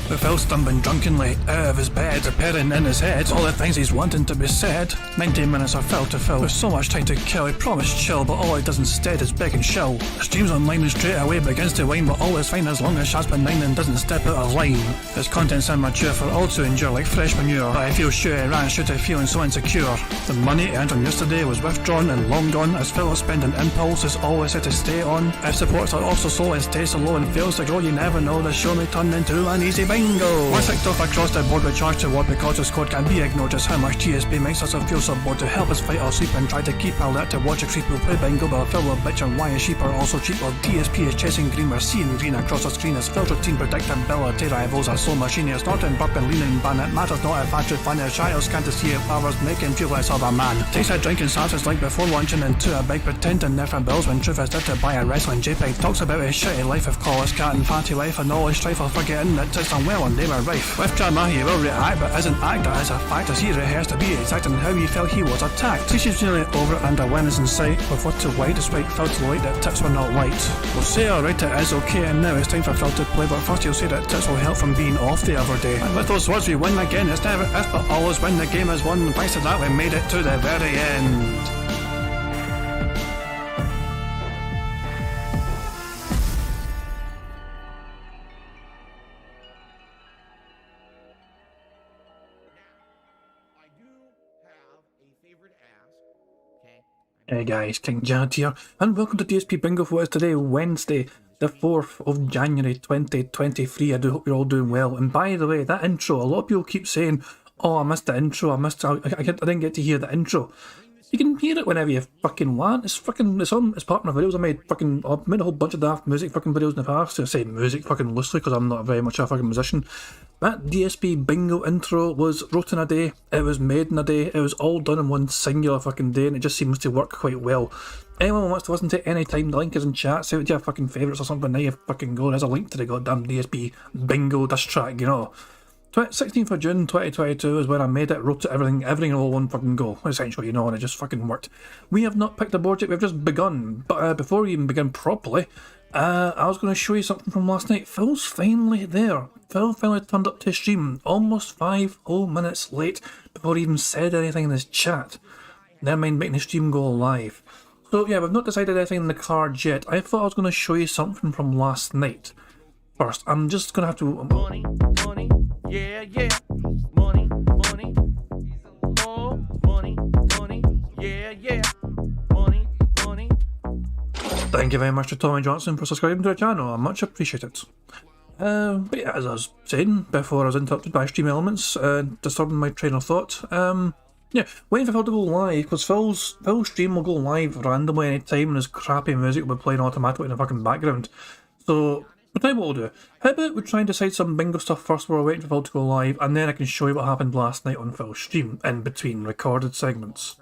With Phil stumbling drunkenly out of his bed, appearing in his head all the things he's wanting to be said. 19 minutes of Phil to Phil, with so much time to kill. He promised chill, but all he does instead is beg and show. The stream's online and straight away begins to whine, but all is fine as long as Shad's benign and doesn't step out of line. His content's immature for all to endure like fresh manure, but I feel sure he ran straight to feeling so insecure. The money he earned on yesterday was withdrawn and long gone, as Phil's spending impulse is always set to stay on. If supports are also slow and stays so low and fails to grow, you never know, the show may turn into an easy bingo. Once ticked off across the board with charge to what because his code can be ignored, just how much DSP makes us feel so bored. To help us fight or sleep and try to keep alert to watch a creep who play bingo, but Phil will bitch and why his sheep are also cheap. While DSP is chasing green, we're seeing green across the screen as Phil's routine predictability rivals are so machiney. Snorting, burping, leaning, ban. It matters not if factory fun is shy or scant to see if hours make him feel less of a man. Takes a drink and starts his like before launching into a big pretending different bills when truth is there to buy a wrestling JPEG. Talks about his shitty life of call his cat and fatty life and all his strife of forgetting that it's unwell and they were rife. With drama he will react but isn't act, that is a fact as he rehearsed to be exact in how he felt he was attacked. She's nearly over it and a win is in sight, with what to white despite Phil to light that tips were not light. We'll say alright it is okay and now it's time for Phil to play, but first he'll say that tips will help from being off the other day. And with those words we win again, it's never if but always when the game is won. Thanks to that we made it to the very end. Hey guys, King Jad here, and welcome to DSP Bingo for what is today, Wednesday, the 4th of January 2023. I do hope you're all doing well. And by the way, that intro, a lot of people keep saying, oh, I missed the intro, I didn't get to hear the intro. You can hear it whenever you fucking want. It's part of my videos. I made a whole bunch of daft music fucking videos in the past. I say music fucking loosely because I'm not very much a fucking musician. That DSP Bingo intro was wrote in a day, it was made in a day, it was all done in one singular fucking day, and it just seems to work quite well. Anyone who wants to listen to it any time, the link is in chat. Say what your fucking favourites or something, there you fucking go. There's a link to the goddamn DSP Bingo diss track, you know. 16th of June 2022 is when I made it, wrote it, everything in all one fucking go, essentially, you know, and it just fucking worked. We have not picked a board yet, we've just begun, but before we even begin properly, I was going to show you something from last night. Phil's finally there. Phil finally turned up to stream, almost 5 whole minutes late before he even said anything in his chat. Never mind making the stream go live. So yeah, we've not decided anything in the cards yet. I thought I was going to show you something from last night. First, I'm just going to have to... Money, money, yeah, yeah. Money, money, oh, money, money, yeah, yeah. Money, money. Thank you very much to Tommy Johnson for subscribing to our channel, I much appreciate it. But yeah, as I was saying before I was interrupted by Stream Elements, disturbing my train of thought, yeah, waiting for Phil to go live, because Phil's stream will go live randomly any time and his crappy music will be playing automatically in the fucking background. So, we'll tell you what we'll do. How about we try and decide some bingo stuff first while we're waiting for Phil to go live, and then I can show you what happened last night on Phil's stream, in between recorded segments.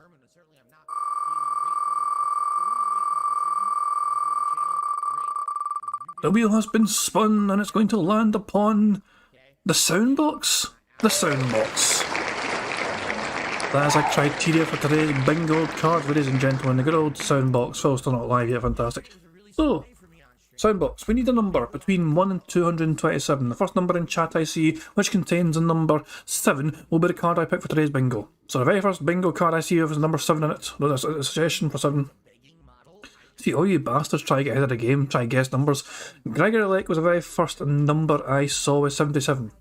The wheel has been spun and it's going to land upon the soundbox. The soundbox. That is a criteria for today's bingo card, ladies and gentlemen. The good old soundbox. Phil's still not live yet, fantastic. So, soundbox. We need a number between 1 and 227. The first number in chat I see, which contains a number 7, will be the card I pick for today's bingo. So the very first bingo card I see has number 7 in it. There's a suggestion for 7. See, all you bastards try to get ahead of the game, try to guess numbers. Gregory Lake was the very first number I saw was 77.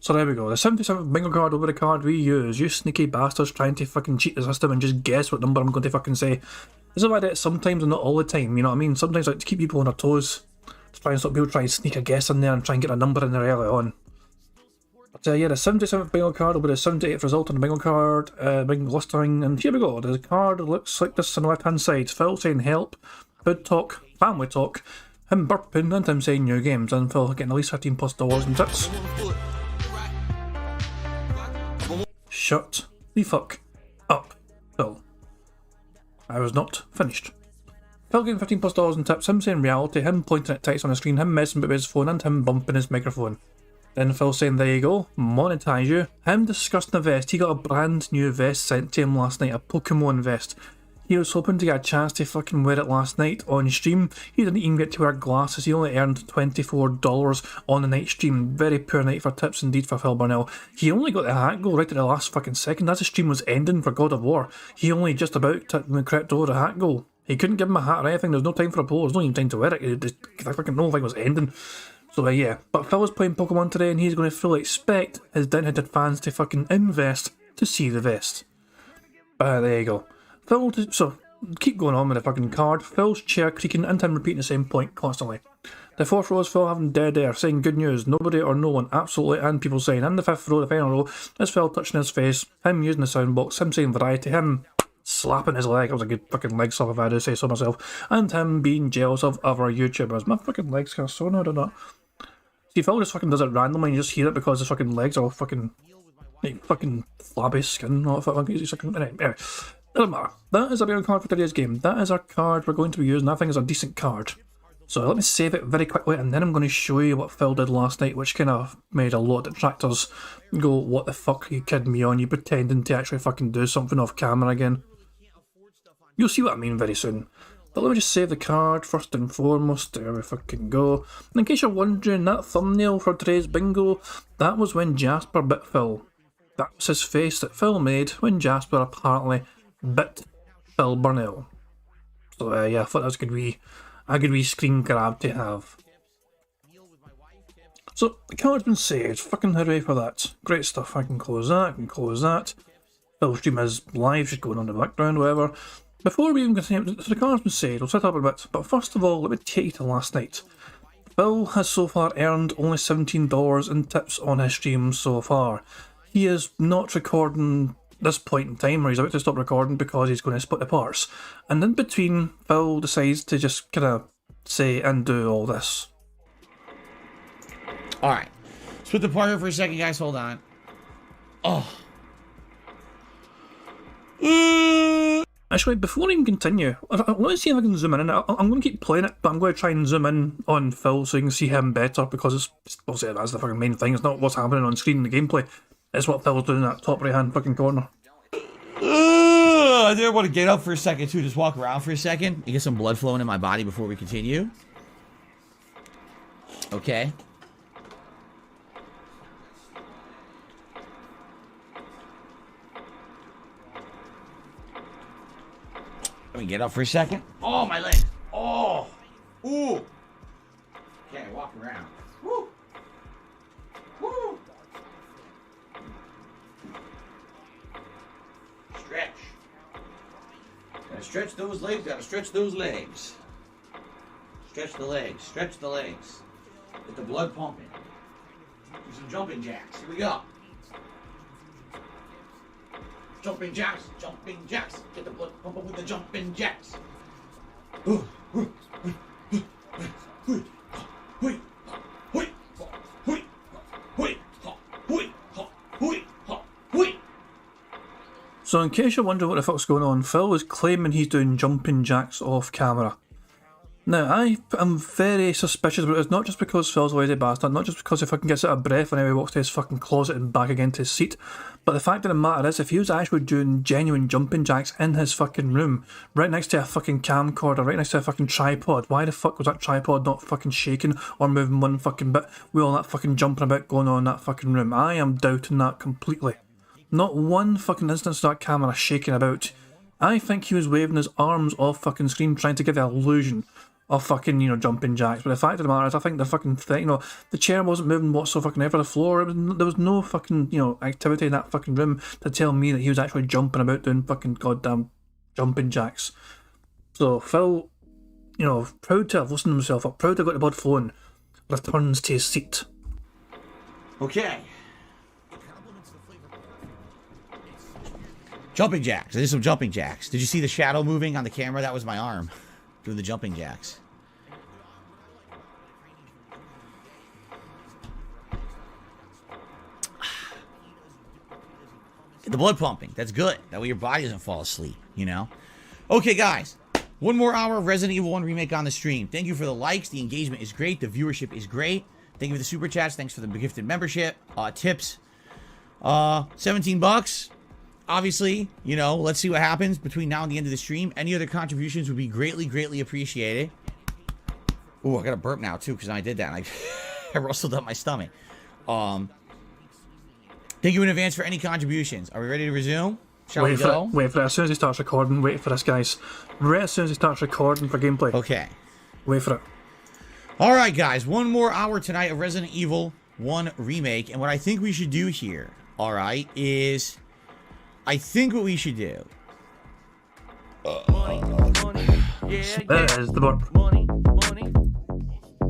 So there we go, the 77th bingo card will be the card we use. You sneaky bastards trying to fucking cheat the system and just guess what number I'm going to fucking say. This is why I do it sometimes and not all the time, you know what I mean? Sometimes I like to keep people on their toes, to try and stop people trying to sneak a guess in there and try and get a number in there early on. But yeah, the 77th bingo card will be the 78th result on the bingo card, bingo listing, and here we go. The card looks like this on the left hand side. Phil saying help, food talk, family talk, him burping, and him saying new games, and Phil getting at least $15+ in tips. Shut the fuck up, Phil. I was not finished. Phil getting $15+ in tips, him saying reality, him pointing at text on the screen, him messing with his phone, and him bumping his microphone. Then Phil saying, there you go, monetize you. Him discussing the vest, he got a brand new vest sent to him last night, a Pokemon vest. He was hoping to get a chance to fucking wear it last night on stream. He didn't even get to wear glasses. He only earned $24 on the night stream. Very poor night for tips indeed for Phil Burnell. He only got the hat go right at the last fucking second. As the stream was ending for God of War, he only just about crept over the hat goal. He couldn't give him a hat or anything. There was no time for a pole. There was no even time to wear it. The fucking whole thing was ending. So yeah, but Phil was playing Pokemon today and he's going to fully expect his downheaded fans to fucking invest to see the vest. There you go. Phil, so keep going on with the fucking card. Phil's chair creaking and him repeating the same point constantly. The fourth row is Phil having dead air, saying good news, nobody or no one, absolutely, and people saying. And the fifth row, the final row, is Phil touching his face, him using the sound box, him saying variety, him slapping his leg. That was a good fucking leg slap if I had to say so myself. And him being jealous of other YouTubers. My fucking legs kind of sore now, I don't know. See, Phil just fucking does it randomly and you just hear it because his fucking legs are all fucking, like, fucking flabby skin. All fucking, anyway. Doesn't matter. That is our big card for today's game. That is our card we're going to be using. I think is a decent card. So let me save it very quickly and then I'm going to show you what Phil did last night, which kind of made a lot of detractors go, what the fuck are you kidding me on? You pretending to actually fucking do something off camera again. You'll see what I mean very soon. But let me just save the card first and foremost. There we fucking go. And in case you're wondering, that thumbnail for today's bingo, that was when Jasper bit Phil. That was his face that Phil made when Jasper apparently bit Phil Burnell. So yeah, I thought that was a good wee screen grab to have. So the card's been saved. Fucking hooray for that. Great stuff. I can close that. I can close that. Phil's stream is live, just going on in the background, whatever. Before we even continue, so the card's been saved, we'll set up a bit, but first of all, let me take you to last night. Phil has so far earned only $17 in tips on his stream so far. He is not recording this point in time, or he's about to stop recording because he's going to split the parts. And in between, Phil decides to just kind of say and do all this. Alright, split the part here for a second, guys, hold on. Oh. Actually, before I even continue, let me see if I can zoom in. I'm going to keep playing it, but I'm going to try and zoom in on Phil so you can see him better, because it's obviously that's the fucking main thing. It's not what's happening on screen in the gameplay. It's what Phil's doing in that top right hand fucking corner. I didn't want to get up for a second too, just walk around for a second. You get some blood flowing in my body before we continue. Okay. Let me get up for a second. Oh, my leg. Oh. Ooh. Okay, walk around. Woo. Woo. Stretch. Gotta stretch those legs. Gotta stretch those legs. Stretch the legs. Stretch the legs. Get the blood pumping. Do some jumping jacks. Here we go. Jumping jacks, jumping jacks. Get the blood pumping with the jumping jacks. So in case you're wondering what the fuck's going on, Phil is claiming he's doing jumping jacks off camera. Now, I am very suspicious about it. It's not just because Phil's a lazy bastard, not just because he fucking gets out of breath whenever he walks to his fucking closet and back again to his seat, but the fact of the matter is, if he was actually doing genuine jumping jacks in his fucking room, right next to a fucking camcorder, right next to a fucking tripod, why the fuck was that tripod not fucking shaking or moving one fucking bit with all that fucking jumping about going on in that fucking room? I am doubting that completely. Not one fucking instance of that camera shaking about. I think he was waving his arms off fucking screen trying to give the illusion of fucking, you know, jumping jacks. But the fact of the matter is, I think the fucking thing, you know, the chair wasn't moving whatsoever, the floor, there was no fucking, you know, activity in that fucking room to tell me that he was actually jumping about doing fucking goddamn jumping jacks. So Phil, you know, proud to have loosened himself up, proud to have got the blood flowing, returns to his seat. Okay. Jumping jacks. I did some jumping jacks. Did you see the shadow moving on the camera? That was my arm doing the jumping jacks. Get the blood pumping. That's good. That way your body doesn't fall asleep, you know? Okay, guys. One more hour of Resident Evil 1 Remake on the stream. Thank you for the likes. The engagement is great. The viewership is great. Thank you for the super chats. Thanks for the gifted membership. Tips. $17. obviously, you know, let's see what happens between now and the end of the stream. Any other contributions would be greatly, greatly appreciated. Ooh, I got a burp now, too, because I did that. And I rustled up my stomach. Thank you in advance for any contributions. Are we ready to resume? Shall we go? Wait for it. As soon as he starts recording, wait for this, guys. Right as soon as he starts recording for gameplay. Okay. Wait for it. All right, guys. One more hour tonight of Resident Evil 1 Remake. And what I think we should do here, all right, is... I think what we should do... Money, money, yeah, There yeah. it is, the burp. Money, money,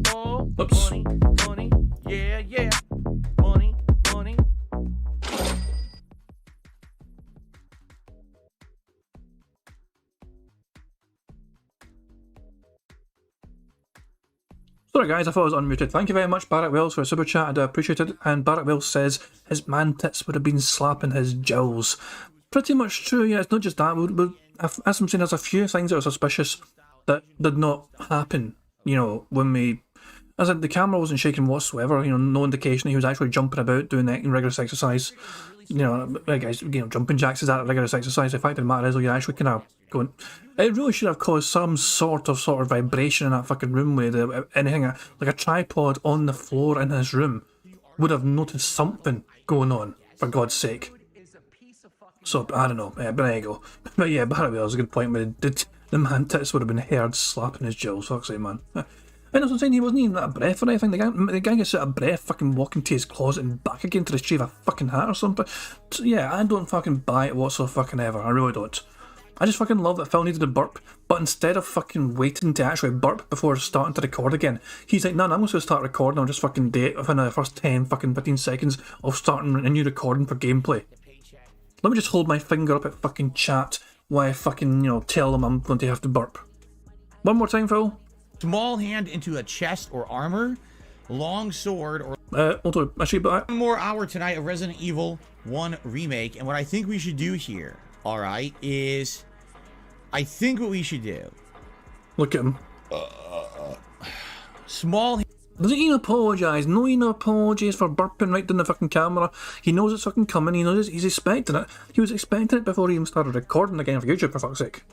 oh, Oops. money, money, yeah, yeah. Money, money. Sorry guys, I thought I was unmuted. Thank you very much, Barrett Wells, for a super chat. I do appreciate it. And Barrett Wells says his man tits would have been slapping his jowls. Pretty much true, yeah. It's not just that. As I'm saying, there's a few things that are suspicious that did not happen. You know, when we... As in, the camera wasn't shaking whatsoever. You know, no indication he was actually jumping about doing that in rigorous exercise. You know, guys, you know, jumping jacks is that rigorous exercise. The fact of the matter is, you're actually kind of going... It really should have caused some sort of vibration in that fucking room with anything, like a tripod on the floor in his room would have noticed something going on, for God's sake. So, I don't know, but there you go. But yeah, Barry was a good point, but the man tits would have been heard slapping his jewels, fuck's sake, man. And that's what I'm saying, he wasn't even out of breath or anything. The guy gets out of breath fucking walking to his closet and back again to retrieve a fucking hat or something. So, yeah, I don't fucking buy it whatsoever, I really don't. I just fucking love that Phil needed a burp, but instead of fucking waiting to actually burp before starting to record again, he's like, no, I'm just going to start recording, I'll just fucking do it within the first 10 fucking 15 seconds of starting a new recording for gameplay. Let me just hold my finger up at fucking chat while I fucking, you know, tell them I'm going to have to burp. One more time, Phil. Small hand into a chest or armor, long sword, or... Hold on, actually, but... One more hour tonight of Resident Evil 1 Remake, and what I think we should do here, alright, is... I think what we should do... Look at him. Small... Doesn't he apologise? No, he no apologies for burping right down the fucking camera. He knows it's fucking coming, he knows he's expecting it. He was expecting it before he even started recording again for YouTube, for fuck's sake.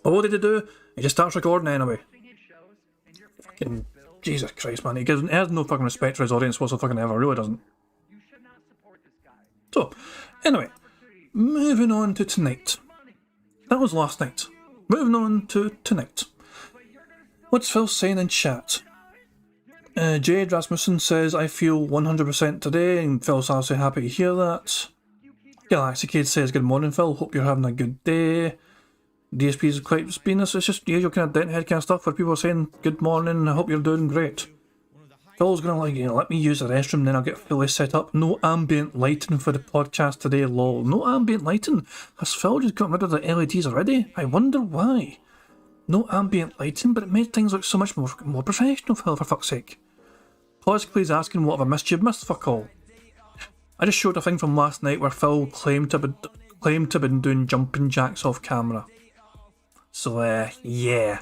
But what did he do? He just starts recording anyway. Fucking... Jesus Christ, man. He has no fucking respect for his audience whatsoever, really doesn't. So, anyway, moving on to tonight. That was last night. Moving on to tonight. What's Phil saying in chat? Jade Rasmussen says, I feel 100% today, and Phil's also happy to hear that. Galaxy Kid says, good morning, Phil. Hope you're having a good day. DSP's quite been this. It's just the usual kind of dent head kind of stuff where people are saying, good morning, I hope you're doing great. Phil's gonna let me use the restroom, then I'll get fully set up. No ambient lighting for the podcast today, lol. No ambient lighting? Has Phil just got rid of the LEDs already? I wonder why. No ambient lighting, but it made things look so much more professional, Phil, for fuck's sake. Pause, please, asking what have I missed? You've missed fuck all. I just showed a thing from last night where Phil claimed to have been doing jumping jacks off camera. So, yeah.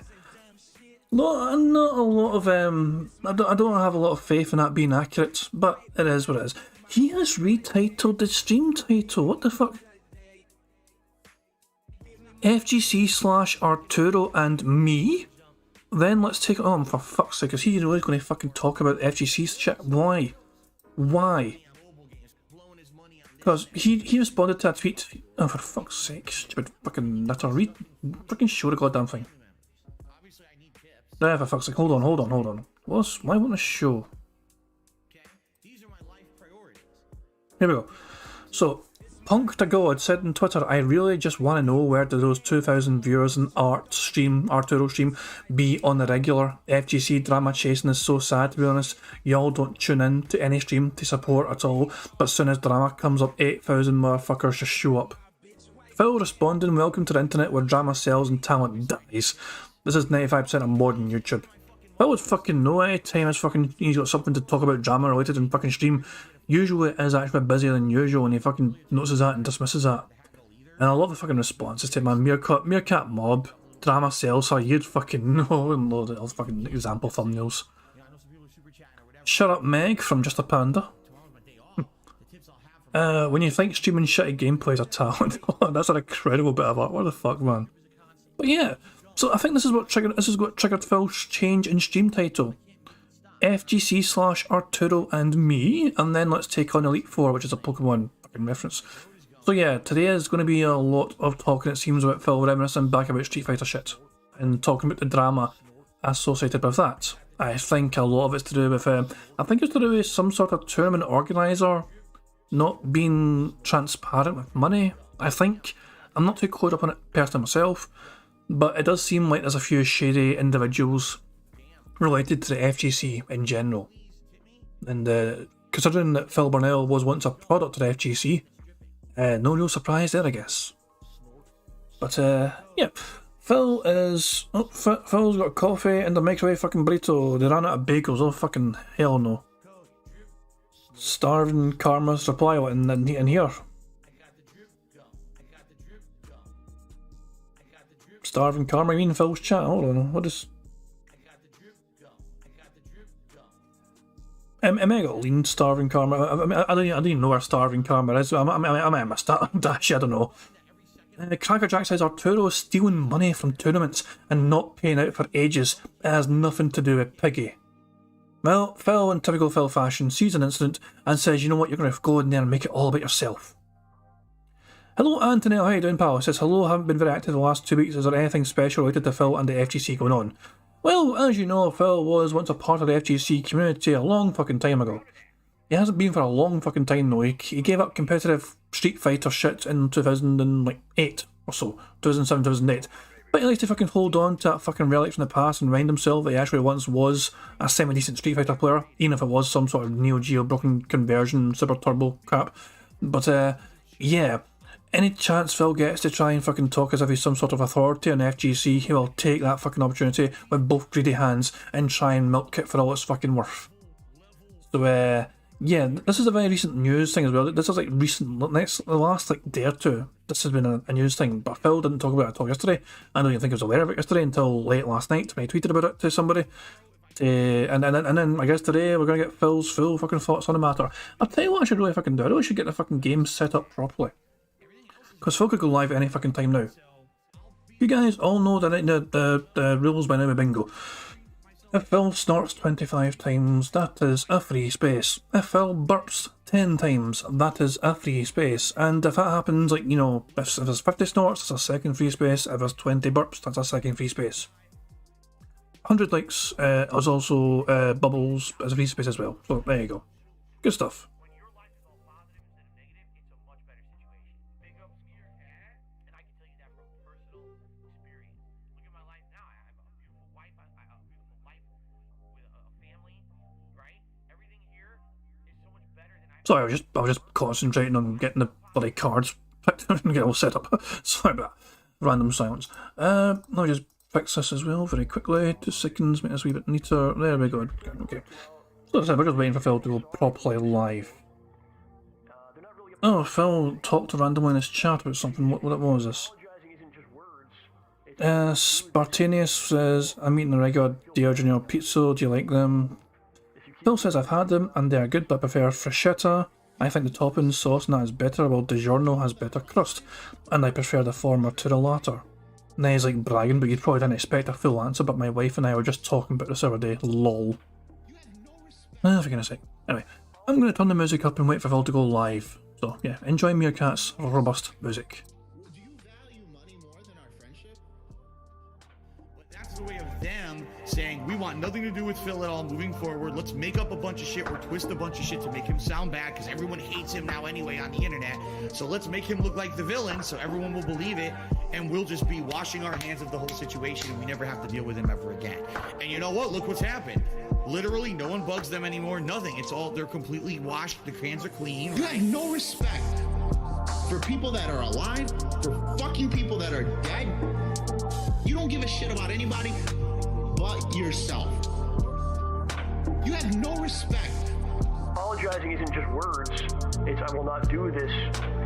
Not a lot of, I don't have a lot of faith in that being accurate, but it is what it is. He has retitled the stream title, what the fuck? FGC / Arturo and me? Then let's take it on, for fuck's sake, is he really going to fucking talk about FGC shit? Why? Why? Because he responded to a tweet. Oh, for fuck's sake, stupid fucking nutter. Fucking show the goddamn thing. There, for fuck's sake, hold on. Why won't I show? Here we go. So, Punk to God said on Twitter, I really just want to know where do those 2,000 viewers in Arturo stream be on the regular. FGC drama chasing is so sad, to be honest. Y'all don't tune in to any stream to support at all, but as soon as drama comes up, 8,000 motherfuckers just show up. Phil responding, welcome to the internet where drama sells and talent dies. This is 95% of modern YouTube. Phil would fucking know any time he's got something to talk about drama related in fucking stream. Usually it is actually busier than usual and he fucking notices that and dismisses that. And I love the fucking responses to man, Meerkat Mob, drama sells, so you'd fucking know and load of fucking example thumbnails. Shut up Meg from Just a Panda. When you think streaming shitty gameplay is a talent, that's an incredible bit of art. What the fuck, man? But yeah, so I think this is what triggered Phil's change in stream title. FGC / Arturo and me, and then let's take on Elite Four, which is a Pokemon fucking reference. So yeah, today is going to be a lot of talking, it seems, about Phil reminiscing back about Street Fighter shit, and talking about the drama associated with that. I think a lot of it's to do with, I think it's to do with some sort of tournament organiser not being transparent with money, I think. I'm not too caught up on it personally myself, but it does seem like there's a few shady individuals related to the FGC in general. And considering that Phil Burnell was once a product of the FGC, no real surprise there, I guess. But yeah, Phil's got coffee and a microwave fucking burrito. They ran out of bagels. Oh fucking hell no. Starving Karma's reply in here. Starving Karma, I mean Phil's chat. Hold on, what is? I may have got lean Starving Karma. I don't even know where Starving Karma is. I might have missed that. Dash, I don't know. Crackerjack says Arturo is stealing money from tournaments and not paying out for ages. It has nothing to do with Piggy. Well, Phil, in typical Phil fashion, sees an incident and says, you know what, you're going to go in there and make it all about yourself. Hello Anthony, how you doing pal? Says, hello, haven't been very active the last 2 weeks. Is there anything special related to Phil and the FGC going on? Well, as you know, Phil was once a part of the FGC community a long fucking time ago. He hasn't been for a long fucking time though. He gave up competitive Street Fighter shit in 2008 or so, 2007, 2008. But he likes to fucking hold on to that fucking relic from the past and remind himself that he actually once was a semi-decent Street Fighter player, even if it was some sort of Neo Geo broken conversion, super turbo crap. But yeah, any chance Phil gets to try and fucking talk as if he's some sort of authority on FGC, he will take that fucking opportunity with both greedy hands and try and milk it for all it's fucking worth. So yeah, this is a very recent news thing as well. This is like recent, the last like day or two, this has been a news thing, but Phil didn't talk about it at all yesterday. I don't even think I was aware of it yesterday until late last night when I tweeted about it to somebody. And then I guess today we're going to get Phil's full fucking thoughts on the matter. I'll tell you what I should really fucking do. I really should get the fucking game set up properly. Because Phil could go live at any fucking time now. You guys all know the rules by now with Bingo. If Phil snorts 25 times, that is a free space. If Phil burps 10 times, that is a free space. And if that happens, like, you know, if there's 50 snorts, that's a second free space. If there's 20 burps, that's a second free space. 100 likes is also bubbles as a free space as well. So there you go. Good stuff. Sorry, I was just concentrating on getting the bloody cards picked and get all set up. Sorry about that. Random silence. Let me just fix this as well very quickly. 2 seconds, make this a wee bit neater. There we go. Okay. So as I said, we're just waiting for Phil to go properly live. Oh, Phil talked randomly in his chat about something. What was this? Spartanius says, I'm eating a regular DiGiorno pizza. Do you like them? Phil says I've had them and they are good, but I prefer Freshetta. I think the topping sauce and that is better, while DiGiorno has better crust, and I prefer the former to the latter. Now he's like bragging, but you probably didn't expect a full answer, but my wife and I were just talking about this other day, lol. For goodness sake. Anyway, I'm going to turn the music up and wait for Phil to go live. So yeah, enjoy Meerkat's robust music. Do you value money more than our friendship? That's the way of them saying we want nothing to do with Phil at all moving forward. Let's make up a bunch of shit or twist a bunch of shit to make him sound bad because everyone hates him now anyway on the internet. So let's make him look like the villain so everyone will believe it, and we'll just be washing our hands of the whole situation and we never have to deal with him ever again. And you know what? Look what's happened. Literally, no one bugs them anymore. Nothing. It's all, they're completely washed. The cans are clean. You have no respect for people that are alive, for fucking people that are dead. You don't give a shit about anybody but yourself. You have no respect. Apologizing isn't just words. It's I will not do this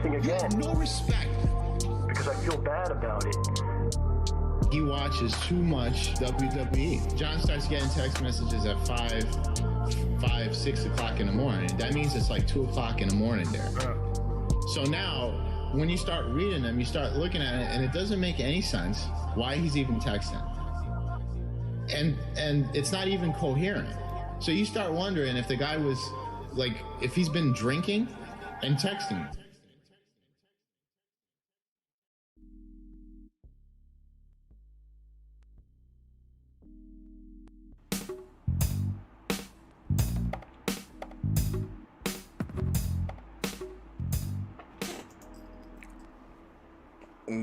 thing again. You have no respect. Because I feel bad about it. He watches too much WWE. John starts getting text messages at 5, 6 o'clock in the morning. That means it's like 2 o'clock in the morning there. So now, when you start reading them, you start looking at it, and it doesn't make any sense why he's even texting. And it's not even coherent. So you start wondering if the guy was, like, if he's been drinking and texting.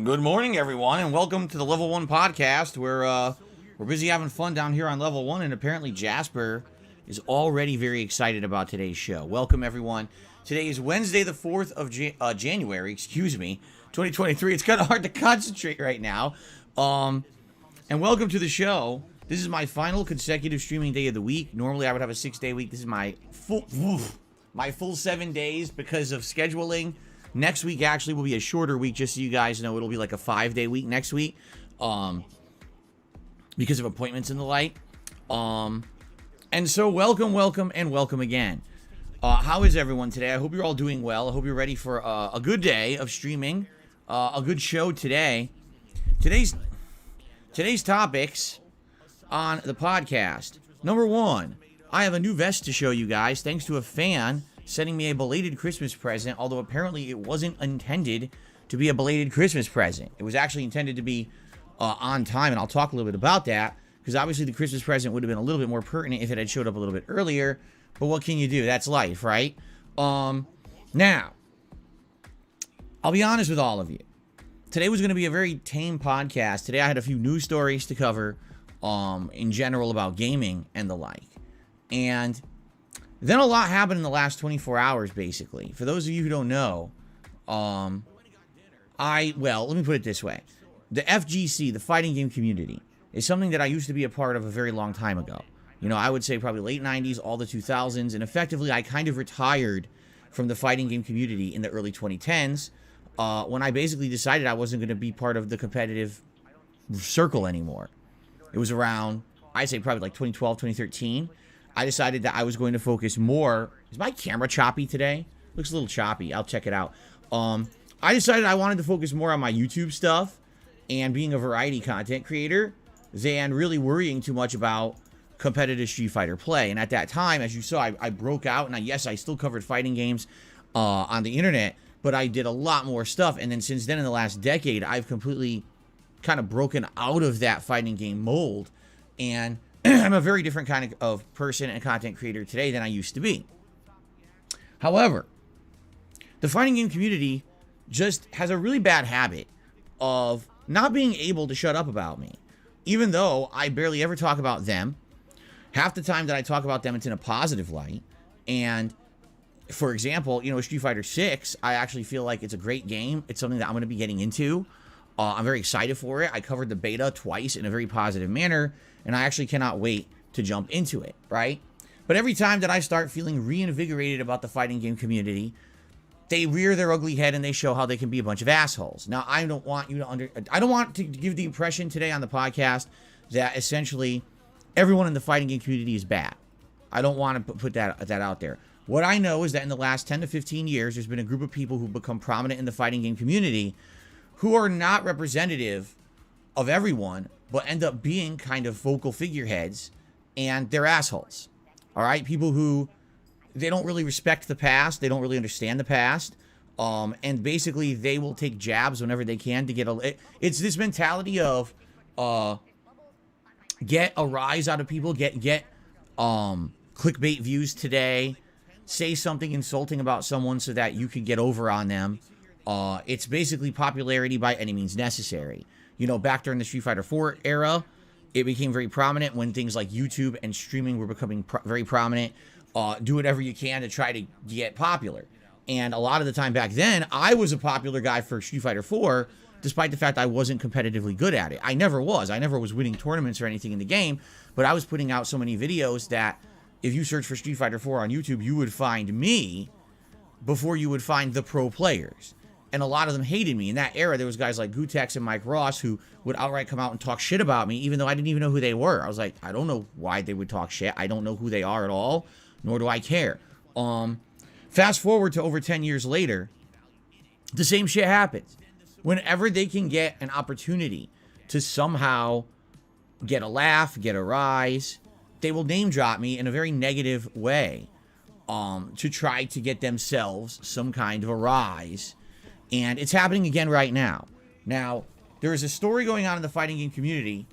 Good morning, everyone, and welcome to the Level 1 podcast, where we're busy having fun down here on Level 1, and apparently Jasper is already very excited about today's show. Welcome, everyone. Today is Wednesday, the 4th of January, 2023. It's kind of hard to concentrate right now. And welcome to the show. This is my final consecutive streaming day of the week. Normally, I would have a 6-day week. This is my full 7 days because of scheduling. Next week actually will be a shorter week, just so you guys know. It'll be like a 5-day week next week, because of appointments and the like. And so welcome again. How is everyone today? I hope you're all doing well. I hope you're ready for a good day of streaming, a good show today. Today's topics on the podcast. Number 1, I have a new vest to show you guys, thanks to a fan sending me a belated Christmas present, although apparently it wasn't intended to be a belated Christmas present. It was actually intended to be on time, and I'll talk a little bit about that, because obviously the Christmas present would have been a little bit more pertinent if it had showed up a little bit earlier, but what can you do? That's life, right? Now, I'll be honest with all of you. Today was going to be a very tame podcast. Today I had a few news stories to cover in general about gaming and the like. And then a lot happened in the last 24 hours, basically. For those of you who don't know, let me put it this way. The FGC, the fighting game community, is something that I used to be a part of a very long time ago. You know, I would say probably late 90s, all the 2000s, and effectively I kind of retired from the fighting game community in the early 2010s when I basically decided I wasn't going to be part of the competitive circle anymore. It was around, I'd say probably like 2012, 2013. I decided that I was going to focus more. Is my camera choppy today? Looks a little choppy. I'll check it out. I decided I wanted to focus more on my YouTube stuff and being a variety content creator than really worrying too much about competitive Street Fighter play. And at that time, as you saw, I broke out, and I still covered fighting games on the internet, but I did a lot more stuff. And then since then, in the last decade, I've completely kind of broken out of that fighting game mold, and I'm a very different kind of person and content creator today than I used to be. However, the fighting game community just has a really bad habit of not being able to shut up about me. Even though I barely ever talk about them, half the time that I talk about them, it's in a positive light. And for example, you know, Street Fighter 6, I actually feel like it's a great game. It's something that I'm going to be getting into. I'm very excited for it. I covered the beta twice in a very positive manner, and I actually cannot wait to jump into it, right? But every time that I start feeling reinvigorated about the fighting game community, they rear their ugly head and they show how they can be a bunch of assholes. Now, I don't want to give the impression today on the podcast that essentially everyone in the fighting game community is bad. I don't want to put that out there. What I know is that in the last 10 to 15 years, there's been a group of people who've become prominent in the fighting game community who are not representative of everyone, but end up being kind of vocal figureheads, and they're assholes. All right? People who, they don't really respect the past, they don't really understand the past, and basically they will take jabs whenever they can to get it's this mentality of get a rise out of people, get clickbait views today, say something insulting about someone so that you can get over on them. It's basically popularity by any means necessary. You know, back during the Street Fighter 4 era, it became very prominent when things like YouTube and streaming were becoming very prominent. Do whatever you can to try to get popular. And a lot of the time back then, I was a popular guy for Street Fighter 4, despite the fact I wasn't competitively good at it. I never was. I never was winning tournaments or anything in the game, but I was putting out so many videos that if you search for Street Fighter 4 on YouTube, you would find me before you would find the pro players. And a lot of them hated me. In that era, there was guys like Gutex and Mike Ross who would outright come out and talk shit about me, even though I didn't even know who they were. I was like, I don't know why they would talk shit. I don't know who they are at all, nor do I care. Fast forward to over 10 years later, the same shit happens. Whenever they can get an opportunity to somehow get a laugh, get a rise, they will name drop me in a very negative way to try to get themselves some kind of a rise. And it's happening again right now. Now, there is a story going on in the fighting game community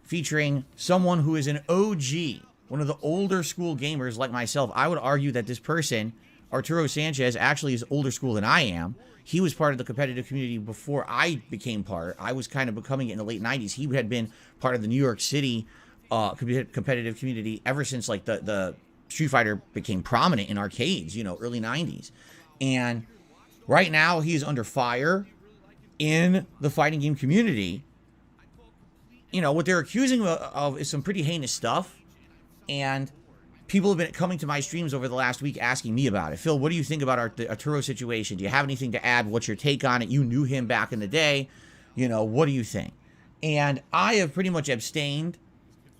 featuring someone who is an OG, one of the older school gamers like myself. I would argue that this person, Arturo Sanchez, actually is older school than I am. He was part of the competitive community before I became part. I was kind of becoming it in the late 90s. He had been part of the New York City competitive community ever since like the Street Fighter became prominent in arcades, you know, early 90s. And right now he's under fire in the fighting game community. You know, what they're accusing him of is some pretty heinous stuff. And people have been coming to my streams over the last week asking me about it. Phil, what do you think about the Arturo situation? Do you have anything to add? What's your take on it? You knew him back in the day. You know, what do you think? And I have pretty much abstained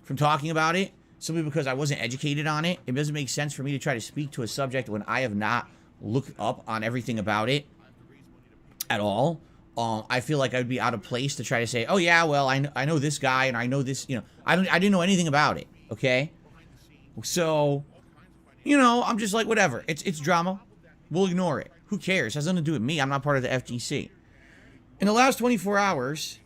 from talking about it simply because I wasn't educated on it. It doesn't make sense for me to try to speak to a subject when I have not looked up on everything about it at all. I feel like I would be out of place to try to say, oh yeah, well, I know this guy and I know this, you know, I didn't know anything about it. Okay. So, you know, I'm just like, whatever. It's drama. We'll ignore it. Who cares? It has nothing to do with me. I'm not part of the FGC. In the last 24 hours,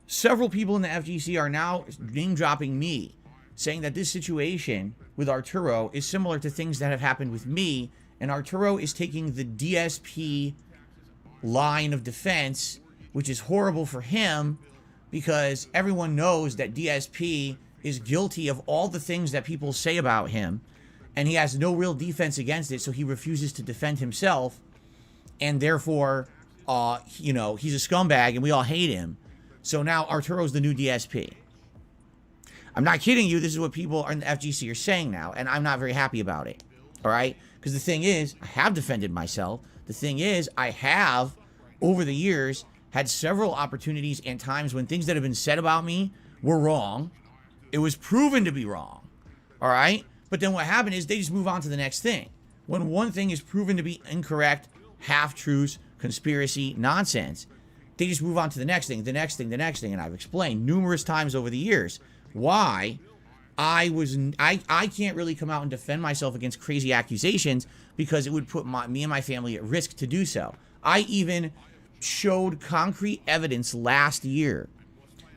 several people in the FGC are now name dropping me, saying that this situation with Arturo is similar to things that have happened with me, and Arturo is taking the DSP line of defense, which is horrible for him because everyone knows that DSP is guilty of all the things that people say about him, and he has no real defense against it, so he refuses to defend himself, and therefore, you know, he's a scumbag, and we all hate him. So now Arturo's the new DSP. I'm not kidding you. This is what people in the FGC are saying now, and I'm not very happy about it. All right? Because the thing is, I have defended myself. The thing is, I have, over the years, had several opportunities and times when things that have been said about me were wrong. It was proven to be wrong. All right? But then what happened is they just move on to the next thing. When one thing is proven to be incorrect, half-truths, conspiracy, nonsense, they just move on to the next thing, the next thing, the next thing. And I've explained numerous times over the years why I can't really come out and defend myself against crazy accusations because it would put me and my family at risk to do so. I even showed concrete evidence last year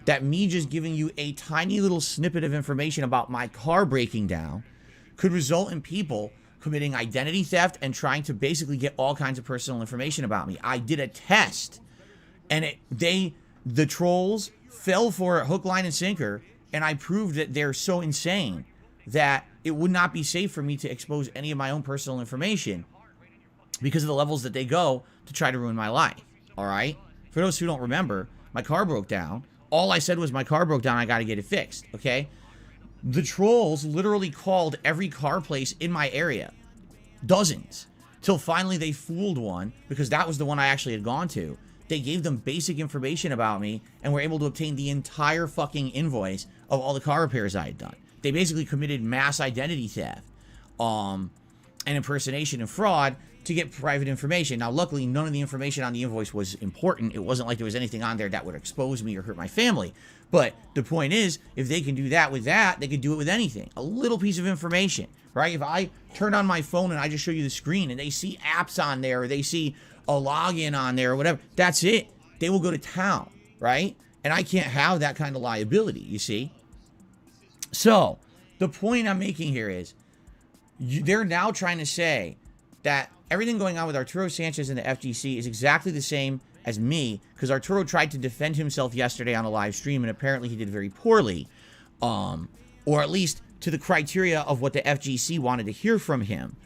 that me just giving you a tiny little snippet of information about my car breaking down could result in people committing identity theft and trying to basically get all kinds of personal information about me. I did a test, and the trolls fell for it hook, line, and sinker, and I proved that they're so insane that it would not be safe for me to expose any of my own personal information because of the levels that they go to try to ruin my life. All right? For those who don't remember, my car broke down. All I said was my car broke down, I got to get it fixed, okay? The trolls literally called every car place in my area. Dozens. Till finally they fooled one, because that was the one I actually had gone to. They gave them basic information about me and were able to obtain the entire fucking invoice of all the car repairs I had done. They basically committed mass identity theft, and impersonation and fraud to get private information. Now, luckily, none of the information on the invoice was important. It wasn't like there was anything on there that would expose me or hurt my family. But the point is, if they can do that with that, they can do it with anything. A little piece of information, right? If I turn on my phone and I just show you the screen and they see apps on there or they see a login on there or whatever, that's it. They will go to town, right? And I can't have that kind of liability, you see? So, the point I'm making here is, they're now trying to say that everything going on with Arturo Sanchez and the FGC is exactly the same as me, because Arturo tried to defend himself yesterday on a live stream, and apparently he did very poorly, or at least to the criteria of what the FGC wanted to hear from him.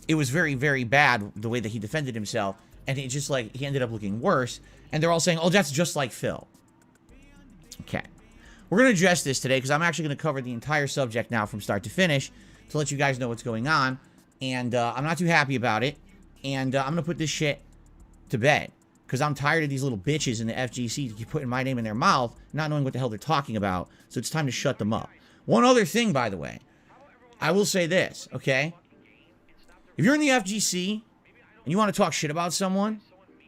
It was very, very bad the way that he defended himself, and it just like he ended up looking worse, and they're all saying, oh, that's just like Phil. Okay. We're going to address this today because I'm actually going to cover the entire subject now from start to finish to let you guys know what's going on. And I'm not too happy about it. And I'm going to put this shit to bed because I'm tired of these little bitches in the FGC to keep putting my name in their mouth, not knowing what the hell they're talking about. So it's time to shut them up. One other thing, by the way, I will say this, okay? If you're in the FGC and you want to talk shit about someone,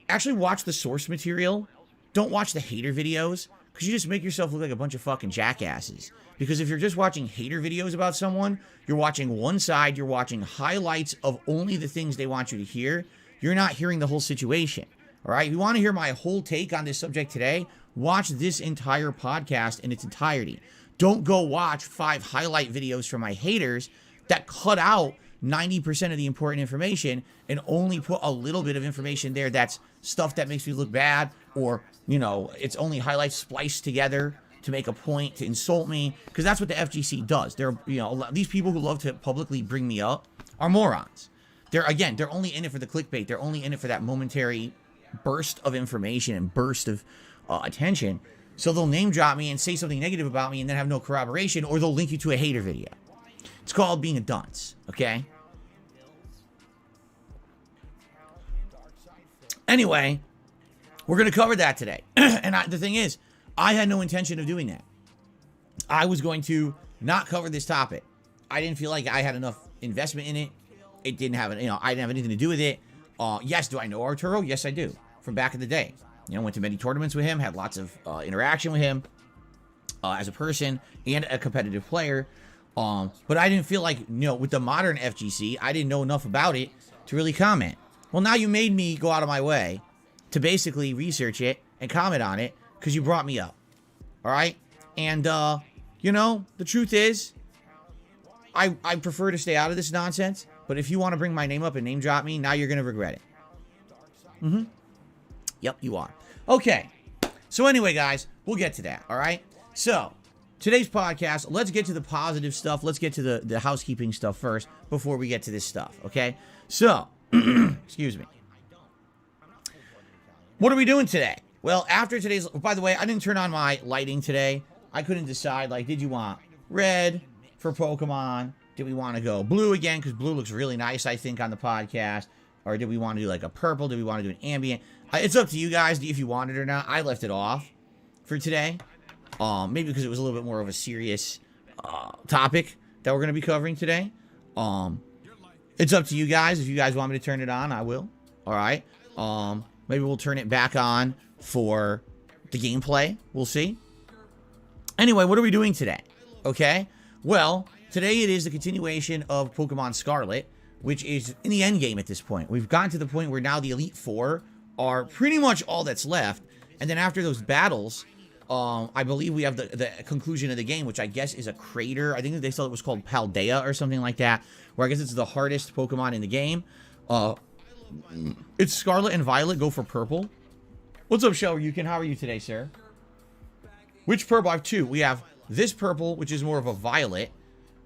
actually watch the source material. Don't watch the hater videos, because you just make yourself look like a bunch of fucking jackasses. Because if you're just watching hater videos about someone, you're watching one side, you're watching highlights of only the things they want you to hear. You're not hearing the whole situation. All right? If you want to hear my whole take on this subject today, watch this entire podcast in its entirety. Don't go watch 5 highlight videos from my haters that cut out 90% of the important information and only put a little bit of information there that's stuff that makes me look bad, or, you know, it's only highlights spliced together to make a point, to insult me, because that's what the FGC does. They're, you know, these people who love to publicly bring me up are morons. They're only in it for the clickbait. They're only in it for that momentary burst of information and burst of attention. So they'll name drop me and say something negative about me and then have no corroboration, or they'll link you to a hater video. It's called being a dunce, okay? Anyway, we're going to cover that today. And the thing is, I had no intention of doing that. I was going to not cover this topic. I didn't feel like I had enough investment in it. It didn't have, I didn't have anything to do with it. Yes, do I know Arturo? Yes, I do. From back in the day. Went to many tournaments with him, had lots of interaction with him as a person and a competitive player. But I didn't feel like, with the modern FGC, I didn't know enough about it to really comment. Well, now you made me go out of my way to basically research it and comment on it because you brought me up. All right? And, the truth is, I prefer to stay out of this nonsense. But if you want to bring my name up and name drop me, now you're going to regret it. Mm-hmm. Yep, you are. Okay. So anyway, guys, we'll get to that. All right? So, today's podcast, let's get to the positive stuff. Let's get to the housekeeping stuff first before we get to this stuff. Okay? So, excuse me. What are we doing today? Well, after today's... By the way, I didn't turn on my lighting today. I couldn't decide, did you want red for Pokemon? Did we want to go blue again? Because blue looks really nice, I think, on the podcast. Or did we want to do, a purple? Did we want to do an ambient? It's up to you guys if you want it or not. I left it off for today. Maybe because it was a little bit more of a serious topic that we're going to be covering today. It's up to you guys. If you guys want me to turn it on, I will. All right. Maybe we'll turn it back on for the gameplay. We'll see. Anyway, what are we doing today? Okay. Well, today it is the continuation of Pokemon Scarlet, which is in the end game at this point. We've gotten to the point where now the Elite Four are pretty much all that's left. And then after those battles, I believe we have the conclusion of the game, which I guess is a crater. I think they said it was called Paldea or something like that, where I guess it's the hardest Pokemon in the game. It's Scarlet and Violet go for purple. What's up, Shellryukin? How are you today, sir? Which purple? I have two. We have this purple, which is more of a violet,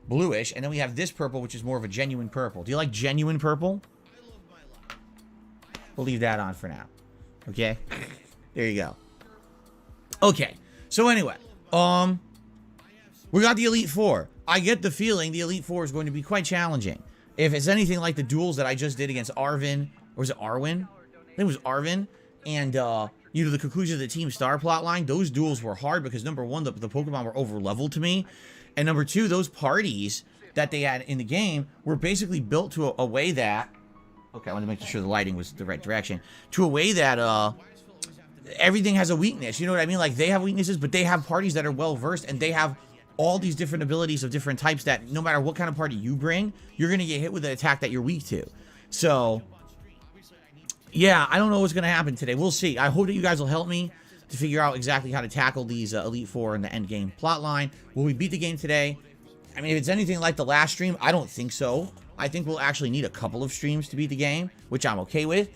bluish, and then we have this purple, which is more of a genuine purple. Do you like genuine purple? We'll leave that on for now. Okay? There you go. Okay. So anyway, we got the Elite Four. I get the feeling the Elite Four is going to be quite challenging. If it's anything like the duels that I just did against Arvin, or was it Arwen? I think it was Arvin, and the conclusion of the Team Star plotline, those duels were hard because number one, the Pokemon were over-leveled to me, and number two, those parties that they had in the game were basically built to a way that... Okay, I wanted to make sure the lighting was the right direction. To a way that everything has a weakness. You know what I mean? They have weaknesses, but they have parties that are well-versed, and they have all these different abilities of different types that no matter what kind of party you bring, you're going to get hit with an attack that you're weak to. So, yeah, I don't know what's going to happen today. We'll see. I hope that you guys will help me to figure out exactly how to tackle these Elite Four in the end game plotline. Will we beat the game today? I mean, if it's anything like the last stream, I don't think so. I think we'll actually need a couple of streams to beat the game, which I'm okay with.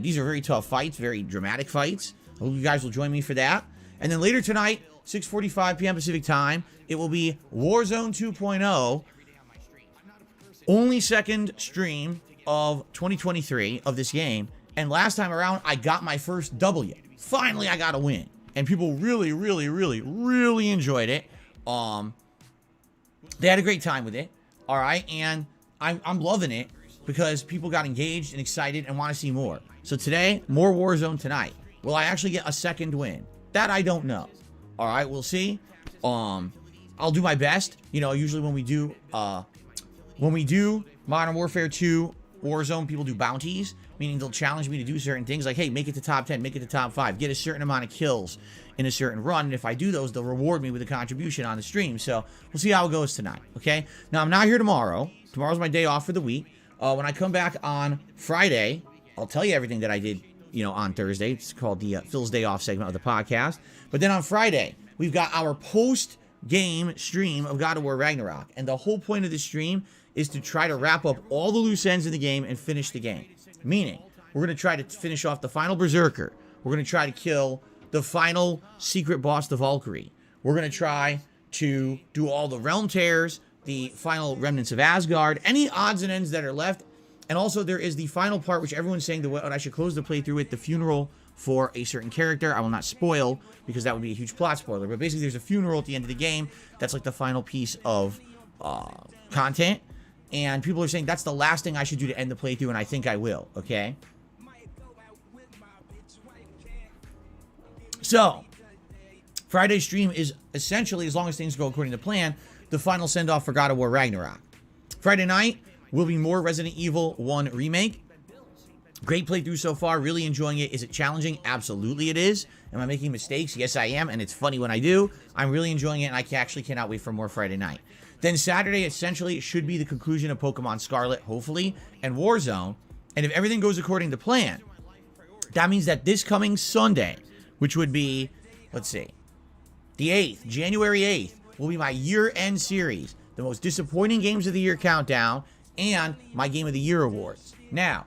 These are very tough fights, very dramatic fights. I hope you guys will join me for that. And then later tonight, 6:45 p.m. Pacific time, it will be Warzone 2.0. Only second stream of 2023 of this game. And last time around, I got my first W. Finally, I got a win. And people really, really, really, really enjoyed it. They had a great time with it. All right. And I'm loving it because people got engaged and excited and want to see more. So today, more Warzone tonight. Will I actually get a second win? That I don't know. All right, we'll see. I'll do my best. Usually when we do Modern Warfare 2 Warzone, people do bounties. meaning they'll challenge me to do certain things like, hey, make it to top 10, make it to top 5, get a certain amount of kills in a certain run. And if I do those, they'll reward me with a contribution on the stream. So we'll see how it goes tonight, okay? Now, I'm not here tomorrow. Tomorrow's my day off for the week. When I come back on Friday, I'll tell you everything that I did, on Thursday. It's called the Phil's Day Off segment of the podcast. But then on Friday, we've got our post-game stream of God of War Ragnarok. And the whole point of this stream is to try to wrap up all the loose ends in the game and finish the game. Meaning, we're going to try to finish off the final Berserker. We're going to try to kill the final secret boss, the Valkyrie. We're going to try to do all the realm tears, the final remnants of Asgard, any odds and ends that are left. And also there is the final part, which everyone's saying that I should close the playthrough with, the funeral for a certain character. I will not spoil because that would be a huge plot spoiler. But basically there's a funeral at the end of the game. That's like the final piece of content. And people are saying that's the last thing I should do to end the playthrough, and I think I will, okay? So, Friday's stream is essentially, as long as things go according to plan, the final send-off for God of War Ragnarok. Friday night will be more Resident Evil 1 Remake. Great playthrough so far, really enjoying it. Is it challenging? Absolutely it is. Am I making mistakes? Yes, I am, and it's funny when I do. I'm really enjoying it, and I actually cannot wait for more Friday night. Then Saturday, essentially, it should be the conclusion of Pokemon Scarlet, hopefully, and Warzone. And if everything goes according to plan, that means that this coming Sunday, which would be, let's see, the 8th, January 8th, will be my year-end series, the most disappointing games of the year countdown, and my Game of the Year awards. Now,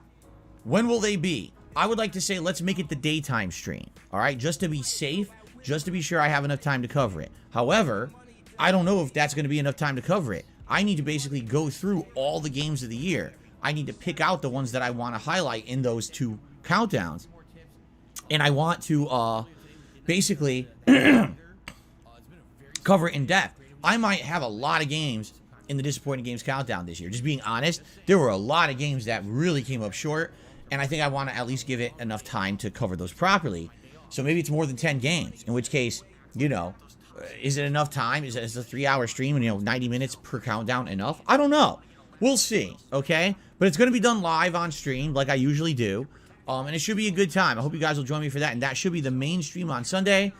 when will they be? I would like to say let's make it the daytime stream, all right? Just to be safe, just to be sure I have enough time to cover it. However, I don't know if that's going to be enough time to cover it. I need to basically go through all the games of the year. I need to pick out the ones that I want to highlight in those two countdowns. And I want to basically cover it in depth. I might have a lot of games in the disappointing games countdown this year. Just being honest, there were a lot of games that really came up short. And I think I want to at least give it enough time to cover those properly. So maybe it's more than 10 games. In which case, is it enough time? Is a 3-hour stream and 90 minutes per countdown enough? I don't know. We'll see, okay? But it's going to be done live on stream like I usually do. And it should be a good time. I hope you guys will join me for that. And that should be the main stream on Sunday.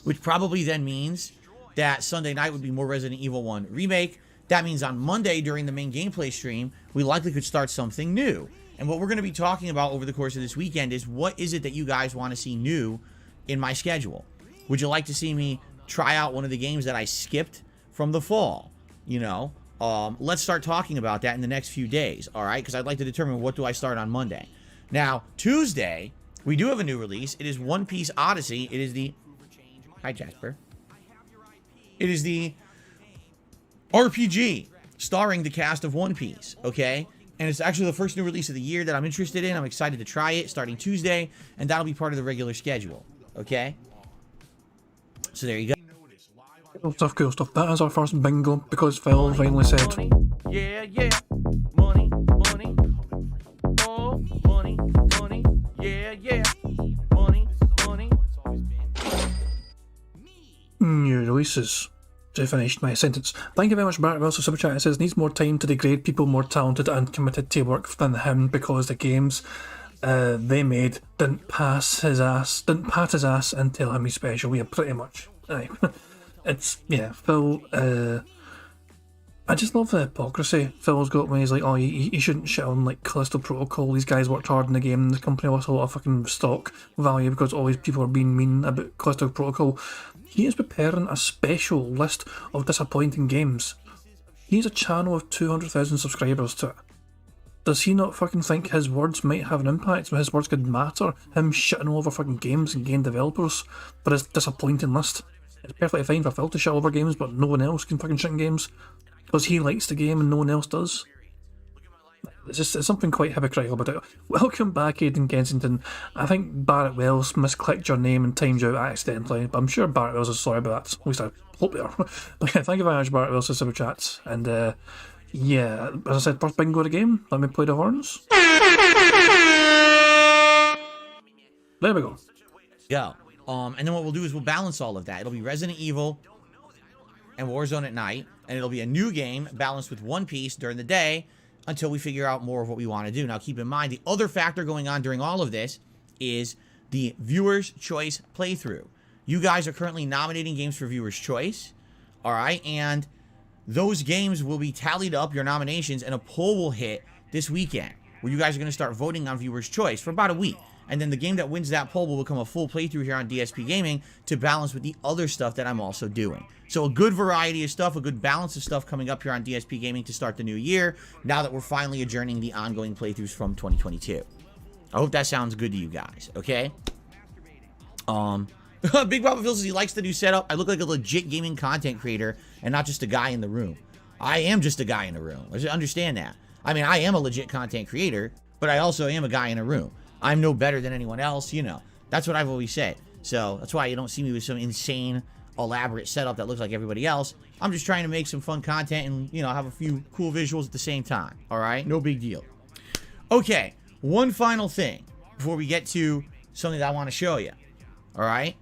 Which probably then means that Sunday night would be more Resident Evil 1 Remake. That means on Monday during the main gameplay stream, we likely could start something new. And what we're going to be talking about over the course of this weekend is what is it that you guys want to see new in my schedule? Would you like to see me try out one of the games that I skipped from the fall? Let's start talking about that in the next few days, all right? Because I'd like to determine what do I start on Monday. Now, Tuesday, we do have a new release. It is One Piece Odyssey. It is the... Hi, Jasper. It is the RPG starring the cast of One Piece, okay? And it's actually the first new release of the year that I'm interested in. I'm excited to try it starting Tuesday, and that'll be part of the regular schedule, okay? So there you go. Cool stuff. That is our first bingo because Phil finally said. Money, yeah. Money. Oh, money. Yeah. Money. New releases. To finish my sentence. Thank you very much, Bart Wells, for Super Chat. It says needs more time to degrade people more talented and committed to work than him because the games they made didn't pat his ass and tell him he's special. Yeah, pretty much. Aye. It's, yeah, Phil, I just love the hypocrisy Phil's got when he's like, oh, you shouldn't shit on, like, Callisto Protocol. These guys worked hard in the game, and the company lost a lot of fucking stock value because all these people are being mean about Callisto Protocol. He is preparing a special list of disappointing games. He has a channel of 200,000 subscribers to it. Does he not fucking think his words might have an impact? His words could matter? Him shitting all over fucking games and game developers for his disappointing list? It's perfectly fine for Phil to shit over games, but no one else can fucking shit in games because he likes the game and no one else does. It's something quite hypocritical about it. Welcome back, Aidan Kensington. I think Barrett Wells misclicked your name and timed you out accidentally, but I'm sure Barrett Wells is sorry about that. At least I hope they are. But yeah, thank you very much, Barrett Wells, for super chats. And yeah, as I said, first bingo of the game. Let me play the horns. There we go. Go. And then what we'll do is we'll balance all of that. It'll be Resident Evil and Warzone at night, and it'll be a new game balanced with One Piece during the day, until we figure out more of what we want to do. Now, keep in mind, the other factor going on during all of this is the Viewer's Choice playthrough. You guys are currently nominating games for Viewer's Choice, all right? And those games will be tallied up, your nominations, and a poll will hit this weekend, where you guys are going to start voting on Viewer's Choice for about a week. And then the game that wins that poll will become a full playthrough here on DSP Gaming to balance with the other stuff that I'm also doing. So a good variety of stuff, a good balance of stuff coming up here on DSP Gaming to start the new year, now that we're finally adjourning the ongoing playthroughs from 2022. I hope that sounds good to you guys, okay? Big Papa Phil says he likes the new setup. I look like a legit gaming content creator and not just a guy in the room. I am just a guy in the room. I understand that. I mean, I am a legit content creator, but I also am a guy in a room. I'm no better than anyone else, you know. That's what I've always said. So that's why you don't see me with some insane, elaborate setup that looks like everybody else. I'm just trying to make some fun content and, you know, have a few cool visuals at the same time. All right? No big deal. Okay. One final thing before we get to something that I want to show you. All right?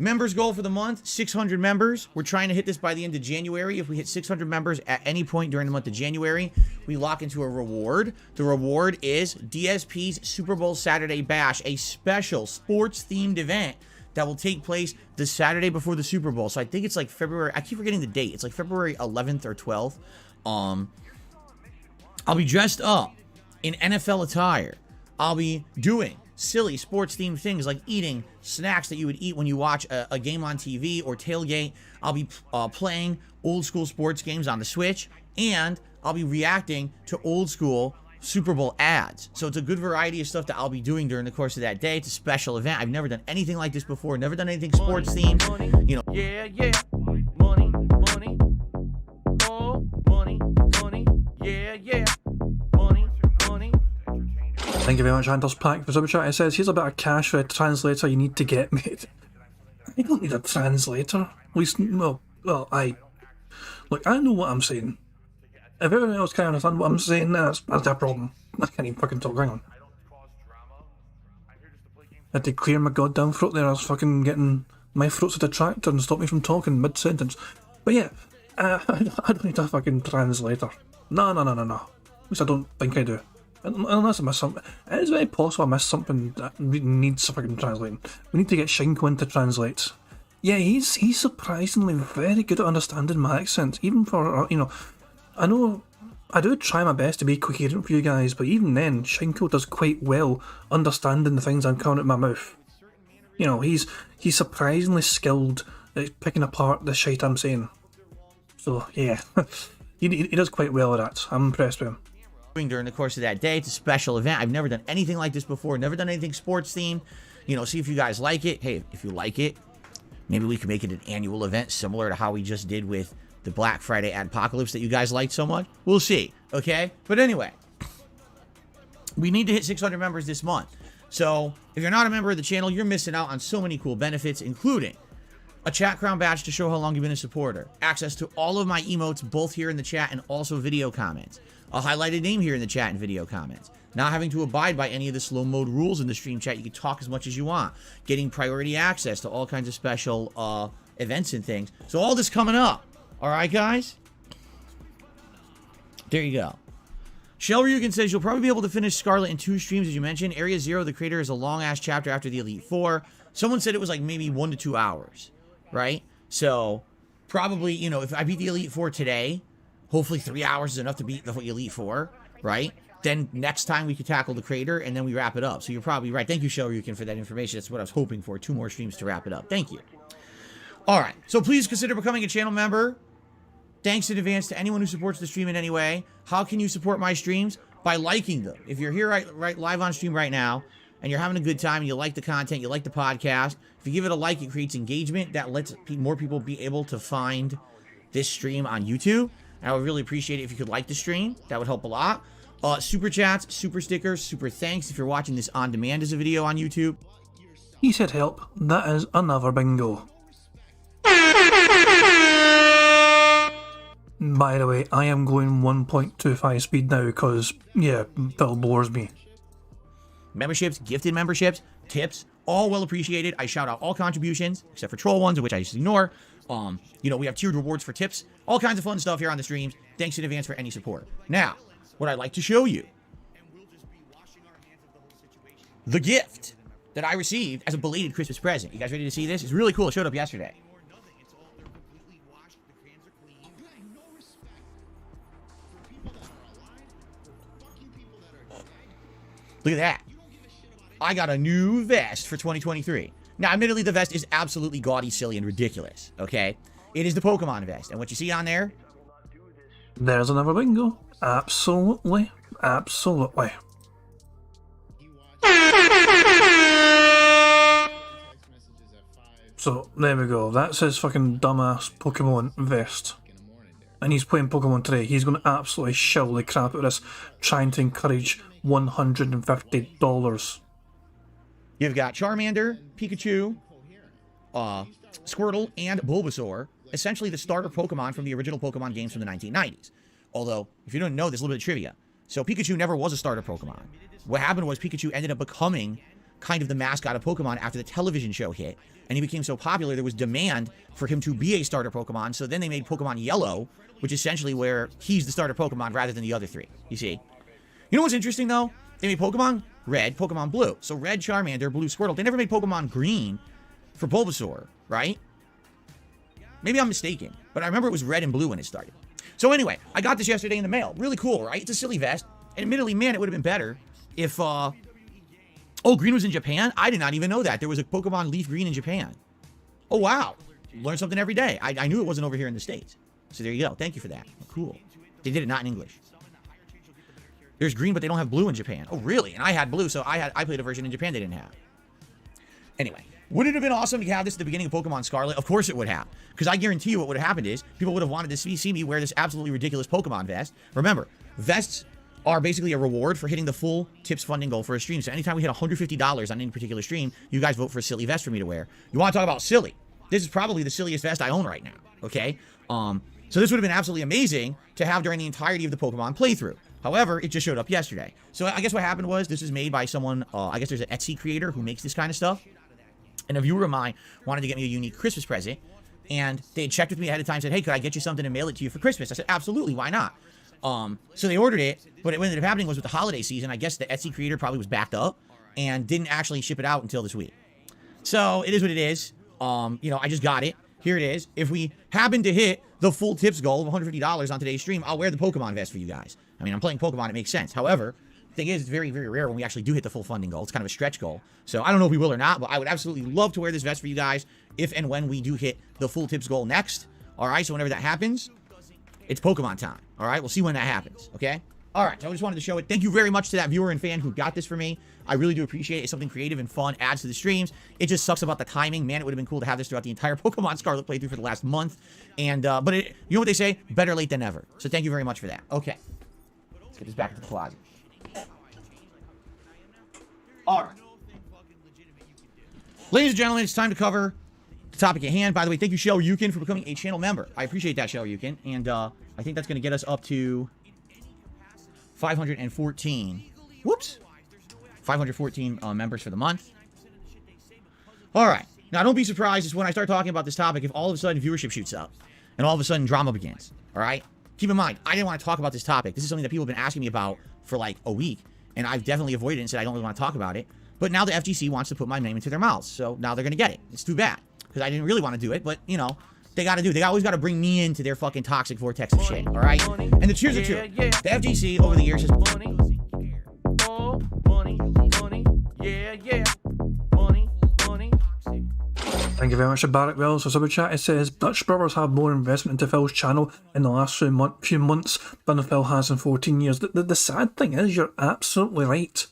Members goal for the month, 600 members. We're trying to hit this by the end of January. If we hit 600 members at any point during the month of January, we lock into a reward. The reward is DSP's Super Bowl Saturday Bash, a special sports-themed event that will take place the Saturday before the Super Bowl. So I think it's like February. I keep forgetting the date. It's like February 11th or 12th. I'll be dressed up in NFL attire. I'll be doing silly sports-themed things like eating snacks that you would eat when you watch a game on TV or tailgate. I'll be playing old-school sports games on the Switch, and I'll be reacting to old-school Super Bowl ads. So it's a good variety of stuff that I'll be doing during the course of that day. It's a special event. I've never done anything like this before. Never done anything sports-themed. You know. Yeah, yeah. Money, money. Oh, money, money. Yeah, yeah. Money, money. Thank you very much, Anders Pack, for super chat. It says, here's a bit of cash for a translator you need to get, mate. I don't need a translator. At least, well, look, I know what I'm saying. If everyone else can't understand what I'm saying, then that's a problem. I can't even fucking talk, hang on. I had to clear my goddamn throat there. I was fucking getting my throat's a detractor and stop me from talking mid-sentence. But yeah, I don't need a fucking translator. No. At least I don't think I do. Unless I miss something. It is very possible I missed something that needs fucking translating. We need to get Shinko in to translate. Yeah, he's surprisingly very good at understanding my accent. Even for, you know, I know I do try my best to be coherent for you guys, but even then, Shinko does quite well understanding the things I'm coming out of my mouth. You know, he's surprisingly skilled at picking apart the shit I'm saying. So, yeah, he does quite well at that. I'm impressed with him. During the course of that day. It's a special event. I've never done anything like this before. Never done anything sports themed. You know, see if you guys like it. Hey, if you like it, maybe we can make it an annual event similar to how we just did with the Black Friday Adpocalypse that you guys liked so much. We'll see. Okay? But anyway, we need to hit 600 members this month. So if you're not a member of the channel, you're missing out on so many cool benefits, including a chat crown badge to show how long you've been a supporter, access to all of my emotes both here in the chat and also video comments, a highlighted name here in the chat and video comments, not having to abide by any of the slow mode rules in the stream chat. You can talk as much as you want, getting priority access to all kinds of special events and things. So all this coming up. All right, guys? There you go. Shell Ryugan says you'll probably be able to finish Scarlet in 2 streams, as you mentioned. Area 0, the creator, is a long-ass chapter after the Elite Four. Someone said it was like maybe 1 to 2 hours, right? So probably, you know, if I beat the Elite Four today, hopefully 3 hours is enough to beat the Elite Four, right? Then next time we could tackle the creator, and then we wrap it up. So you're probably right. Thank you, Shell Ryugan, for that information. That's what I was hoping for. 2 more streams to wrap it up. Thank you. All right. So please consider becoming a channel member. Thanks in advance to anyone who supports the stream in any way. How can you support my streams? By liking them. If you're here right live on stream right now, and you're having a good time, and you like the content, you like the podcast, if you give it a like, it creates engagement. That lets more people be able to find this stream on YouTube. And I would really appreciate it if you could like the stream. That would help a lot. Super chats, super stickers, super thanks if you're watching this on demand as a video on YouTube. He said help. That is another bingo. By the way, I am going 1.25 speed now because, yeah, Phil bores me. Memberships, gifted memberships, tips, all well appreciated. I shout out all contributions, except for troll ones, which I just ignore. You know, we have tiered rewards for tips, all kinds of fun stuff here on the streams. Thanks in advance for any support. Now, what I'd like to show you. The gift that I received as a belated Christmas present. You guys ready to see this? It's really cool. It showed up yesterday. Look at that. I got a new vest for 2023. Now, admittedly, the vest is absolutely gaudy, silly, and ridiculous, okay? It is the Pokemon vest. And what you see on there? There's another bingo. Absolutely. Absolutely. So, there we go. That's his fucking dumbass Pokemon vest. And he's playing Pokemon today. He's going to absolutely shill the crap out of this, trying to encourage $150. You've got Charmander, Pikachu, Squirtle, and Bulbasaur. Essentially the starter Pokemon from the original Pokemon games from the 1990s. Although, if you don't know, there's a little bit of trivia. So Pikachu never was a starter Pokemon. What happened was Pikachu ended up becoming kind of the mascot of Pokemon after the television show hit. And he became so popular, there was demand for him to be a starter Pokemon. So then they made Pokemon Yellow, which is essentially where he's the starter Pokemon rather than the other three. You see? You know what's interesting, though? They made Pokemon Red, Pokemon Blue. So Red Charmander, Blue Squirtle. They never made Pokemon Green for Bulbasaur, right? Maybe I'm mistaken, but I remember it was Red and Blue when it started. So anyway, I got this yesterday in the mail. Really cool, right? It's a silly vest. And admittedly, man, it would have been better if, oh, Green was in Japan? I did not even know that. There was a Pokemon Leaf Green in Japan. Oh, wow. Learn something every day. I knew it wasn't over here in the States. So there you go. Thank you for that. Cool. They did it not in English. There's green, but they don't have blue in Japan. Oh, really? And I had blue, so I played a version in Japan they didn't have. Anyway, would it have been awesome to have this at the beginning of Pokemon Scarlet? Of course it would have. Because I guarantee you what would have happened is people would have wanted to see me wear this absolutely ridiculous Pokemon vest. Remember, vests are basically a reward for hitting the full tips funding goal for a stream. So anytime we hit $150 on any particular stream, you guys vote for a silly vest for me to wear. You want to talk about silly? This is probably the silliest vest I own right now. Okay? So this would have been absolutely amazing to have during the entirety of the Pokemon playthrough. However, it just showed up yesterday. So I guess what happened was this is made by someone, I guess there's an Etsy creator who makes this kind of stuff. And a viewer of mine wanted to get me a unique Christmas present. And they had checked with me ahead of time and said, hey, could I get you something and mail it to you for Christmas? I said, absolutely, why not? So they ordered it, but what ended up happening was with the holiday season, I guess the Etsy creator probably was backed up and didn't actually ship it out until this week. So it is what it is. You know, I just got it. Here it is. If we happen to hit the full tips goal of $150 on today's stream, I'll wear the Pokemon vest for you guys. I mean, I'm playing Pokemon. It makes sense. However, the thing is, it's very, very rare when we actually do hit the full funding goal. It's kind of a stretch goal. So I don't know if we will or not, but I would absolutely love to wear this vest for you guys if and when we do hit the full tips goal next. All right, so whenever that happens, it's Pokemon time. All right, we'll see when that happens, okay? All right, so I just wanted to show it. Thank you very much to that viewer and fan who got this for me. I really do appreciate it. It's something creative and fun, adds to the streams. It just sucks about the timing. Man, it would have been cool to have this throughout the entire Pokemon Scarlet playthrough for the last month. And, but you know what they say? Better late than never. So thank you very much for that. Okay. Let's get this back into the closet. All right. Ladies and gentlemen, it's time to cover the topic at hand. By the way, thank you, Shell Yukin, for becoming a channel member. I appreciate that, Shell Yukin. And I think that's going to get us up to 514. Whoops. 514 members for the month. All right. Now, don't be surprised is when I start talking about this topic if all of a sudden viewership shoots up and all of a sudden drama begins. All right? Keep in mind, I didn't want to talk about this topic. This is something that people have been asking me about for like a week, and I've definitely avoided it and said I don't really want to talk about it. But now the FGC wants to put my name into their mouths, so now they're going to get it. It's too bad because I didn't really want to do it, but, you know, they got to do it. They always got to bring me into their fucking toxic vortex of shit, all right? And the cheers are true. The FGC over the years has... Thank you very much to Barrack Wells for Super Chat. It says, Dutch Brothers have more investment into Phil's channel in the last few months than Phil has in 14 years. The sad thing is, you're absolutely right.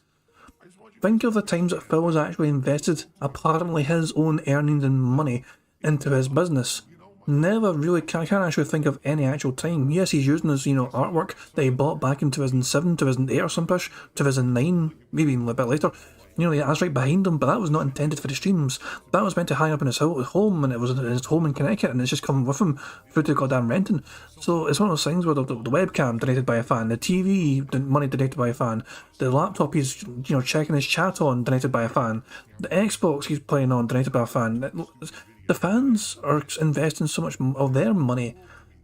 Think of the times that Phil has actually invested, apparently his own earnings and money, into his business. Never really, I can't actually think of any actual time. Yes, he's using his, artwork that he bought back in 2007, 2008 or some push, 2009, maybe even a bit later. That's right behind him, but that was not intended for the streams. That was meant to hang up in his home, and it was in his home in Connecticut, and it's just coming with him through to goddamn renting. So it's one of those things where the webcam donated by a fan, the TV money donated by a fan, the laptop he's checking his chat on donated by a fan, the Xbox he's playing on donated by a fan. The fans are investing so much of their money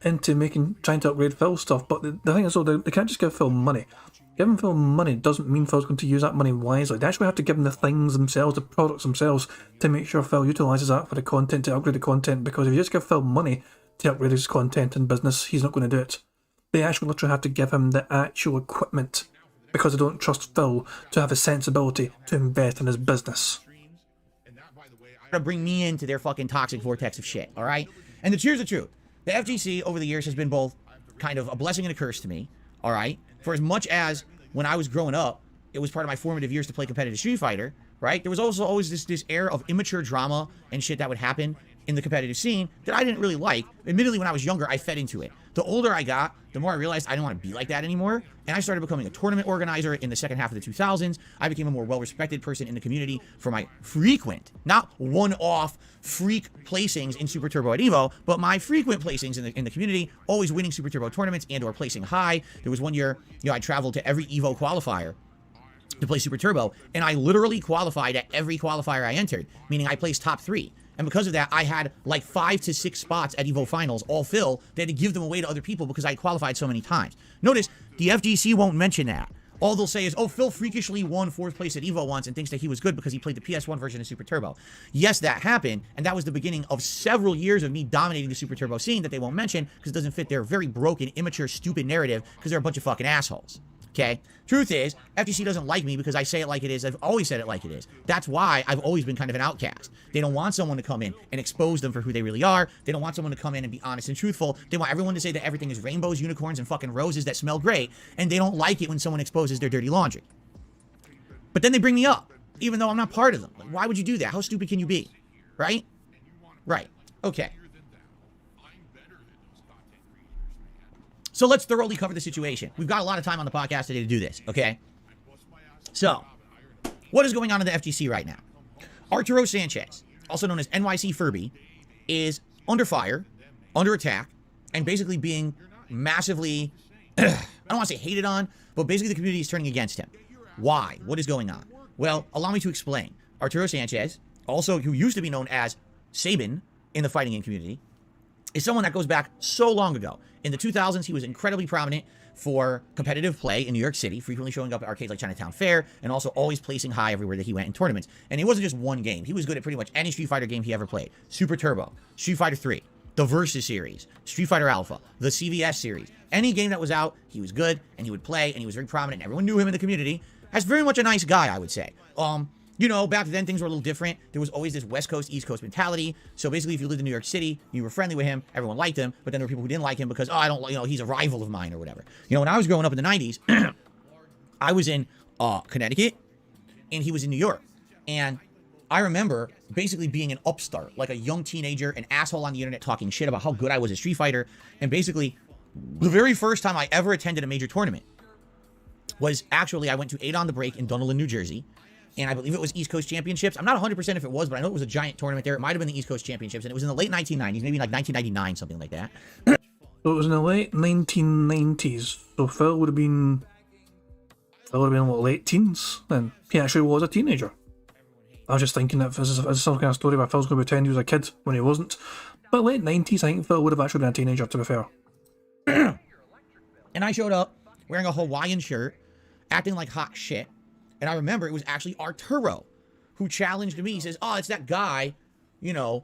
into trying to upgrade Phil's stuff. But the thing is, though, they can't just give Phil money. Giving Phil money doesn't mean Phil's going to use that money wisely. They actually have to give him the things themselves, the products themselves, to make sure Phil utilises that for the content, to upgrade the content. Because if you just give Phil money to upgrade his content and business, he's not going to do it. They actually literally have to give him the actual equipment, because they don't trust Phil to have the sensibility to invest in his business. To bring me into their fucking toxic vortex of shit, all right? And here's the truth. The FGC over the years has been both kind of a blessing and a curse to me, all right? For as much as when I was growing up, it was part of my formative years to play competitive Street Fighter, right? There was also always this air of immature drama and shit that would happen in the competitive scene that I didn't really like. Admittedly, when I was younger, I fed into it. The older I got, the more I realized I didn't want to be like that anymore. And I started becoming a tournament organizer in the second half of the 2000s. I became a more well-respected person in the community for my frequent, not one-off freak placings in Super Turbo at EVO, but my frequent placings in the community, always winning Super Turbo tournaments and or placing high. There was one year, I traveled to every EVO qualifier to play Super Turbo, and I literally qualified at every qualifier I entered, meaning I placed top 3. And because of that, I had like 5 to 6 spots at EVO finals, all fill. They had to give them away to other people because I qualified so many times. Notice, the FGC won't mention that. All they'll say is, oh, Phil freakishly won 4th place at EVO once and thinks that he was good because he played the PS1 version of Super Turbo. Yes, that happened, and that was the beginning of several years of me dominating the Super Turbo scene that they won't mention because it doesn't fit their very broken, immature, stupid narrative because they're a bunch of fucking assholes. Okay? Truth is, FGC doesn't like me because I say it like it is. I've always said it like it is. That's why I've always been kind of an outcast. They don't want someone to come in and expose them for who they really are. They don't want someone to come in and be honest and truthful. They want everyone to say that everything is rainbows, unicorns, and fucking roses that smell great, and they don't like it when someone exposes their dirty laundry. But then they bring me up, even though I'm not part of them. Like, why would you do that? How stupid can you be? Right? Right. Okay. So let's thoroughly cover the situation. We've got a lot of time on the podcast today to do this, okay? So, what is going on in the FGC right now? Arturo Sanchez, also known as NYC Furby, is under fire, under attack, and basically being massively, I don't want to say hated on, but basically the community is turning against him. Why? What is going on? Well, allow me to explain. Arturo Sanchez, also who used to be known as Sabin in the fighting game community, is someone that goes back so long ago. In the 2000s, he was incredibly prominent for competitive play in New York City, frequently showing up at arcades like Chinatown Fair, and also always placing high everywhere that he went in tournaments. And it wasn't just one game. He was good at pretty much any Street Fighter game he ever played. Super Turbo, Street Fighter 3, the Versus series, Street Fighter Alpha, the CVS series. Any game that was out, he was good, and he would play, and he was very prominent, and everyone knew him in the community. As very much a nice guy, I would say. You know, back then things were a little different. There was always this West Coast, East Coast mentality. So basically, if you lived in New York City, you were friendly with him, everyone liked him. But then there were people who didn't like him because, oh, I don't, he's a rival of mine or whatever. You know, when I was growing up in the 90s, I was in Connecticut, and he was in New York. And I remember basically being an upstart, like a young teenager, an asshole on the internet talking shit about how good I was at Street Fighter. And basically, the very first time I ever attended a major tournament was actually, I went to 8 on the Break in Dunedin, New Jersey. And I believe it was East Coast Championships. I'm not 100% if it was, but I know it was a giant tournament there. It might have been the East Coast Championships, and it was in the late 1990s, maybe like 1999, something like that. So it was in the late 1990s. So Phil would have been what, late teens then. He actually was a teenager. I was just thinking that this is some kind of story where Phil's going to pretend he was a kid when he wasn't. But late 90s, I think Phil would have actually been a teenager, to be fair. And I showed up wearing a Hawaiian shirt, acting like hot shit. And I remember it was actually Arturo who challenged me. He says, oh, it's that guy,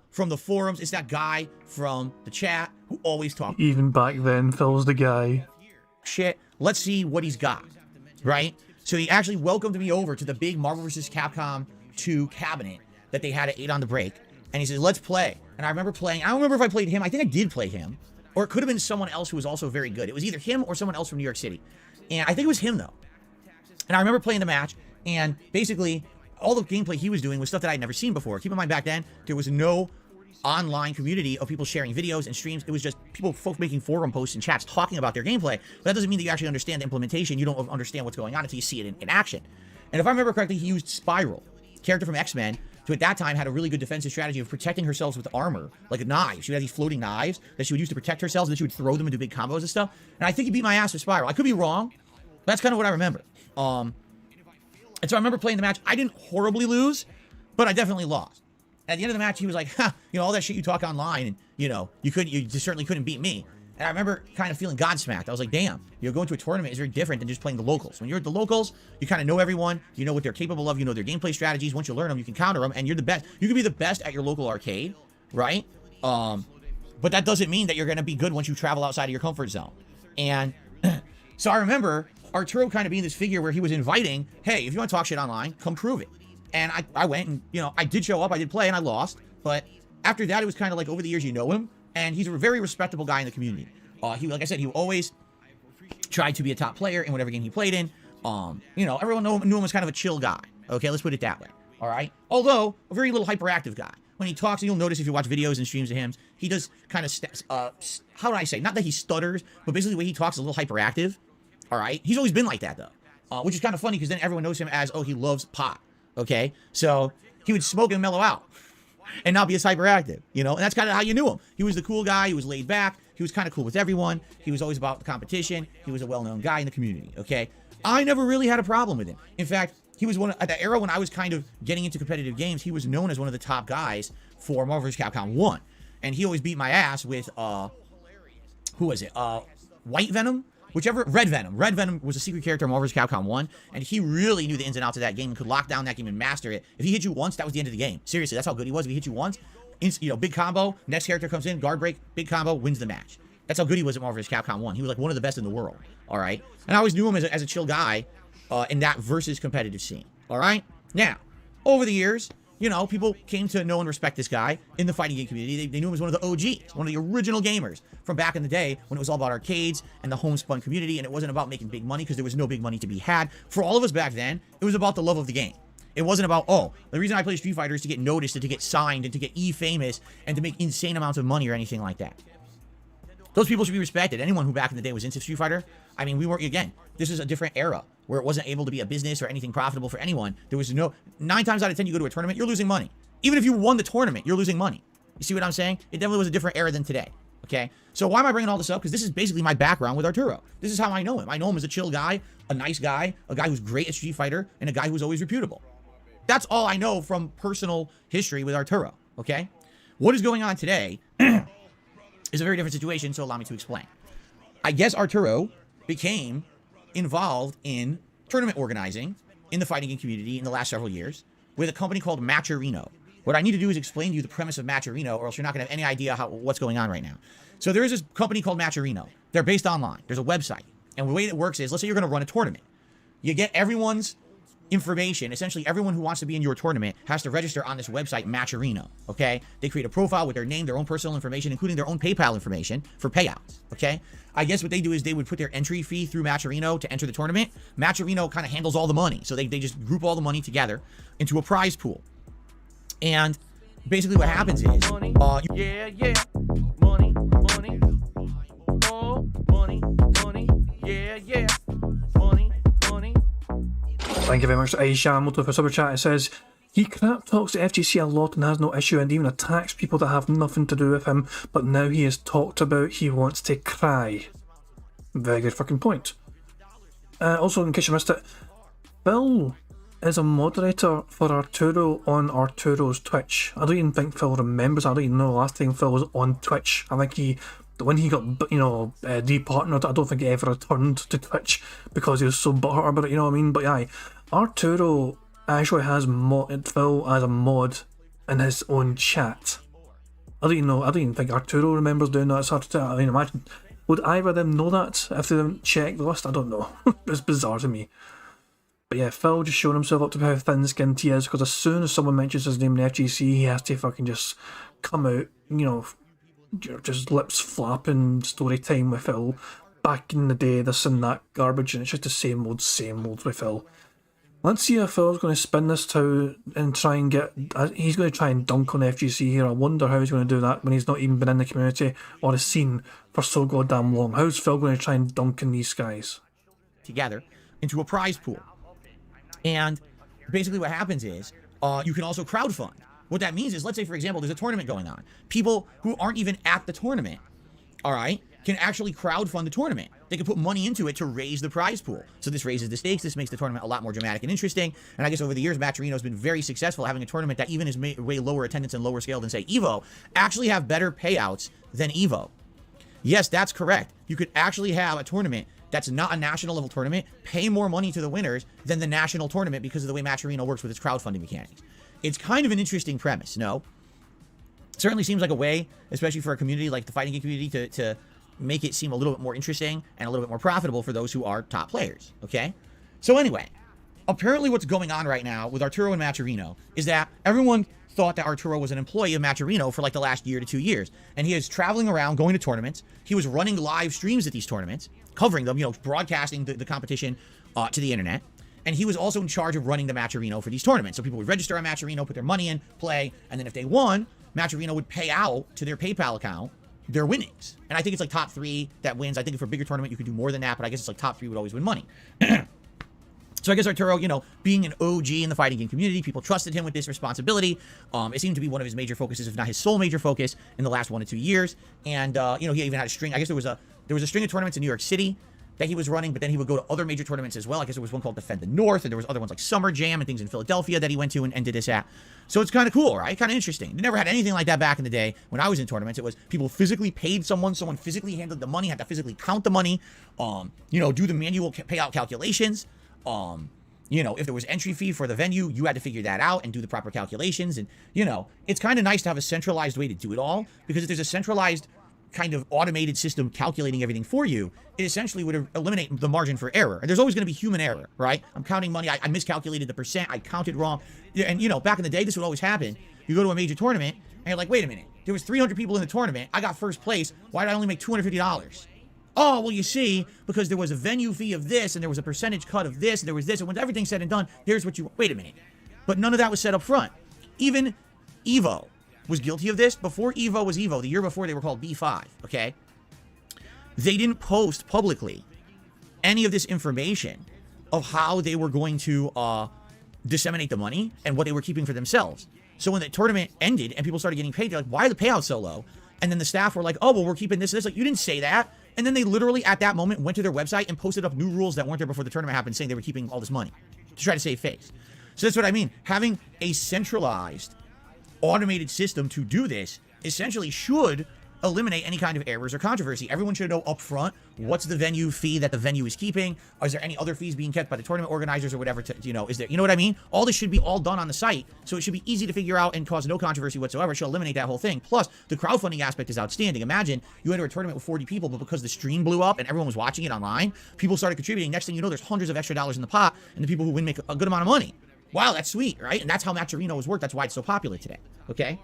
from the forums. It's that guy from the chat who always talks. Even back then, Phil's the guy. Shit, let's see what he's got, right? So he actually welcomed me over to the big Marvel vs. Capcom 2 cabinet that they had at 8 on the Break. And he says, let's play. And I remember playing. I don't remember if I played him. I think I did play him. Or it could have been someone else who was also very good. It was either him or someone else from New York City. And I think it was him, though. And I remember playing the match. And basically, all the gameplay he was doing was stuff that I'd never seen before. Keep in mind, back then, there was no online community of people sharing videos and streams. It was just folks making forum posts and chats talking about their gameplay. But that doesn't mean that you actually understand the implementation. You don't understand what's going on until you see it in action. And if I remember correctly, he used Spiral, character from X-Men, who at that time had a really good defensive strategy of protecting herself with armor, like knives. She would have these floating knives that she would use to protect herself, and then she would throw them into big combos and stuff. And I think he beat my ass with Spiral. I could be wrong, but that's kind of what I remember. And so I remember playing the match. I didn't horribly lose, but I definitely lost. At the end of the match, he was like, all that shit you talk online, and, you certainly couldn't beat me. And I remember kind of feeling godsmacked. I was like, damn, going to a tournament is very different than just playing the locals. When you're at the locals, you kind of know everyone. You know what they're capable of. You know their gameplay strategies. Once you learn them, you can counter them, and you're the best. You can be the best at your local arcade, right? But that doesn't mean that you're going to be good once you travel outside of your comfort zone. And so I remember Arturo kind of being this figure where he was inviting, hey, if you want to talk shit online, come prove it. And I went and, I did show up, I did play, and I lost. But after that, it was kind of like over the years, you know him. And he's a very respectable guy in the community. Like I said, he always tried to be a top player in whatever game he played in. Everyone knew him as kind of a chill guy. Okay, let's put it that way. All right. Although a very little hyperactive guy. When he talks, you'll notice if you watch videos and streams of him, he does kind of, how do I say? Not that he stutters, but basically the way he talks is a little hyperactive. All right. He's always been like that, though, which is kind of funny because then everyone knows him as, oh, he loves pot. Okay. So he would smoke and mellow out and not be as hyperactive, and that's kind of how you knew him. He was the cool guy. He was laid back. He was kind of cool with everyone. He was always about the competition. He was a well-known guy in the community. Okay. I never really had a problem with him. In fact, he was at the era when I was kind of getting into competitive games, he was known as one of the top guys for Marvel vs. Capcom 1. And he always beat my ass with, who was it? White Venom? Red Venom. Red Venom was a secret character in Marvel vs. Capcom 1, and he really knew the ins and outs of that game and could lock down that game and master it. If he hit you once, that was the end of the game. Seriously, that's how good he was. If he hit you once, big combo, next character comes in, guard break, big combo, wins the match. That's how good he was at Marvel vs. Capcom 1. He was like one of the best in the world, all right? And I always knew him as a chill guy in that versus competitive scene, all right? Now, over the years, people came to know and respect this guy in the fighting game community. They knew him as one of the OGs, one of the original gamers from back in the day when it was all about arcades and the homespun community, and it wasn't about making big money because there was no big money to be had. For all of us back then, it was about the love of the game. It wasn't about, the reason I play Street Fighter is to get noticed and to get signed and to get E-famous and to make insane amounts of money or anything like that. Those people should be respected. Anyone who back in the day was into Street Fighter, I mean, this is a different era where it wasn't able to be a business or anything profitable for anyone. There was 9 times out of 10 you go to a tournament, you're losing money. Even if you won the tournament, you're losing money. You see what I'm saying? It definitely was a different era than today. Okay? So why am I bringing all this up? Because this is basically my background with Arturo. This is how I know him. I know him as a chill guy, a nice guy, a guy who's great at Street Fighter, and a guy who's always reputable. That's all I know from personal history with Arturo. Okay? What is going on today is a very different situation, so allow me to explain. I guess Arturo became involved in tournament organizing in the fighting game community in the last several years with a company called Matcherino. What I need to do is explain to you the premise of Matcherino, or else you're not going to have any idea what's going on right now. So there is this company called Matcherino. They're based online. There's a website. And the way it works is, let's say you're going to run a tournament. You get everyone's information. Essentially, everyone who wants to be in your tournament has to register on this website, Matcherino, okay? They create a profile with their name, their own personal information, including their own PayPal information for payouts, okay? I guess what they do is they would put their entry fee through Matcherino to enter the tournament. Matcherino kind of handles all the money. So they just group all the money together into a prize pool. And basically what happens is... Money, yeah. Money. Oh, money. Yeah. Money. Thank you very much to Aisha Moto for super chat. It says, he crap talks to FGC a lot and has no issue and even attacks people that have nothing to do with him, but now he is talked about, he wants to cry. Very good fucking point. Also, in case you missed it, Phil is a moderator for Arturo on Arturo's Twitch. I don't even think Phil remembers. I don't even know the last time Phil was on Twitch. I think when he got, departnered, I don't think he ever returned to Twitch because he was so butthurt about it, you know what I mean? But yeah, Arturo actually has Phil as a mod in his own chat. I don't even think Arturo remembers doing that. So I mean, imagine, would either of them know that if they didn't check the list? I don't know. It's bizarre to me. But yeah, Phil just showing himself up to how thin-skinned he is, because as soon as someone mentions his name in the FGC, he has to fucking just come out, just lips flapping story time with Phil. Back in the day, this and that garbage, and it's just the same old with Phil. Let's see if Phil's going to spin this to and try and get... He's going to try and dunk on FGC here. I wonder how he's going to do that when he's not even been in the community or the scene for so goddamn long. How's Phil going to try and dunk on these guys? Together into a prize pool. And basically what happens is you can also crowdfund. What that means is, let's say, for example, there's a tournament going on. People who aren't even at the tournament, all right, can actually crowdfund the tournament. They can put money into it to raise the prize pool. So this raises the stakes. This makes the tournament a lot more dramatic and interesting. And I guess over the years, Matcherino has been very successful having a tournament that even is way lower attendance and lower scale than, say, EVO, actually have better payouts than EVO. Yes, that's correct. You could actually have a tournament that's not a national level tournament, pay more money to the winners than the national tournament because of the way Matcherino works with its crowdfunding mechanics. It's kind of an interesting premise, no? Certainly seems like a way, especially for a community like the fighting game community, to make it seem a little bit more interesting and a little bit more profitable for those who are top players, okay? So anyway, apparently what's going on right now with Arturo and Matcherino is that everyone thought that Arturo was an employee of Matcherino for like the last year to 2 years. And he is traveling around, going to tournaments. He was running live streams at these tournaments, covering them, broadcasting the competition to the internet. And he was also in charge of running the Matcherino for these tournaments. So people would register on Matcherino, put their money in, play, and then if they won, Matcherino would pay out to their PayPal account their winnings. And I think it's like top 3 that wins. I think for a bigger tournament, you could do more than that, but I guess it's like top 3 would always win money. So I guess Arturo, being an OG in the fighting game community, people trusted him with this responsibility. It seemed to be one of his major focuses, if not his sole major focus, in the last 1 to 2 years. And, he even had a string. I guess there was a string of tournaments in New York City that he was running, but then he would go to other major tournaments as well. I guess there was one called Defend the North, and there was other ones like Summer Jam and things in Philadelphia that he went to and did this at. So it's kind of cool, right? Kind of interesting. They never had anything like that back in the day when I was in tournaments. It was people physically paid someone physically handled the money, had to physically count the money, do the manual payout calculations. If there was entry fee for the venue, you had to figure that out and do the proper calculations. And, it's kind of nice to have a centralized way to do it all, because if there's a centralized kind of automated system calculating everything for you, it essentially would eliminate the margin for error. And there's always going to be human error, right? I'm counting money. I miscalculated the percent. I counted wrong. And, back in the day, this would always happen. You go to a major tournament and you're like, wait a minute. There was 300 people in the tournament. I got first place. Why did I only make $250? Oh, well, you see, because there was a venue fee of this, and there was a percentage cut of this, and there was this, and when everything's said and done, here's what you... Wait a minute. But none of that was set up front. Even Evo was guilty of this. Before Evo was Evo, the year before, they were called B5, okay? They didn't post publicly any of this information of how they were going to disseminate the money and what they were keeping for themselves. So when the tournament ended and people started getting paid, they're like, why are the payouts so low? And then the staff were like, oh, well, we're keeping this and this. Like, you didn't say that. And then they literally, at that moment, went to their website and posted up new rules that weren't there before the tournament happened, saying they were keeping all this money to try to save face. So that's what I mean. Having a centralized, automated system to do this essentially should eliminate any kind of errors or controversy. Everyone should know up front what's the venue fee that the venue is keeping. Is there any other fees being kept by the tournament organizers or whatever? Is there, you know what I mean? All this should be all done on the site, so it should be easy to figure out and cause no controversy whatsoever. It should eliminate that whole thing. Plus, the crowdfunding aspect is outstanding. Imagine you enter a tournament with 40 people, but because the stream blew up and everyone was watching it online, people started contributing. Next thing you know, there's hundreds of extra dollars in the pot, and the people who win make a good amount of money. Wow, that's sweet, right? And that's how Matcherino has worked. That's why it's so popular today, okay?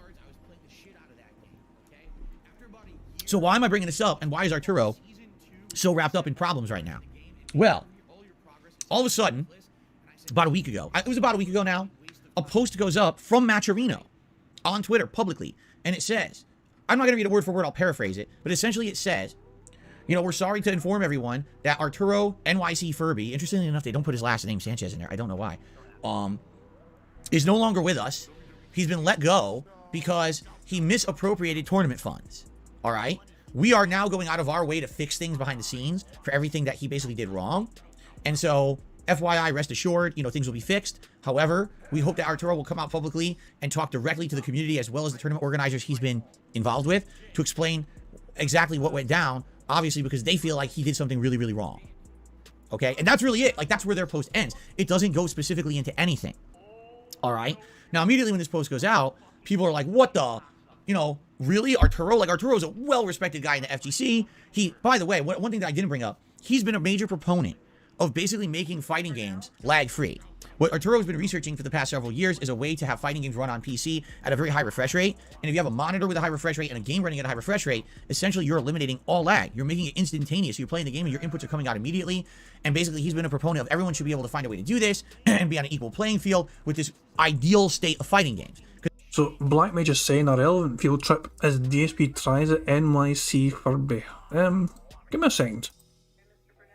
So why am I bringing this up, and why is Arturo so wrapped up in problems right now? Well, all of a sudden, about a week ago, it was about a week ago now, a post goes up from Matcherino on Twitter publicly, and it says, I'm not going to read it word for word, I'll paraphrase it, but essentially it says, we're sorry to inform everyone that Arturo NYC Furby, interestingly enough, they don't put his last name, Sanchez, in there, I don't know why, is no longer with us. He's been let go because he misappropriated tournament funds. All right, we are now going out of our way to fix things behind the scenes for everything that he basically did wrong. And so, FYI, rest assured, things will be fixed. However, we hope that Arturo will come out publicly and talk directly to the community as well as the tournament organizers he's been involved with to explain exactly what went down, obviously, because they feel like he did something really, really wrong. Okay, and that's really it. Like, that's where their post ends. It doesn't go specifically into anything. All right, now immediately when this post goes out, people are like, what the... really, Arturo? Like, Arturo's a well-respected guy in the FGC. By the way, one thing that I didn't bring up, he's been a major proponent of basically making fighting games lag-free. What Arturo's been researching for the past several years is a way to have fighting games run on PC at a very high refresh rate. And if you have a monitor with a high refresh rate and a game running at a high refresh rate, essentially you're eliminating all lag. You're making it instantaneous. You're playing the game and your inputs are coming out immediately. And basically he's been a proponent of everyone should be able to find a way to do this and be on an equal playing field with this ideal state of fighting games. So, Black Mage is saying a relevant field trip as DSP tries it NYC Furby. Give me a second.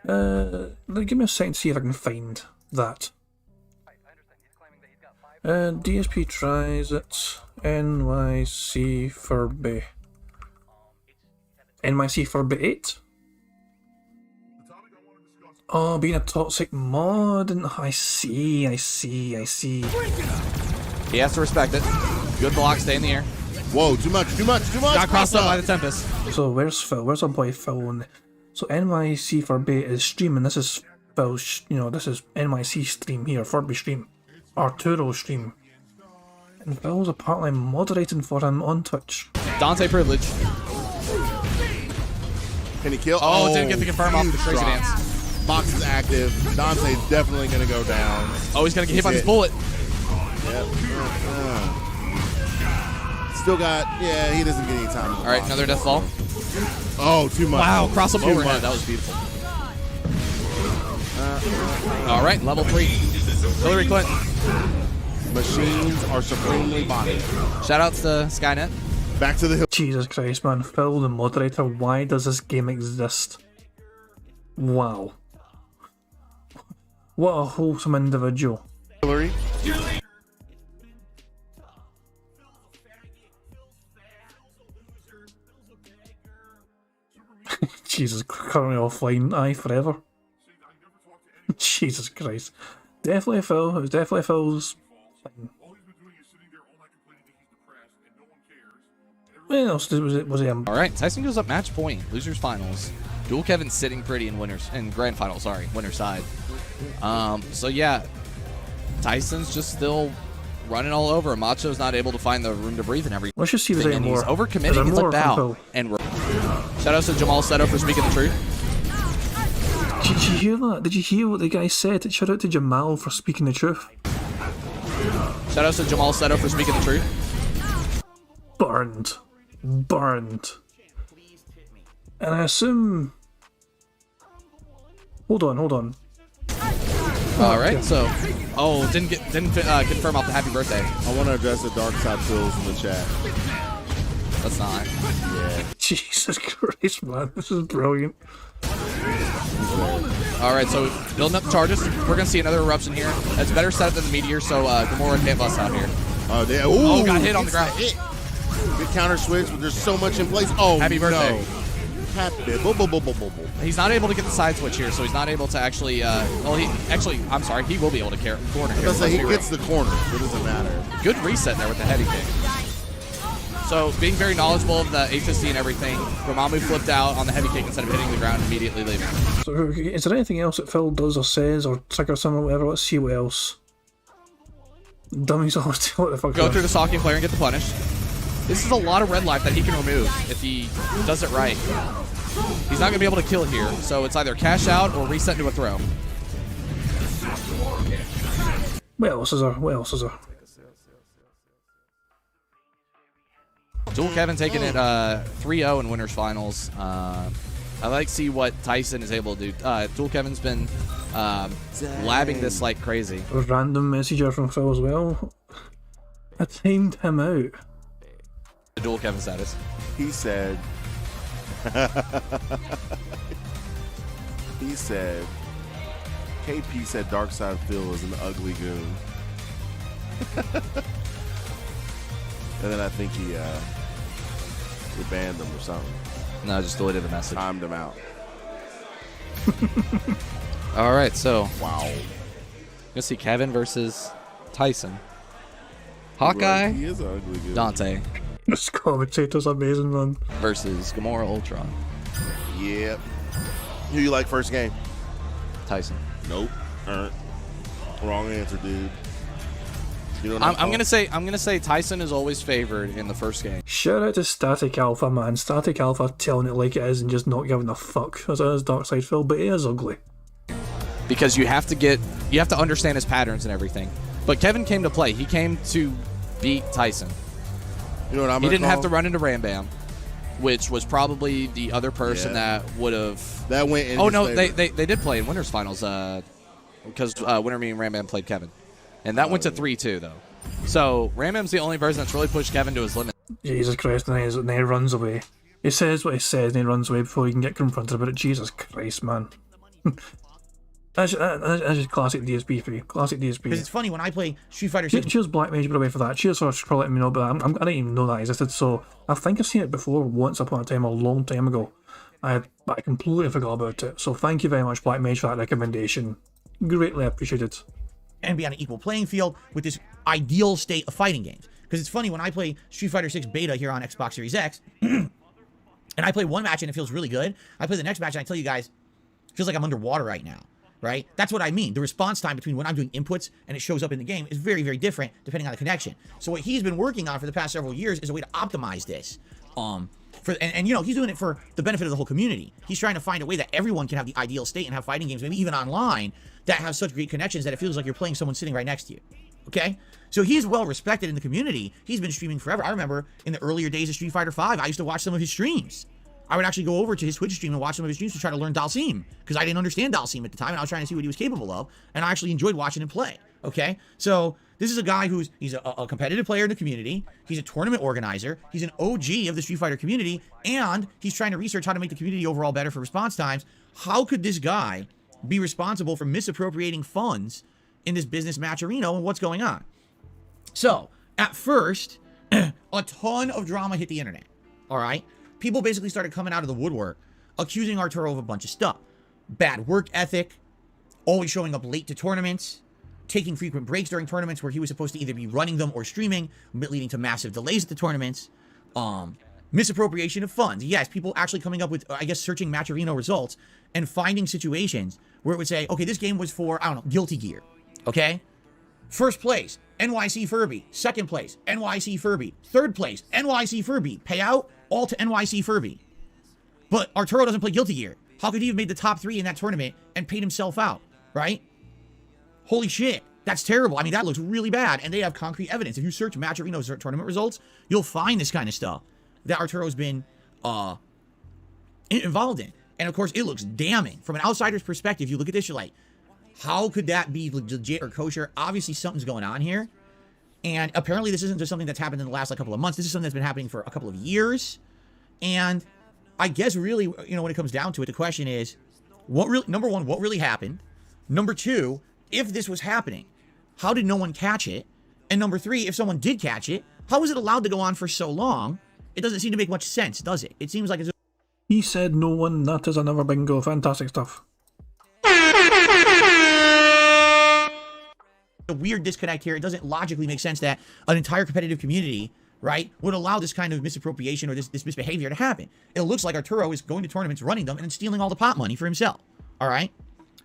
Give me a second to see if I can find that. DSP tries it NYC Furby. NYC Furby 8? Oh, being a toxic mod. I see. He has to respect it. Good block, stay in the air. Whoa, too much. Got crossed up by the Tempest. So where's Phil? Where's our boy Phil? So NYC for bait is streaming. This is Phil's, this is NYC stream here, Furby stream, Arturo stream. And Phil's apparently moderating for him on Twitch. Dante privilege. Can he kill? Oh, didn't get the confirm off the crazy drop. dance. Box is active. Dante's definitely going to go down. Oh, he's going to get hit by this bullet. Yep. Still got, he doesn't get any time. All right, another death fall. Oh, too much. Wow, cross up Too overhead. much. That was beautiful. All right, level 3. Hillary Clinton. Machines are supremely body. Shout outs to Skynet. Back to the hill. Jesus Christ, man. Phil, the moderator, why does this game exist? Wow. What a wholesome individual. Hillary. Jesus, currently offline. Aye, forever. Jesus Christ. Definitely Phil. It was definitely Phil's thing. What else was he? All right, Tyson goes up match point. Losers finals. Dual Kevin sitting pretty in grand finals. Sorry, winner side. So yeah, Tyson's just still running all over. Macho's not able to find the room to breathe and everything. Let's just see if there's any He's more. overcommitting. He's like Bow. And shout outs to Jamal Seto for speaking the truth. Did you hear that? Did you hear what the guy said? Shout out to Jamal for speaking the truth. Shout outs to Jamal Seto for speaking the truth. Burned. And I assume... Hold on. All right, so didn't confirm off the happy birthday. I want to address the dark side pills in the chat. That's not. Yeah. Jesus Christ, man. This is brilliant. All right, so building up the charges. We're going to see another eruption here. That's better setup than the meteor, so Gamora can't bust out here. Oh, got hit on the ground. Good counter switch, but there's so much in place. Oh, Happy birthday. No. Happy. He's not able to get the side switch here, so he's not able to actually. I'm sorry, he will be able to corner here. He gets the corner. It doesn't matter. Good reset there with the heavy kick. So being very knowledgeable of the HSC and everything, Romamu flipped out on the heavy kick instead of hitting the ground and immediately leaving. So is there anything else that Phil does or says or triggers something or whatever? Let's see what else. Dummies always tell what the fuck. Go through the stalking player and get the punish. This is a lot of red life that he can remove if he does it right. He's not going to be able to kill here, so it's either cash out or reset to a throw. What else is there? Dual Kevin taking it 3-0 in winners finals. I like to see what Tyson is able to do. Dual Kevin's been labbing this like crazy. A random messenger from Phil as well. I timed him out. The Dual Kevin status. He said, KP said Darkside Phil is an ugly goon. And then I think he banned him or something. No, just deleted the message. Timed him out. All right, so wow. Gonna see Kevin versus Tyson. Hawkeye. He is an ugly goon. Dante. This commentator's amazing, man. Versus Gamora Ultron. Yep. Who you like first game? Tyson. Nope. Wrong answer, dude. You know I'm gonna say Tyson is always favored in the first game. Shout out to Static Alpha, man. Static Alpha telling it like it is and just not giving a fuck. As it is Darkside Phil, but he is ugly. Because you have to understand his patterns and everything. But Kevin came to play. He came to beat Tyson. You know what He didn't have to run into Ram Bam, which was probably the other person that would have. That went in. Oh no, they did play in winners finals because Winter Me and Ram Bam played Kevin, and that went to 3-2 though. So Ram Bam's the only person that's really pushed Kevin to his limit. Jesus Christ! And then he runs away. He says what he says, and he runs away before he can get confronted about it. Jesus Christ, man. That's just classic DSP for you. Classic DSP. Because it's funny, when I play Street Fighter 6... Cheers, Black Mage, by the way, for that. Cheers for letting me know, but I didn't even know that existed, so I think I've seen it before once upon a time, a long time ago. But I completely forgot about it. So thank you very much, Black Mage, for that recommendation. Greatly appreciated. And be on an equal playing field with this ideal state of fighting games. Because it's funny, when I play Street Fighter 6 beta here on Xbox Series X, and I play one match and it feels really good, I play the next match and I tell you guys, it feels like I'm underwater right now, right? That's what I mean. The response time between when I'm doing inputs and it shows up in the game is very, very different depending on the connection. So what he's been working on for the past several years is a way to optimize this. And you know, he's doing it for the benefit of the whole community. He's trying to find a way that everyone can have the ideal state and have fighting games, maybe even online, that have such great connections that it feels like you're playing someone sitting right next to you. Okay? So he's well respected in the community. He's been streaming forever. I remember in the earlier days of Street Fighter V, I used to watch some of his streams. I would actually go over to his Twitch stream and watch some of his streams to try to learn Dalsim, because I didn't understand Dalsim at the time, and I was trying to see what he was capable of, and I actually enjoyed watching him play. Okay? So this is a guy he's a competitive player in the community. He's a tournament organizer. He's an OG of the Street Fighter community, and he's trying to research how to make the community overall better for response times. How could this guy be responsible for misappropriating funds in this business Matcherino, and what's going on? So, at first, a ton of drama hit the internet, all right? People basically started coming out of the woodwork, accusing Arturo of a bunch of stuff. Bad work ethic, always showing up late to tournaments, taking frequent breaks during tournaments where he was supposed to either be running them or streaming, leading to massive delays at the tournaments, misappropriation of funds. Yes, people actually coming up with, I guess, searching Matcherino results and finding situations where it would say, okay, this game was for, I don't know, Guilty Gear, okay? First place, NYC Furby. Second place, NYC Furby. Third place, NYC Furby. Payout, all to NYC Furby. But Arturo doesn't play Guilty Gear. How could he have made the top 3 in that tournament and paid himself out, right? Holy shit, that's terrible. I mean, that looks really bad, and they have concrete evidence. If you search Matcherino's tournament results, you'll find this kind of stuff that Arturo's been involved in. And of course, it looks damning. From an outsider's perspective, you look at this, you're like, how could that be legit or kosher? Obviously, something's going on here. And apparently, this isn't just something that's happened in the last couple of months. This is something that's been happening for a couple of years. And I guess really, you know, when it comes down to it, the question is, number one, what really happened? Number two, if this was happening, how did no one catch it? And number three, if someone did catch it, how was it allowed to go on for so long? It doesn't seem to make much sense, does it? It seems like it's... He said no one, that is another bingo. Fantastic stuff. A weird disconnect here. It doesn't logically make sense that an entire competitive community, right, would allow this kind of misappropriation or this misbehavior to happen. It looks like Arturo is going to tournaments, running them, and then stealing all the pot money for himself. All right?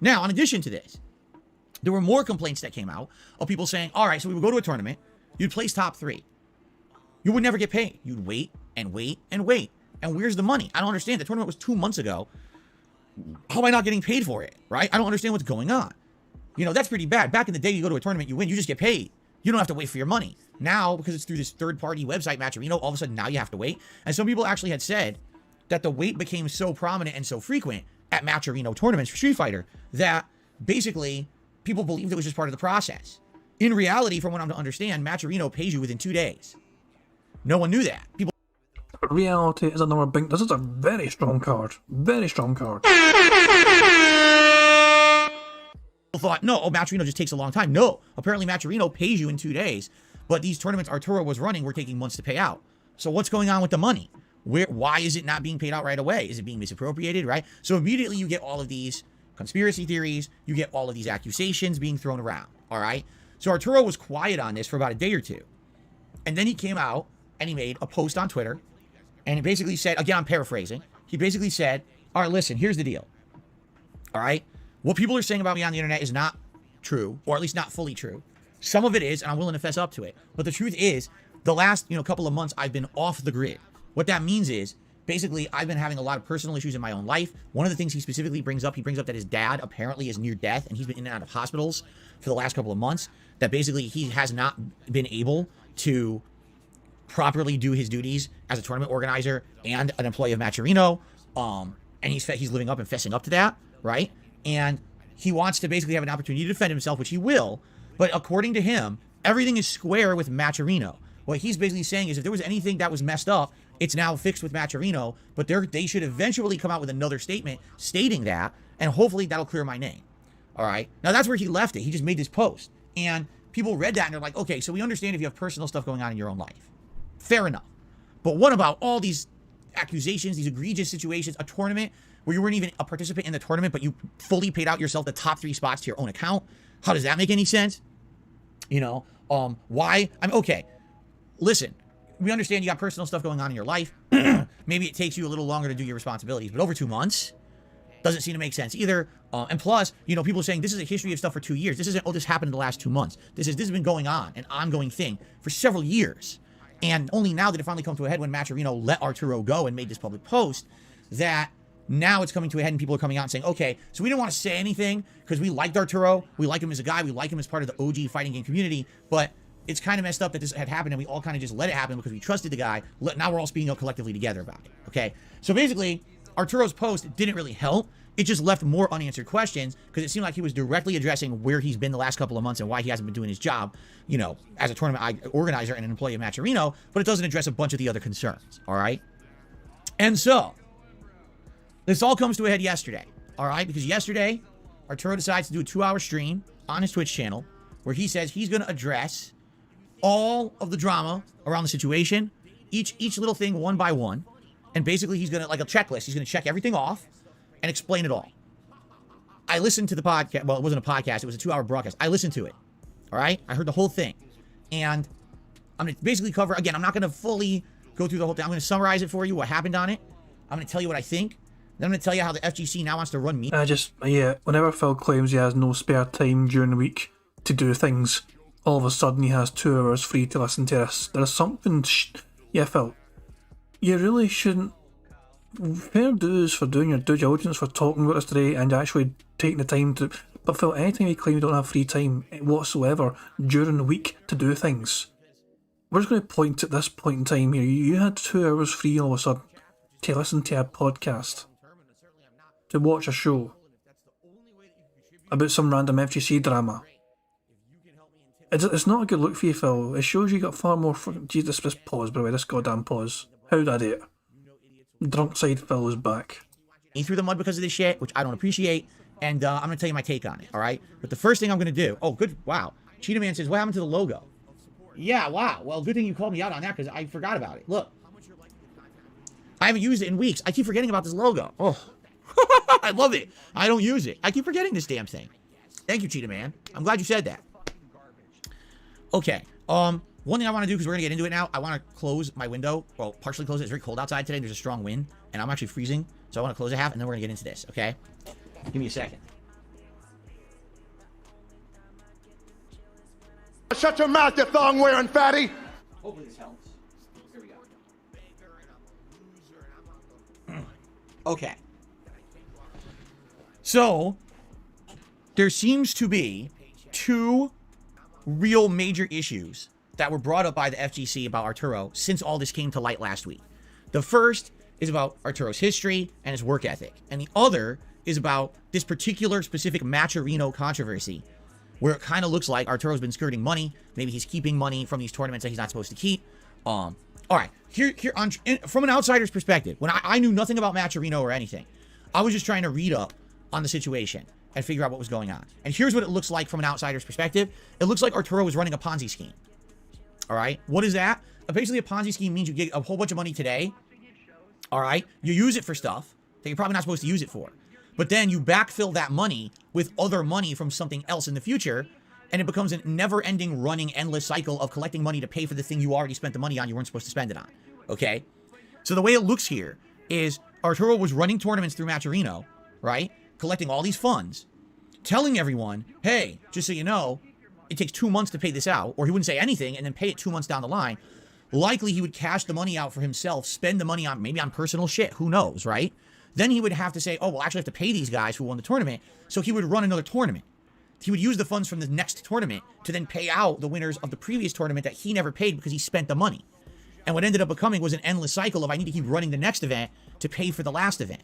Now, in addition to this, there were more complaints that came out of people saying, all right, so we would go to a tournament, you'd place top 3. You would never get paid. You'd wait and wait and wait. And where's the money? I don't understand. The tournament was 2 months ago. How am I not getting paid for it, right? I don't understand what's going on. You know, that's pretty bad. Back in the day, you go to a tournament, you win, you just get paid. You don't have to wait for your money. Now, because it's through this third-party website, Matcherino, all of a sudden now you have to wait. And some people actually had said that the wait became so prominent and so frequent at Matcherino tournaments for Street Fighter that basically people believed it was just part of the process. In reality, from what I'm to understand, Matcherino pays you within 2 days. No one knew that. People... Reality is another bingo. This is a very strong card. Very strong card. Thought, no, Matcherino just takes a long time. No, apparently Matcherino pays you in 2 days, but these tournaments Arturo was running were taking months to pay out. So what's going on with the money? Why is it not being paid out right away? Is it being misappropriated, right? So immediately you get all of these conspiracy theories, you get all of these accusations being thrown around, all right? So Arturo was quiet on this for about a day or two. And then he came out and he made a post on Twitter, and he basically said, again, I'm paraphrasing, he basically said, all right, listen, here's the deal, all right? What people are saying about me on the internet is not true, or at least not fully true. Some of it is, and I'm willing to fess up to it. But the truth is, the last, couple of months, I've been off the grid. What that means is, basically, I've been having a lot of personal issues in my own life. One of the things he specifically brings up that his dad apparently is near death, and he's been in and out of hospitals for the last couple of months, that basically he has not been able to properly do his duties as a tournament organizer and an employee of Matcherino. And he's living up and fessing up to that, right? And he wants to basically have an opportunity to defend himself, which he will. But according to him, everything is square with Matcherino. What he's basically saying is if there was anything that was messed up, it's now fixed with Matcherino. But they should eventually come out with another statement stating that. And hopefully that'll clear my name. All right. Now that's where he left it. He just made this post. And people read that and they're like, okay, so we understand if you have personal stuff going on in your own life. Fair enough. But what about all these accusations, these egregious situations, a tournament where you weren't even a participant in the tournament, but you fully paid out yourself the top 3 spots to your own account? How does that make any sense? Why? Okay. listen, we understand you got personal stuff going on in your life. Maybe it takes you a little longer to do your responsibilities, but over 2 months doesn't seem to make sense either. And plus, you know, people are saying this is a history of stuff for 2 years. This isn't, oh, this happened in the last 2 months. This has been going on, an ongoing thing for several years. And only now did it finally come to a head when Matcherino let Arturo go and made this public post, that now it's coming to a head and people are coming out and saying, okay, so we didn't want to say anything because we liked Arturo. We like him as a guy. We like him as part of the OG fighting game community. But it's kind of messed up that this had happened and we all kind of just let it happen because we trusted the guy. Now we're all speaking up collectively together about it. Okay. So basically, Arturo's post didn't really help. It just left more unanswered questions because it seemed like he was directly addressing where he's been the last couple of months and why he hasn't been doing his job, you know, as a tournament organizer and an employee of Matcherino, but it doesn't address a bunch of the other concerns. All right. And so this all comes to a head yesterday. All right. Because yesterday, Arturo decides to do a 2-hour stream on his Twitch channel where he says he's going to address all of the drama around the situation, each little thing one by one. And basically he's going to, like a checklist, he's going to check everything off and explain it all. I listened to the podcast. Well, it wasn't a podcast. It was a 2-hour broadcast. I listened to it. All right. I heard the whole thing. And I'm going to basically cover, again, I'm not going to fully go through the whole thing. I'm going to summarize it for you, what happened on it. I'm going to tell you what I think. Then I'm going to tell you how the FGC now wants to run me. Whenever Phil claims he has no spare time during the week to do things, all of a sudden he has 2 hours free to listen to us. There's something, Phil, you really shouldn't. Fair dues for doing your due diligence, for talking about us today and actually taking the time to. But Phil, anytime you claim you don't have free time whatsoever during the week to do things, we're just going to point at this point in time here. You had 2 hours free all of a sudden to listen to a podcast, to watch a show about some random FGC drama. It's not a good look for you, Phil. It shows you got far more. Jesus, this pause, by the way, this goddamn pause. How did I do it? Drunk side Phil is back. Through the mud because of this shit, which I don't appreciate, and I'm going to tell you my take on it, all right? But the first thing I'm going to do... Oh, good. Wow. Cheetah Man says, what happened to the logo? Yeah, wow. Well, good thing you called me out on that because I forgot about it. Look. I haven't used it in weeks. I keep forgetting about this logo. Oh. I love it. I don't use it. I keep forgetting this damn thing. Thank you, Cheetah Man. I'm glad you said that. Okay. One thing I want to do, because we're going to get into it now, I want to close my window. Well, partially close it. It's very cold outside today. There's a strong wind, and I'm actually freezing. So I want to close it half, and then we're going to get into this, okay? Give me a second. Shut your mouth, you thong-wearing fatty! Hopefully this helps. Here we go. Okay. So, there seems to be 2 real major issues that were brought up by the FGC about Arturo since all this came to light last week. The first is about Arturo's history and his work ethic. And the other is about this particular specific Matcherino controversy, where it kind of looks like Arturo's been skirting money. Maybe he's keeping money from these tournaments that he's not supposed to keep. All right, from an outsider's perspective, when I knew nothing about Matcherino or anything, I was just trying to read up on the situation and figure out what was going on. And here's what it looks like from an outsider's perspective. It looks like Arturo was running a Ponzi scheme. All right, what is that? Basically, a Ponzi scheme means you get a whole bunch of money today. All right, you use it for stuff that you're probably not supposed to use it for. But then you backfill that money with other money from something else in the future, and it becomes a never-ending, running, endless cycle of collecting money to pay for the thing you already spent the money on you weren't supposed to spend it on. Okay? So the way it looks here is Arturo was running tournaments through Matcherino, right? Collecting all these funds, telling everyone, hey, just so you know, it takes 2 months to pay this out, or he wouldn't say anything and then pay it 2 months down the line. Likely he would cash the money out for himself, spend the money on maybe on personal shit, who knows, right? Then he would have to say, oh, well, actually I have to pay these guys who won the tournament, so he would run another tournament. He would use the funds from the next tournament to then pay out the winners of the previous tournament that he never paid because he spent the money. And what ended up becoming was an endless cycle of I need to keep running the next event to pay for the last event.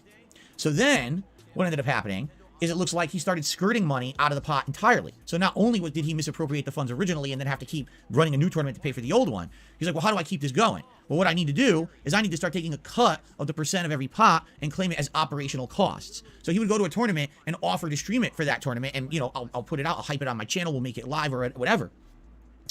So then what ended up happening is it looks like he started skirting money out of the pot entirely. So not only did he misappropriate the funds originally and then have to keep running a new tournament to pay for the old one, he's like, well, how do I keep this going? Well, what I need to do is I need to start taking a cut of the percent of every pot and claim it as operational costs. So he would go to a tournament and offer to stream it for that tournament. And, you know, I'll put it out, I'll hype it on my channel, we'll make it live or whatever.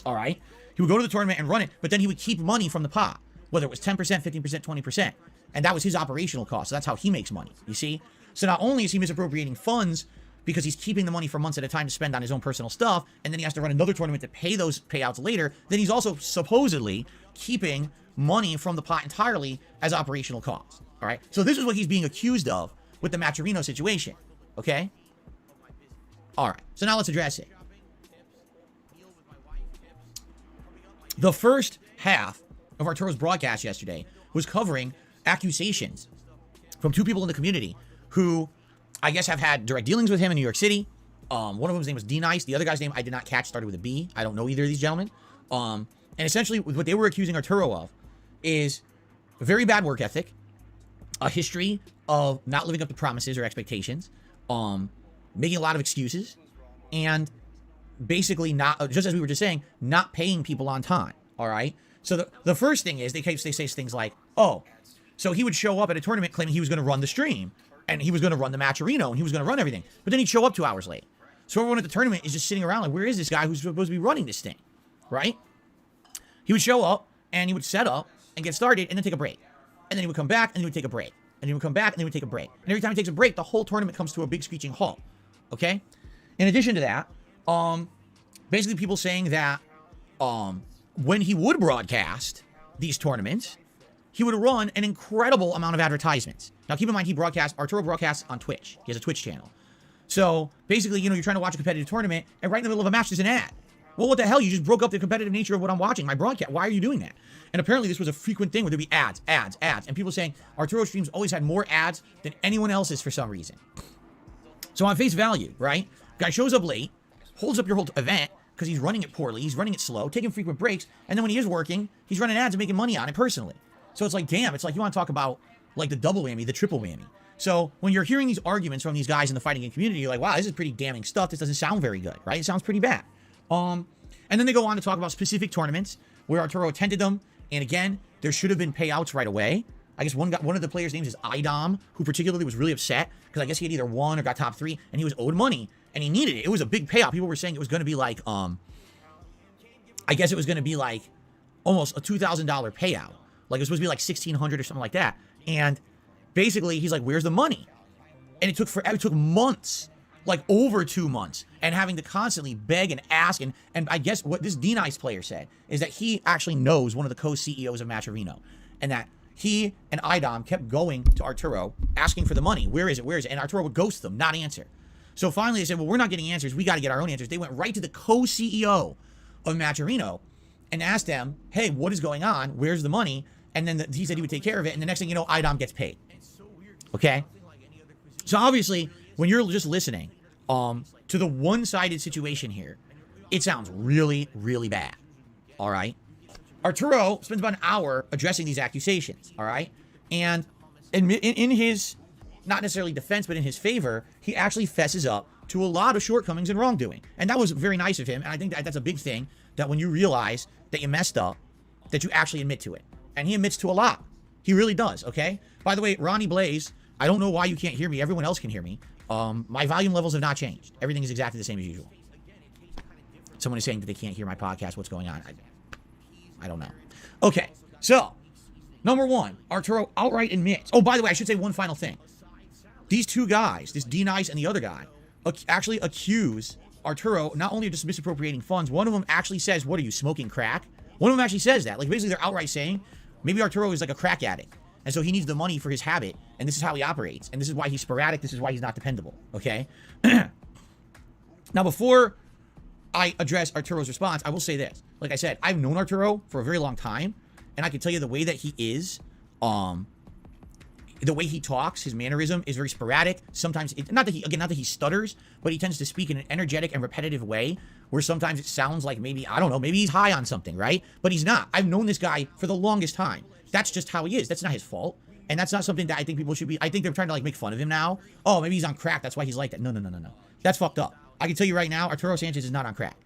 All right. He would go to the tournament and run it, but then he would keep money from the pot, whether it was 10%, 15%, 20%. And that was his operational cost. So that's how he makes money, you see? So not only is he misappropriating funds because he's keeping the money for months at a time to spend on his own personal stuff, and then he has to run another tournament to pay those payouts later, then he's also supposedly keeping money from the pot entirely as operational costs. All right? So this is what he's being accused of with the Matcherino situation. Okay? All right. So now let's address it. The first half of Arturo's broadcast yesterday was covering accusations from two people in the community who I guess have had direct dealings with him in New York City. One of them's name was D-Nice. The other guy's name I did not catch, started with a B. I don't know either of these gentlemen. And essentially what they were accusing Arturo of is a very bad work ethic, a history of not living up to promises or expectations, making a lot of excuses, and basically not, just as we were just saying, not paying people on time. All right. So the first thing is they say things like, oh, so he would show up at a tournament claiming he was going to run the stream and he was going to run the Matcherino and he was going to run everything. But then he'd show up 2 hours late. So everyone at the tournament is just sitting around like, where is this guy who's supposed to be running this thing? Right? He would show up and he would set up and get started and then take a break. And then he would come back and he would take a break. And he would come back and he would take a break. And every time he takes a break, the whole tournament comes to a big screeching halt. Okay? In addition to that, basically people saying that when he would broadcast these tournaments, he would run an incredible amount of advertisements. Now, keep in mind, Arturo broadcasts on Twitch. He has a Twitch channel. So, basically, you're trying to watch a competitive tournament, and right in the middle of a match, there's an ad. Well, what the hell? You just broke up the competitive nature of what I'm watching, my broadcast. Why are you doing that? And apparently, this was a frequent thing where there'd be ads. And people saying Arturo streams always had more ads than anyone else's for some reason. So, on face value, right? Guy shows up late, holds up your whole event, because he's running it poorly, he's running it slow, taking frequent breaks, and then when he is working, he's running ads and making money on it personally. So it's like, damn, it's like you want to talk about like the double whammy, the triple whammy. So when you're hearing these arguments from these guys in the fighting game community, you're like, wow, this is pretty damning stuff. This doesn't sound very good, right? It sounds pretty bad. And then they go on to talk about specific tournaments where Arturo attended them. And again, there should have been payouts right away. I guess one of the players' names is IDOM, who particularly was really upset because I guess he had either won or got top 3 and he was owed money and he needed it. It was a big payout. People were saying it was going to be like, I guess it was going to be like almost a $2,000 payout. Like it was supposed to be like $1,600 or something like that. And basically he's like, where's the money? And it took months, like over 2 months, and having to constantly beg and ask. And I guess what this D-Nice player said is that he actually knows one of the co-CEOs of Matcherino, and that he and IDOM kept going to Arturo asking for the money. Where is it? Where is it? And Arturo would ghost them, not answer. So finally they said, well, we're not getting answers. We got to get our own answers. They went right to the co-CEO of Matcherino and asked them, hey, what is going on? Where's the money? And then he said he would take care of it. And the next thing you know, IDOM gets paid. Okay? So obviously, when you're just listening to the one-sided situation here, it sounds really, really bad. All right? Arturo spends about an hour addressing these accusations. All right? And in his, not necessarily defense, but in his favor, he actually fesses up to a lot of shortcomings and wrongdoing. And that was very nice of him. And I think that's a big thing, that when you realize that you messed up, that you actually admit to it. And he admits to a lot. He really does, okay? By the way, Ronnie Blaze, I don't know why you can't hear me. Everyone else can hear me. My volume levels have not changed. Everything is exactly the same as usual. Someone is saying that they can't hear my podcast. What's going on? I don't know. Okay, so, number one, Arturo outright admits. Oh, by the way, I should say one final thing. These two guys, this D-Nice and the other guy, actually accuse Arturo not only of just misappropriating funds. One of them actually says, what are you, smoking crack? One of them actually says that. Like, basically, they're outright saying, maybe Arturo is like a crack addict, and so he needs the money for his habit, and this is how he operates, and this is why he's sporadic, this is why he's not dependable, okay? Now, before I address Arturo's response, I will say this. Like I said, I've known Arturo for a very long time, and I can tell you the way that he is, the way he talks, his mannerism is very sporadic. Sometimes, not that he stutters, but he tends to speak in an energetic and repetitive way, where sometimes it sounds like maybe, I don't know, maybe he's high on something, right? But he's not. I've known this guy for the longest time. That's just how he is. That's not his fault. And that's not something that I think people should be, I think they're trying to like make fun of him now. Oh, maybe he's on crack, that's why he's like that. No. That's fucked up. I can tell you right now, Arturo Sanchez is not on crack.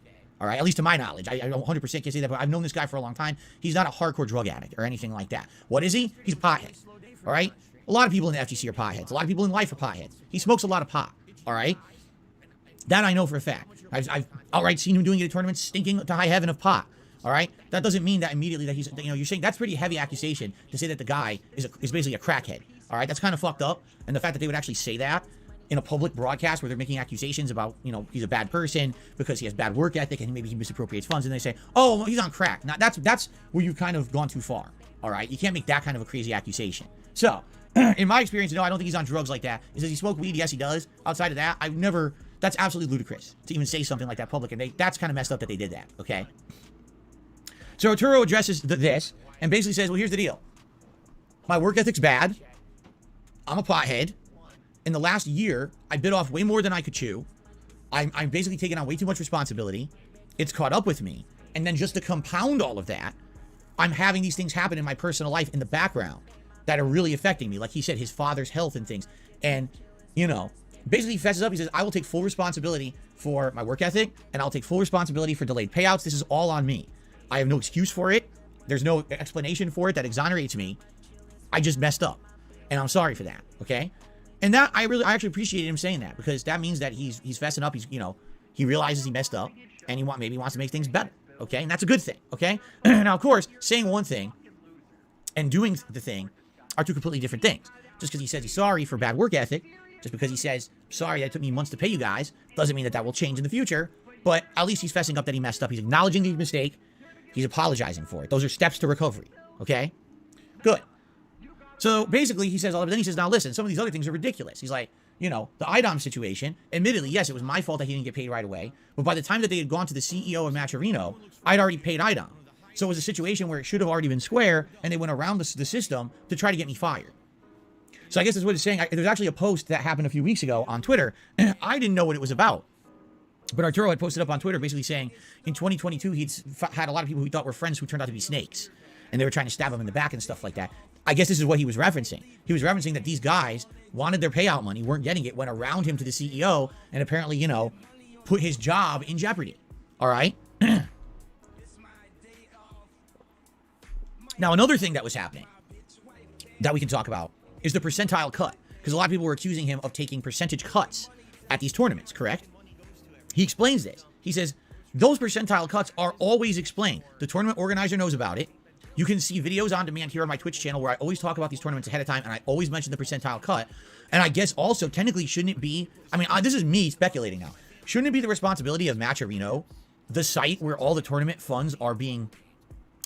All right, at least to my knowledge. I don't 100% can't say that, but I've known this guy for a long time. He's not a hardcore drug addict or anything like that. What is he? He's a pothead. All right? A lot of people in the FGC are potheads. A lot of people in life are potheads. He smokes a lot of pot. All right? That I know for a fact. I've outright seen him doing it at tournaments, stinking to high heaven of pot. All right? That doesn't mean that immediately that he's, you're saying that's pretty heavy accusation to say that the guy is basically a crackhead. All right? That's kind of fucked up. And the fact that they would actually say that in a public broadcast where they're making accusations about, you know, he's a bad person because he has bad work ethic and maybe he misappropriates funds, and they say, oh, well, he's on crack. Now, that's where you've kind of gone too far, all right? You can't make that kind of a crazy accusation. So, in my experience, no, I don't think he's on drugs like that. Does he smoke weed? Yes, he does. Outside of that, that's absolutely ludicrous to even say something like that public, and that's kind of messed up that they did that, okay? So Arturo addresses this and basically says, well, here's the deal. My work ethic's bad. I'm a pothead. In the last year, I bit off way more than I could chew. I'm basically taking on way too much responsibility. It's caught up with me. And then just to compound all of that, I'm having these things happen in my personal life in the background that are really affecting me. Like he said, his father's health and things. And, you know, basically he fesses up. He says, I will take full responsibility for my work ethic, and I'll take full responsibility for delayed payouts. This is all on me. I have no excuse for it. There's no explanation for it that exonerates me. I just messed up. And I'm sorry for that, okay? And that, I actually appreciated him saying that, because that means that he's fessing up. He's, you know, he realizes he messed up, and maybe wants to make things better, okay? And that's a good thing, okay? Now, of course, saying one thing and doing the thing are two completely different things. Just because he says he's sorry for bad work ethic, just because he says, sorry, that took me months to pay you guys, doesn't mean that will change in the future. But at least he's fessing up that he messed up. He's acknowledging the mistake. He's apologizing for it. Those are steps to recovery, okay? Good. So basically, he says all of it. Then he says, now listen, some of these other things are ridiculous. He's like, you know, the IDOM situation, admittedly, yes, it was my fault that he didn't get paid right away. But by the time that they had gone to the CEO of Matcherino, I'd already paid IDOM. So it was a situation where it should have already been square, and they went around the system to try to get me fired. So I guess that's what it's saying. There's actually a post that happened a few weeks ago on Twitter. I didn't know what it was about. But Arturo had posted up on Twitter basically saying in 2022, he'd had a lot of people who he thought were friends who turned out to be snakes. And they were trying to stab him in the back and stuff like that. I guess this is what he was referencing. He was referencing that these guys wanted their payout money, weren't getting it, went around him to the CEO, and apparently, you know, put his job in jeopardy. All right? Now, another thing that was happening that we can talk about is the percentile cut. Because a lot of people were accusing him of taking percentage cuts at these tournaments, correct? He explains this. He says, those percentile cuts are always explained. The tournament organizer knows about it. You can see videos on demand here on my Twitch channel where I always talk about these tournaments ahead of time, and I always mention the percentile cut. And I guess also, technically, shouldn't it be, I mean, this is me speculating now. Shouldn't it be the responsibility of Matcherino, the site where all the tournament funds are being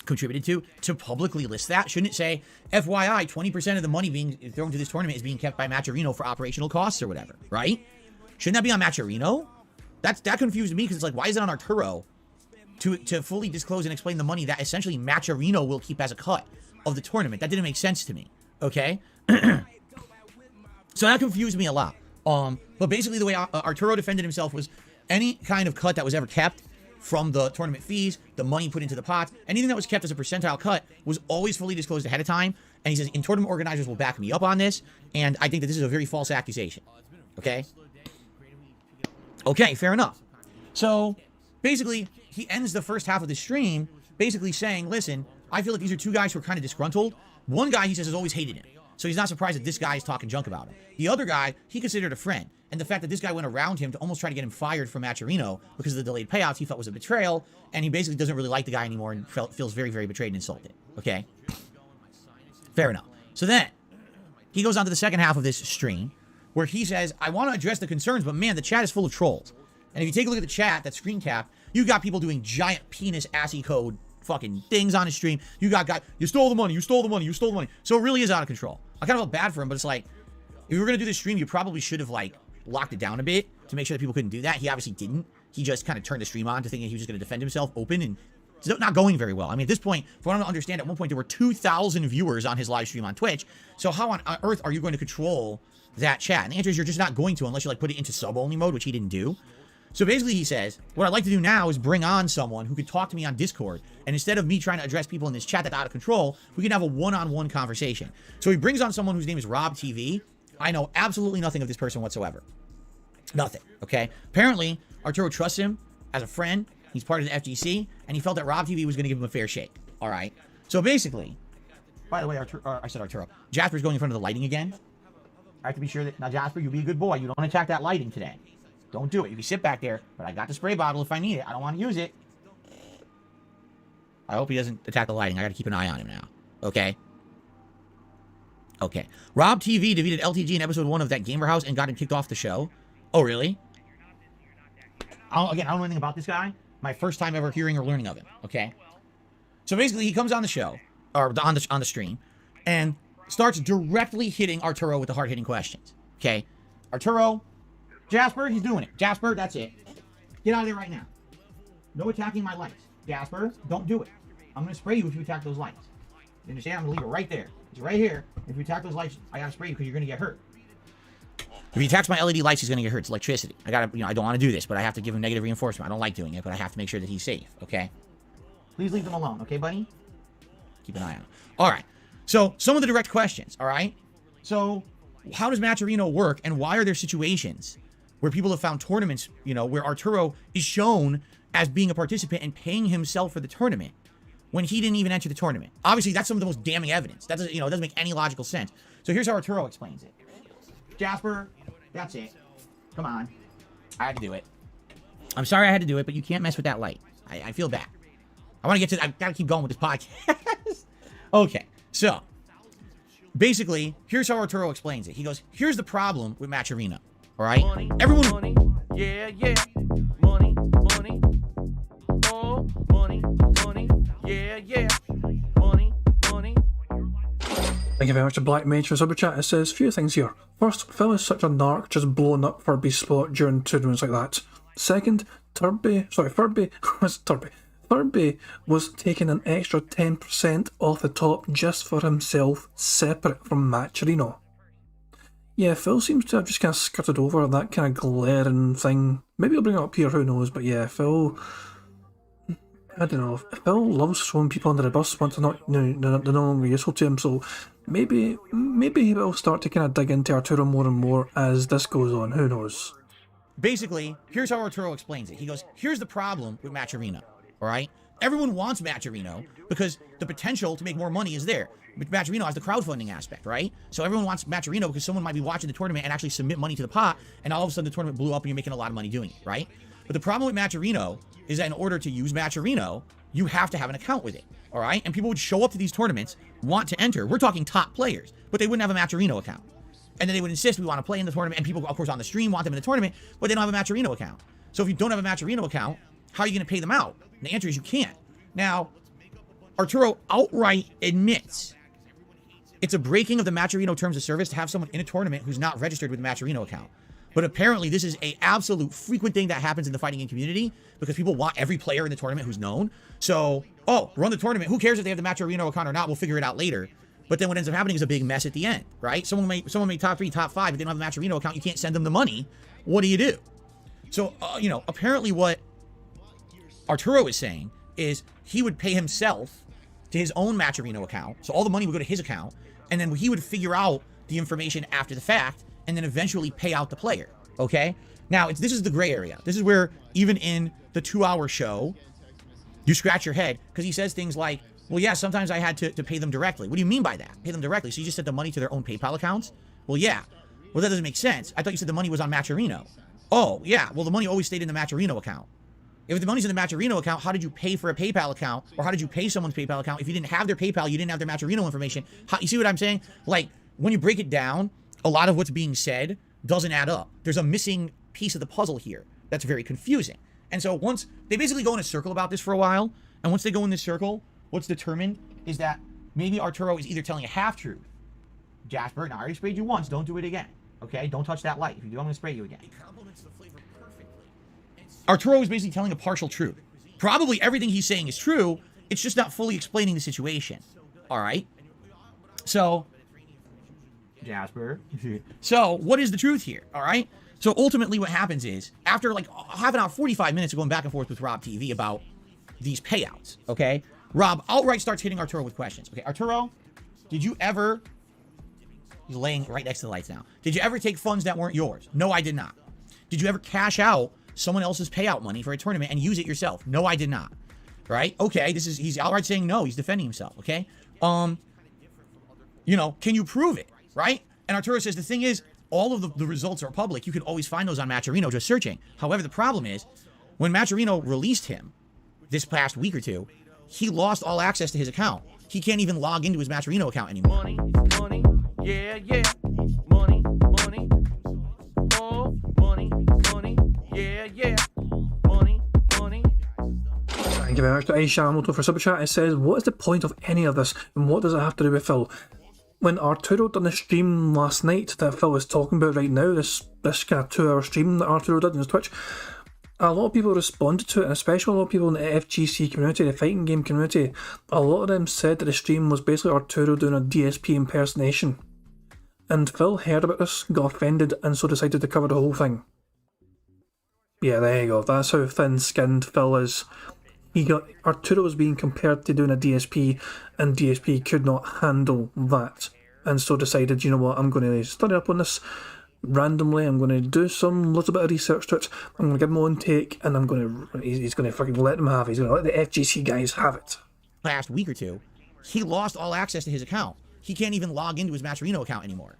contributed to publicly list that? Shouldn't it say, FYI, 20% of the money being thrown to this tournament is being kept by Matcherino for operational costs or whatever, right? Shouldn't that be on Matcherino? That confused me, because it's like, why is it on Arturo to fully disclose and explain the money that essentially Matcherino will keep as a cut of the tournament? That didn't make sense to me, okay? So that confused me a lot. But basically the way Arturo defended himself was any kind of cut that was ever kept from the tournament fees, the money put into the pot, anything that was kept as a percentile cut was always fully disclosed ahead of time. And he says, and tournament organizers will back me up on this, and I think that this is a very false accusation, okay? Okay, fair enough. So, basically, he ends the first half of the stream basically saying, listen, I feel like these are two guys who are kind of disgruntled. One guy, he says, has always hated him. So he's not surprised that this guy is talking junk about him. The other guy, he considered a friend. And the fact that this guy went around him to almost try to get him fired from Matcherino because of the delayed payouts, he felt was a betrayal. And he basically doesn't really like the guy anymore and feels very, very betrayed and insulted. Okay? Fair enough. So then, he goes on to the second half of this stream, where he says, I want to address the concerns, but man, the chat is full of trolls. And if you take a look at the chat, that screen cap, you got people doing giant penis assy code fucking things on his stream. You got guys, you stole the money, you stole the money, you stole the money. So it really is out of control. I kind of felt bad for him, but it's like, if you were going to do this stream, you probably should have like locked it down a bit to make sure that people couldn't do that. He obviously didn't. He just kind of turned the stream on to thinking he was just going to defend himself open, and it's not going very well. I mean, at this point, for what I don't understand, at one point there were 2,000 viewers on his live stream on Twitch. So how on earth are you going to control that chat? And the answer is you're just not going to, unless you like put it into sub-only mode, which he didn't do. So basically he says, what I'd like to do now is bring on someone who could talk to me on Discord. And instead of me trying to address people in this chat that's out of control, we can have a one-on-one conversation. So he brings on someone whose name is Rob TV. I know absolutely nothing of this person whatsoever. Nothing, okay? Apparently, Arturo trusts him as a friend. He's part of the FGC, and he felt that Rob TV was going to give him a fair shake. All right? So basically, by the way, I said Arturo. Jasper's going in front of the lighting again. I have to be sure that, now Jasper, you be a good boy. You don't attack that lighting today. Don't do it. You can sit back there, but I got the spray bottle if I need it. I don't want to use it. I hope he doesn't attack the lighting. I got to keep an eye on him now. Okay? Okay. Rob TV defeated LTG in episode 1 of that Gamer House and got him kicked off the show. Oh, really? I don't know anything about this guy. My first time ever hearing or learning of him. Okay. So basically, he comes on the show, or on the stream, and starts directly hitting Arturo with the hard-hitting questions. Okay. Arturo, Jasper, he's doing it. Jasper, that's it. Get out of there right now. No attacking my lights. Jasper, don't do it. I'm going to spray you if you attack those lights. You understand? I'm going to leave it right there. It's right here. If you attack those lights, I got to spray you because you're going to get hurt. If he attacks my LED lights, he's going to get hurt. It's electricity. I don't want to do this, but I have to give him negative reinforcement. I don't like doing it, but I have to make sure that he's safe, okay? Please leave them alone, okay, buddy? Keep an eye on him. All right. So, some of the direct questions, all right? So, how does Matcherino work, and why are there situations where people have found tournaments, where Arturo is shown as being a participant and paying himself for the tournament when he didn't even enter the tournament? Obviously, that's some of the most damning evidence. That doesn't, it doesn't make any logical sense. So, here's how Arturo explains it. Jasper, that's it. Come on. I had to do it. I'm sorry I had to do it, but you can't mess with that light. I feel bad. I gotta keep going with this podcast. Okay, so basically, here's how Arturo explains it. He goes, here's the problem with Matcherino. All right? Everyone. Money, yeah. Money. Oh, money. Yeah. Money. Thank you very much to Black Mage for Super Chat. It says, few things here. First, Phil is such a narc, just blowing up Furby's spot during tournaments like that. Second, Furby was taking an extra 10% off the top just for himself, separate from Matcherino. Yeah, Phil seems to have just kind of skirted over that kind of glaring thing. Maybe I'll bring it up here, who knows, but yeah, Phil... I don't know. Phil loves throwing people under the bus once they're no longer useful to him, so maybe he will start to kind of dig into Arturo more and more as this goes on. Who knows? Basically, here's how Arturo explains it. He goes, here's the problem with Matcherino, all right? Everyone wants Matcherino because the potential to make more money is there. Matcherino has the crowdfunding aspect, right? So everyone wants Matcherino because someone might be watching the tournament and actually submit money to the pot, and all of a sudden the tournament blew up and you're making a lot of money doing it, right? But the problem with Matcherino is that in order to use Matcherino, you have to have an account with it, all right? And people would show up to these tournaments, want to enter. We're talking top players, but they wouldn't have a Matcherino account. And then they would insist we want to play in the tournament, and people, of course, on the stream want them in the tournament, but they don't have a Matcherino account. So if you don't have a Matcherino account, how are you going to pay them out? And the answer is you can't. Now, Arturo outright admits it's a breaking of the Matcherino terms of service to have someone in a tournament who's not registered with a Matcherino account. But apparently this is a absolute frequent thing that happens in the fighting game community because people want every player in the tournament who's known. So, run the tournament. Who cares if they have the Matcherino account or not? We'll figure it out later. But then what ends up happening is a big mess at the end, right? Someone may top 3, top 5, but they don't have a Matcherino account. You can't send them the money. What do you do? So, apparently what Arturo is saying is he would pay himself to his own Matcherino account. So all the money would go to his account. And then he would figure out the information after the fact and then eventually pay out the player, okay? Now, this is the gray area. This is where, even in the 2-hour show, you scratch your head, because he says things like, well, yeah, sometimes I had to pay them directly. What do you mean by that? Pay them directly? So you just sent the money to their own PayPal accounts? Well, yeah. Well, that doesn't make sense. I thought you said the money was on Matcherino. Oh, yeah. Well, the money always stayed in the Matcherino account. If the money's in the Matcherino account, how did you pay for a PayPal account? Or how did you pay someone's PayPal account? If you didn't have their PayPal, you didn't have their Matcherino information. You see what I'm saying? Like, when you break it down, a lot of what's being said doesn't add up. There's a missing piece of the puzzle here that's very confusing. And so once they basically go in a circle about this for a while, and once they go in this circle, what's determined is that maybe Arturo is either telling a half-truth. Jasper, now I already sprayed you once, don't do it again. Okay? Don't touch that light. If you do, I'm going to spray you again. Arturo is basically telling a partial truth. Probably everything he's saying is true, it's just not fully explaining the situation. All right? So, Jasper. So, what is the truth here? All right? So, ultimately what happens is, after like half an hour, 45 minutes of going back and forth with Rob TV about these payouts, okay? Rob outright starts hitting Arturo with questions. Okay, Arturo, did you ever... He's laying right next to the lights now. Did you ever take funds that weren't yours? No, I did not. Did you ever cash out someone else's payout money for a tournament and use it yourself? No, I did not. Right? Okay, he's outright saying no. He's defending himself, okay? Can you prove it? Right? And Arturo says the thing is, all of the results are public. You can always find those on Matcherino just searching. However, the problem is, when Matcherino released him this past week or two, he lost all access to his account. He can't even log into his Matcherino account anymore. Money, Yeah, yeah. Money, money. Oh, money, money. Yeah, yeah. Money, money. Thank you very much to Aisha Hamilton for Super Chat. It says, what is the point of any of this and what does it have to do with Phil? When Arturo done the stream last night that Phil is talking about right now, this kind of 2 hour stream that Arturo did on his Twitch, a lot of people responded to it, and especially a lot of people in the FGC community, the fighting game community. A lot of them said that the stream was basically Arturo doing a DSP impersonation. And Phil heard about this, got offended, and so decided to cover the whole thing. Yeah, there you go. That's how thin-skinned Phil is. Arturo was being compared to doing a DSP, and DSP could not handle that, and so decided, you know what, I'm going to study up on this randomly. I'm going to do some little bit of research to it. I'm going to give him my own take, and he's going to fucking let them have it. He's going to let the FGC guys have it. Last week or two, he lost all access to his account. He can't even log into his Matcherino account anymore.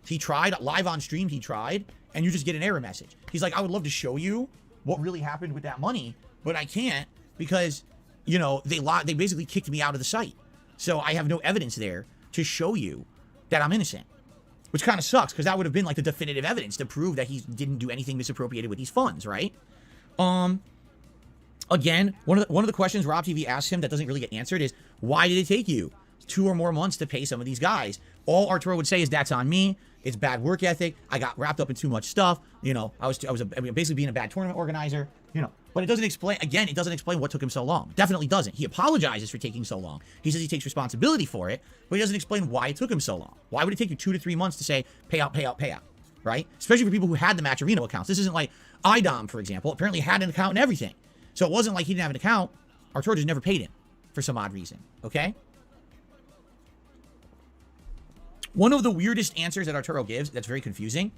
He tried live on stream. He tried, and you just get an error message. He's like, I would love to show you what really happened with that money, but I can't. Because, you know, they basically kicked me out of the site. So I have no evidence there to show you that I'm innocent. Which kind of sucks, because that would have been like the definitive evidence to prove that he didn't do anything misappropriated with these funds, right? Again, one of the questions Rob TV asks him that doesn't really get answered is, why did it take you 2 or more months to pay some of these guys? All Arturo would say is, that's on me. It's bad work ethic. I got wrapped up in too much stuff. You know, I was basically being a bad tournament organizer, you know. But it doesn't explain, again, it doesn't explain what took him so long. Definitely doesn't. He apologizes for taking so long. He says he takes responsibility for it, but he doesn't explain why it took him so long. Why would it take you 2 to 3 months to say, pay out, pay out, pay out, right? Especially for people who had the Matcherino accounts. This isn't like IDOM, for example, apparently had an account and everything. So it wasn't like he didn't have an account. Arturo just never paid him for some odd reason, okay? One of the weirdest answers that Arturo gives that's very confusing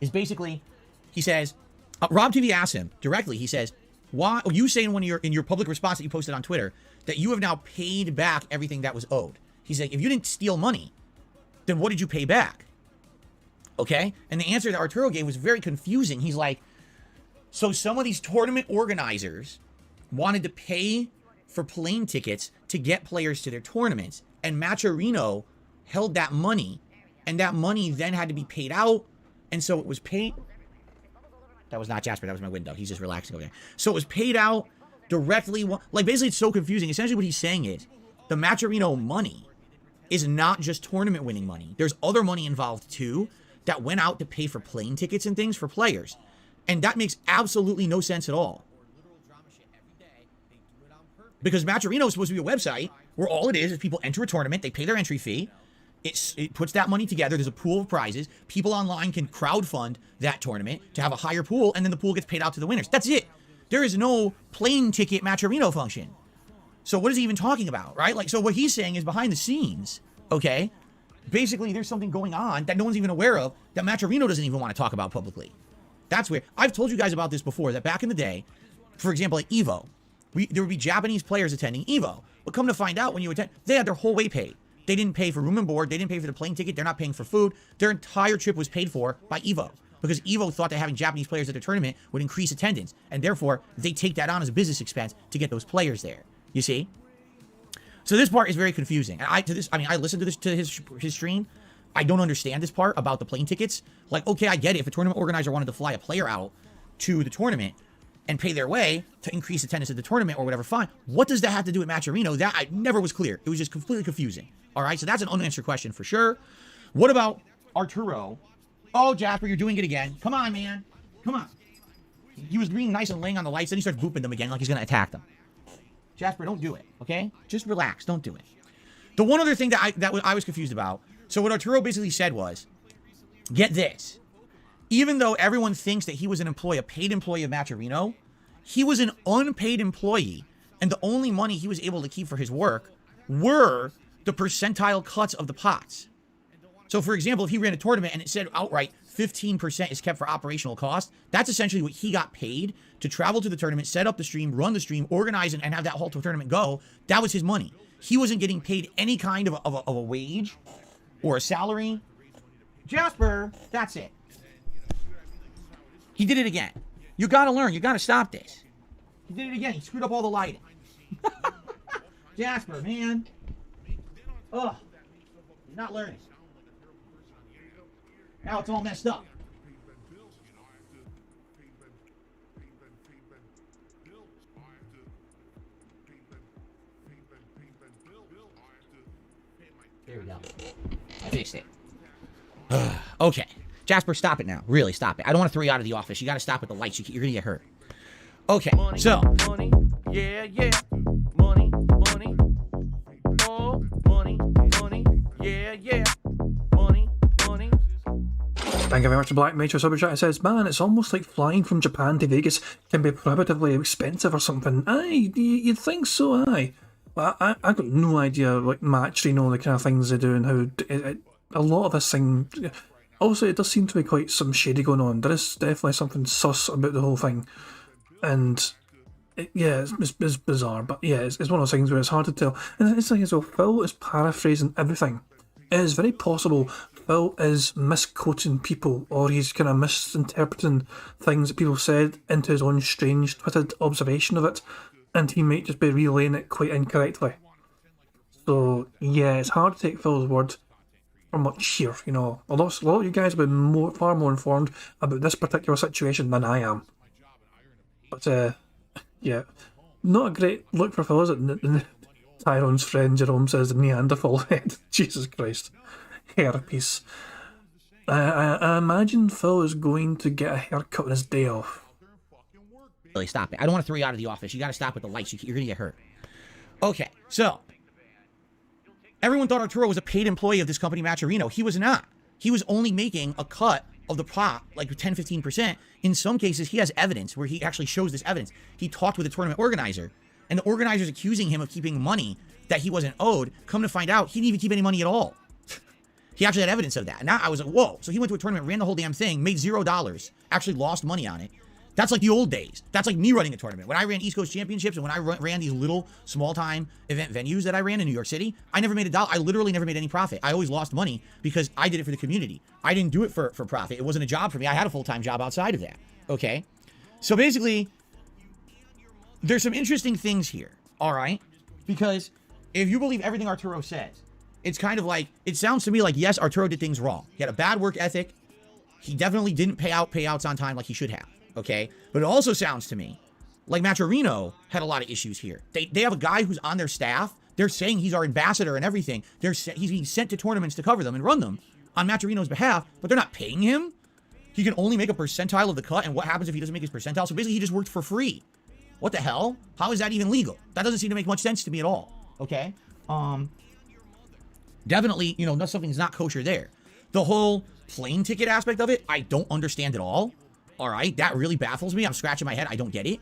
is basically, he says, Rob TV asks him directly, he says, why are you saying in your public response that you posted on Twitter that you have now paid back everything that was owed? He's like, if you didn't steal money, then what did you pay back? Okay? And the answer that Arturo gave was very confusing. He's like, so some of these tournament organizers wanted to pay for plane tickets to get players to their tournaments, and Matcherino held that money, and that money then had to be paid out, and so it was paid. That was not Jasper, that was my window. He's just relaxing over there. So it was paid out directly, like basically it's so confusing. Essentially what he's saying is, the Matcherino money is not just tournament winning money. There's other money involved too that went out to pay for plane tickets and things for players. And that makes absolutely no sense at all. Because Matcherino is supposed to be a website where all it is people enter a tournament, they pay their entry fee, it puts that money together, there's a pool of prizes, people online can crowdfund that tournament to have a higher pool, and then the pool gets paid out to the winners. That's it. There is no plane ticket Matcherino function. So what is he even talking about, right? Like, so what he's saying is behind the scenes, okay, basically there's something going on that no one's even aware of that Matcherino doesn't even want to talk about publicly. That's weird. I've told you guys about this before, that back in the day, for example, at EVO, there would be Japanese players attending EVO. But come to find out, when you attend, they had their whole way paid. They didn't pay for room and board. They didn't pay for the plane ticket. They're not paying for food. Their entire trip was paid for by EVO. Because EVO thought that having Japanese players at their tournament would increase attendance. And therefore, they take that on as a business expense to get those players there. You see? So this part is very confusing. And I listened to his stream. I don't understand this part about the plane tickets. Like, okay, I get it. If a tournament organizer wanted to fly a player out to the tournament and pay their way to increase attendance at the tournament or whatever, fine. What does that have to do with Matcherino? That I never was clear. It was just completely confusing. All right, so that's an unanswered question for sure. What about Arturo? Oh, Jasper, you're doing it again. Come on, man. Come on. He was being nice and laying on the lights, then he starts booping them again like he's going to attack them. Jasper, don't do it, okay? Just relax. Don't do it. The one other thing that I was confused about, so what Arturo basically said was, get this. Even though everyone thinks that he was a paid employee of Matcherino, he was an unpaid employee, and the only money he was able to keep for his work were the percentile cuts of the pots. So, for example, if he ran a tournament and it said outright 15% is kept for operational costs, that's essentially what he got paid to travel to the tournament, set up the stream, run the stream, organize it, and have that whole tournament go. That was his money. He wasn't getting paid any kind of a wage or a salary. Jasper, that's it. He did it again. You gotta learn. You gotta stop this. He did it again. He screwed up all the lighting. Jasper, man. Ugh. He's not learning. Now it's all messed up. There we go. I fixed it. Okay. Jasper, stop it now. Really, stop it. I don't want to throw you out of the office. You got to stop with the lights. You're going to get hurt. Okay, Money, so. money, yeah, yeah. Money, money. Oh, money, money, yeah, yeah. Money, money. Thank you very much to Black Major Super Chat. It says, man, it's almost like flying from Japan to Vegas can be prohibitively expensive or something. Aye, you'd think so, aye. Well, I got no idea, like, Matcherino, the kind of things they do and how a lot of this thing... Also, it does seem to be quite some shady going on. There is definitely something sus about the whole thing. And, it's bizarre, but yeah, it's one of those things where it's hard to tell. And it's like as well, Phil is paraphrasing everything. It is very possible Phil is misquoting people, or he's kind of misinterpreting things that people said into his own strange, twisted observation of it, and he might just be relaying it quite incorrectly. So, yeah, it's hard to take Phil's word for much here, you know. A lot of you guys have been far more informed about this particular situation than I am. But, yeah, not a great look for Phil, is it? Tyrone's friend Jerome says the Neanderthal head. Jesus Christ. Hairpiece. I imagine Phil is going to get a haircut on his day off. Really, stop it. I don't want to throw you out of the office. You got to stop with the lights. You're going to get hurt. Okay, so. Everyone thought Arturo was a paid employee of this company, Matcherino. He was not. He was only making a cut of the pot, like 10-15%. In some cases, he has evidence where he actually shows this evidence. He talked with a tournament organizer, and the organizer's accusing him of keeping money that he wasn't owed. Come to find out, he didn't even keep any money at all. He actually had evidence of that. And now I was like, whoa. So he went to a tournament, ran the whole damn thing, made $0, actually lost money on it. That's like the old days. That's like me running a tournament. When I ran East Coast Championships and when I ran these little small-time event venues that I ran in New York City, I never made $1. I literally never made any profit. I always lost money because I did it for the community. I didn't do it for profit. It wasn't a job for me. I had a full-time job outside of that. Okay? So basically, there's some interesting things here. All right? Because if you believe everything Arturo says, it's kind of like, it sounds to me like, yes, Arturo did things wrong. He had a bad work ethic. He definitely didn't pay payouts on time like he should have. Okay, but it also sounds to me like Matcherino had a lot of issues here. They have a guy who's on their staff. They're saying he's our ambassador and everything. He's being sent to tournaments to cover them and run them on Matcherino's behalf, but they're not paying him. He can only make a percentile of the cut, and what happens if he doesn't make his percentile? So basically, he just worked for free. What the hell? How is that even legal? That doesn't seem to make much sense to me at all. Okay, definitely, you know, something's not kosher there. The whole plane ticket aspect of it, I don't understand at all. All right, that really baffles me. I'm scratching my head. I don't get it.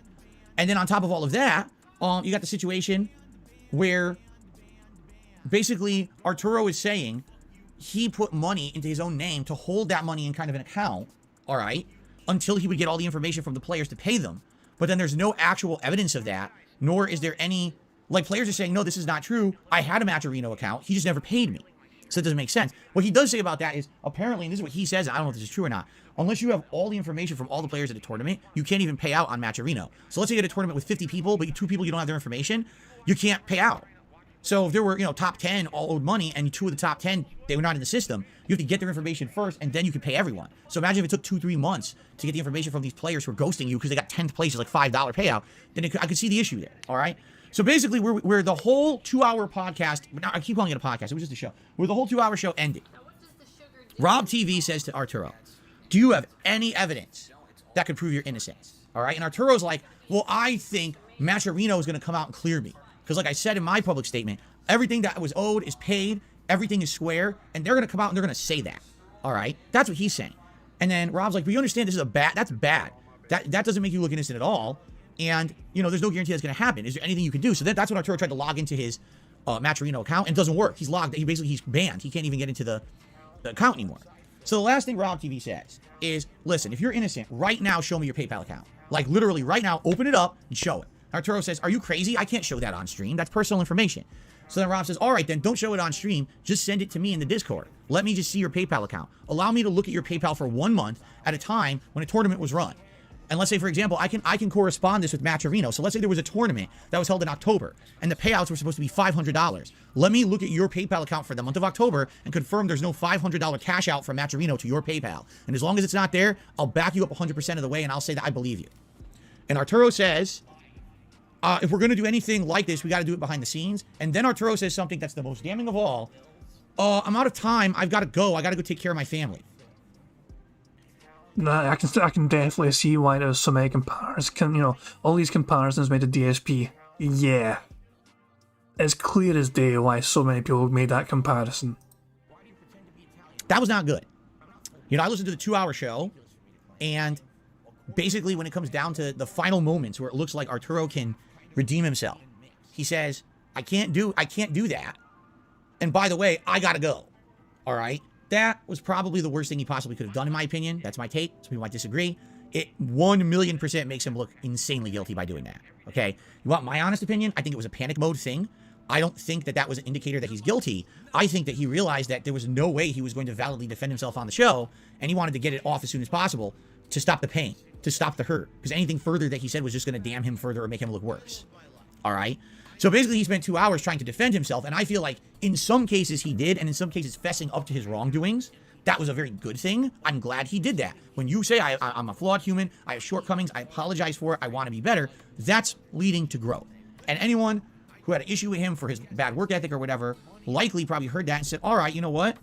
And then on top of all of that, you got the situation where basically Arturo is saying he put money into his own name to hold that money in kind of an account, all right, until he would get all the information from the players to pay them. But then there's no actual evidence of that, nor is there any, like, players are saying, no, this is not true. I had a Matcherino account. He just never paid me. So it doesn't make sense. What he does say about that is, apparently, and this is what he says, I don't know if this is true or not, unless you have all the information from all the players at a tournament, you can't even pay out on Matcherino. So let's say you had a tournament with 50 people, but 2 people you don't have their information, you can't pay out. So if there were, you know, top 10 all owed money, and 2 of the top 10, they were not in the system, you have to get their information first, and then you can pay everyone. So imagine if it took 2-3 months to get the information from these players who are ghosting you because they got 10th place, like $5 payout, then I could see the issue there, all right? So basically, we're the whole 2-hour podcast, I keep calling it a podcast, it was just a show, where the whole 2-hour show ended. Rob TV says to Arturo, do you have any evidence that could prove your innocence? All right, and Arturo's like, well, I think Matcherino is going to come out and clear me. Because like I said in my public statement, everything that was owed is paid, everything is square, and they're going to come out and they're going to say that. All right, that's what he's saying. And then Rob's like, but you understand this is that's bad. That doesn't make you look innocent at all. And, you know, there's no guarantee that's going to happen. Is there anything you can do? So that's when Arturo tried to log into his Matcherino account, and it doesn't work. He's logged. He's banned. He can't even get into the account anymore. So the last thing Rob TV says is, listen, if you're innocent, right now, show me your PayPal account. Like, literally, right now, open it up and show it. Arturo says, are you crazy? I can't show that on stream. That's personal information. So then Rob says, all right, then don't show it on stream. Just send it to me in the Discord. Let me just see your PayPal account. Allow me to look at your PayPal for 1 month at a time when a tournament was run. And let's say, for example, I can correspond this with Matcherino. So let's say there was a tournament that was held in October and the payouts were supposed to be $500. Let me look at your PayPal account for the month of October and confirm there's no $500 cash out from Matcherino to your PayPal. And as long as it's not there, I'll back you up 100% of the way and I'll say that I believe you. And Arturo says, if we're going to do anything like this, we got to do it behind the scenes. And then Arturo says something that's the most damning of all. I'm out of time. I've got to go. I got to go take care of my family. Nah, I can definitely see why there's so many comparisons. You know, all these comparisons made to DSP. Yeah, it's clear as day why so many people made that comparison. That was not good. You know, I listened to the 2-hour show, and basically when it comes down to the final moments where it looks like Arturo can redeem himself, he says, I can't do that. And by the way, I gotta go. All right. That was probably the worst thing he possibly could have done, in my opinion. That's my take. Some people might disagree. It 1,000,000% makes him look insanely guilty by doing that. Okay. You want my honest opinion? I think it was a panic mode thing. I don't think that that was an indicator that he's guilty. I think that he realized that there was no way he was going to validly defend himself on the show, and he wanted to get it off as soon as possible to stop the pain, to stop the hurt, because anything further that he said was just going to damn him further or make him look worse. All right. So basically, he spent 2 hours trying to defend himself, and I feel like in some cases he did, and in some cases fessing up to his wrongdoings. That was a very good thing. I'm glad he did that. When you say I'm a flawed human, I have shortcomings, I apologize for it, I want to be better, that's leading to growth. And anyone who had an issue with him for his bad work ethic or whatever likely probably heard that and said, all right, you know what?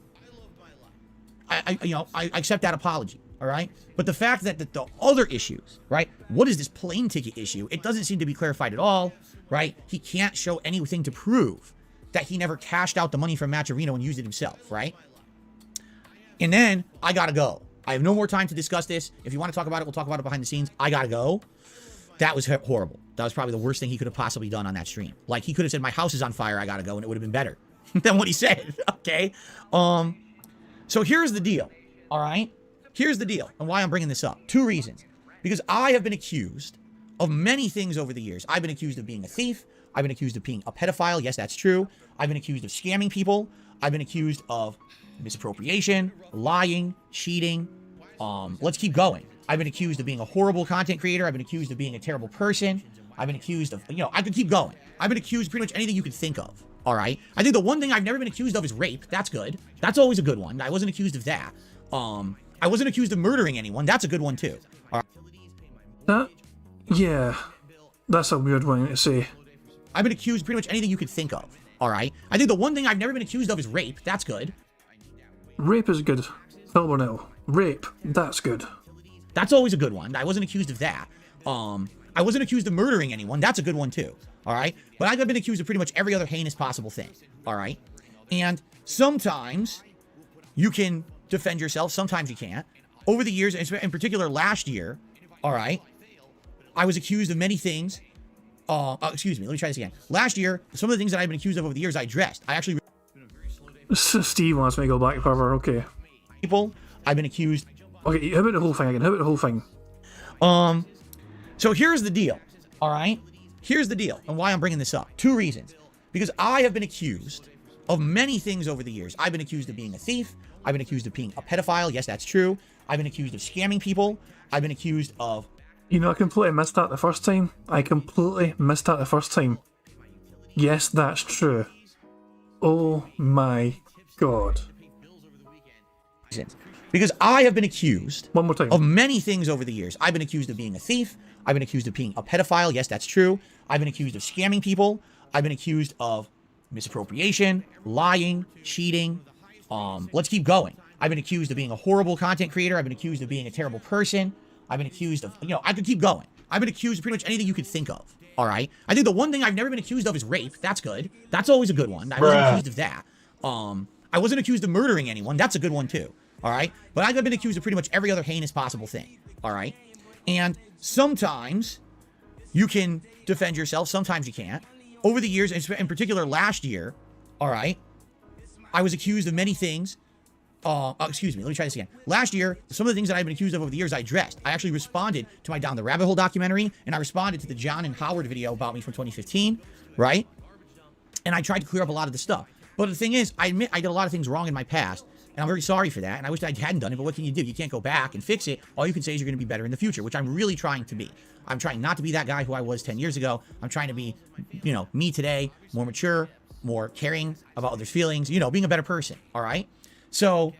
I accept that apology. All right. But the fact that the other issues, right? What is this plane ticket issue? It doesn't seem to be clarified at all, right? He can't show anything to prove that he never cashed out the money from Matcherino and used it himself, right? And then I got to go. I have no more time to discuss this. If you want to talk about it, we'll talk about it behind the scenes. I got to go. That was horrible. That was probably the worst thing he could have possibly done on that stream. Like, he could have said, my house is on fire, I got to go, and it would have been better than what he said, okay? So here's the deal, all right? Here's the deal and why I'm bringing this up. 2 reasons. Because I have been accused of many things over the years. I've been accused of being a thief. I've been accused of being a pedophile. Yes, that's true. I've been accused of scamming people. I've been accused of misappropriation, lying, cheating. Let's keep going. I've been accused of being a horrible content creator. I've been accused of being a terrible person. I've been accused of, I could keep going. I've been accused of pretty much anything you could think of. All right. I think the one thing I've never been accused of is rape. That's good. That's always a good one. I wasn't accused of that. I wasn't accused of murdering anyone. That's a good one, too. All right. Yeah, that's a weird one to say. I've been accused of pretty much anything you could think of. All right. I think the one thing I've never been accused of is rape. That's good. Rape is good. Phil Burnell. Rape. That's good. That's always a good one. I wasn't accused of that. I wasn't accused of murdering anyone. That's a good one, too. All right. But I've been accused of pretty much every other heinous possible thing. All right. And sometimes you can defend yourself. Sometimes you can't. Over the years, in particular last year, all right, I was accused of many things. Excuse me, let me try this again. Last year, some of the things that I've been accused of over the years, I addressed. I actually... Steve wants me to go back further, okay. People, I've been accused... Okay, how about the whole thing again? How about the whole thing? So here's the deal, all right? Here's the deal and why I'm bringing this up. 2 reasons. Because I have been accused of many things over the years. I've been accused of being a thief. I've been accused of being a pedophile. Yes, that's true. I've been accused of scamming people. I've been accused of... I completely missed that the first time. Yes, that's true. Oh my god. Because I have been accused... One more time. ...of many things over the years. I've been accused of being a thief. I've been accused of being a pedophile. Yes, that's true. I've been accused of scamming people. I've been accused of misappropriation, lying, cheating. Let's keep going. I've been accused of being a horrible content creator. I've been accused of being a terrible person. I've been accused of, I could keep going. I've been accused of pretty much anything you could think of. All right. I think the one thing I've never been accused of is rape. That's good. That's always a good one. I wasn't accused of that. I wasn't accused of murdering anyone. That's a good one, too. All right. But I've been accused of pretty much every other heinous possible thing. All right. And sometimes you can defend yourself. Sometimes you can't. Over the years, in particular last year, all right, I was accused of many things. Excuse me, let me try this again. Last year, some of the things that I've been accused of over the years, I addressed. I actually responded to my Down the Rabbit Hole documentary, and I responded to the John and Howard video about me from 2015, right? And I tried to clear up a lot of the stuff. But the thing is, I admit I did a lot of things wrong in my past, And I'm very sorry for that. And I wish I hadn't done it, but what can you do? You can't go back and fix it. All you can say is you're going to be better in the future, which I'm really trying to be. I'm trying not to be that guy who I was 10 years ago. I'm trying to be, me today, more mature, more caring about others' feelings, being a better person. All right. So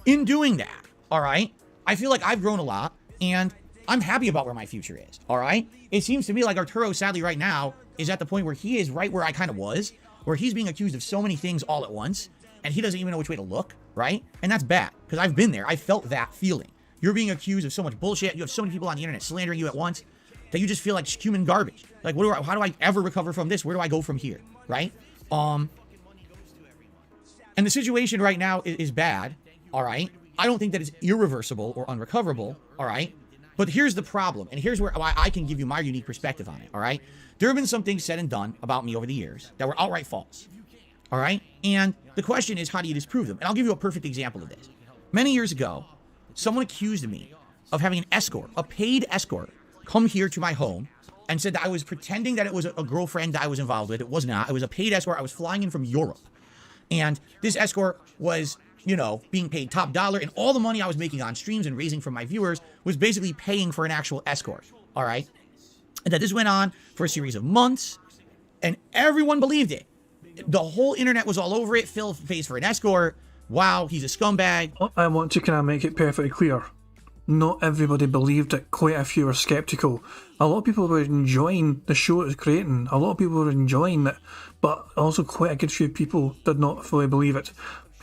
in doing that, all right, I feel like I've grown a lot and I'm happy about where my future is. All right. It seems to me like Arturo, sadly, right now is at the point where he is right where I kind of was, where he's being accused of so many things all at once and he doesn't even know which way to look. Right. And that's bad because I've been there. I felt that feeling. You're being accused of so much bullshit. You have so many people on the internet slandering you at once that you just feel like human garbage. Like, how do I ever recover from this? Where do I go from here? Right. And the situation right now is bad. All right. I don't think that it's irreversible or unrecoverable. All right. But here's the problem. And here's why I can give you my unique perspective on it. All right. There have been some things said and done about me over the years that were outright false. All right. And the question is, how do you disprove them? And I'll give you a perfect example of this. Many years ago, someone accused me of having an escort, a paid escort, come here to my home and said that I was pretending that it was a girlfriend that I was involved with. It was not. It was a paid escort. I was flying in from Europe. And this escort was, being paid top dollar. And all the money I was making on streams and raising from my viewers was basically paying for an actual escort. All right. And that this went on for a series of months. And everyone believed it. The whole internet was all over it. Phil pays for an escort. Wow, he's a scumbag. I want to kind of make it perfectly clear. Not everybody believed it. Quite a few were skeptical. A lot of people were enjoying the show it was creating. A lot of people were enjoying it. But also quite a good few people did not fully believe it.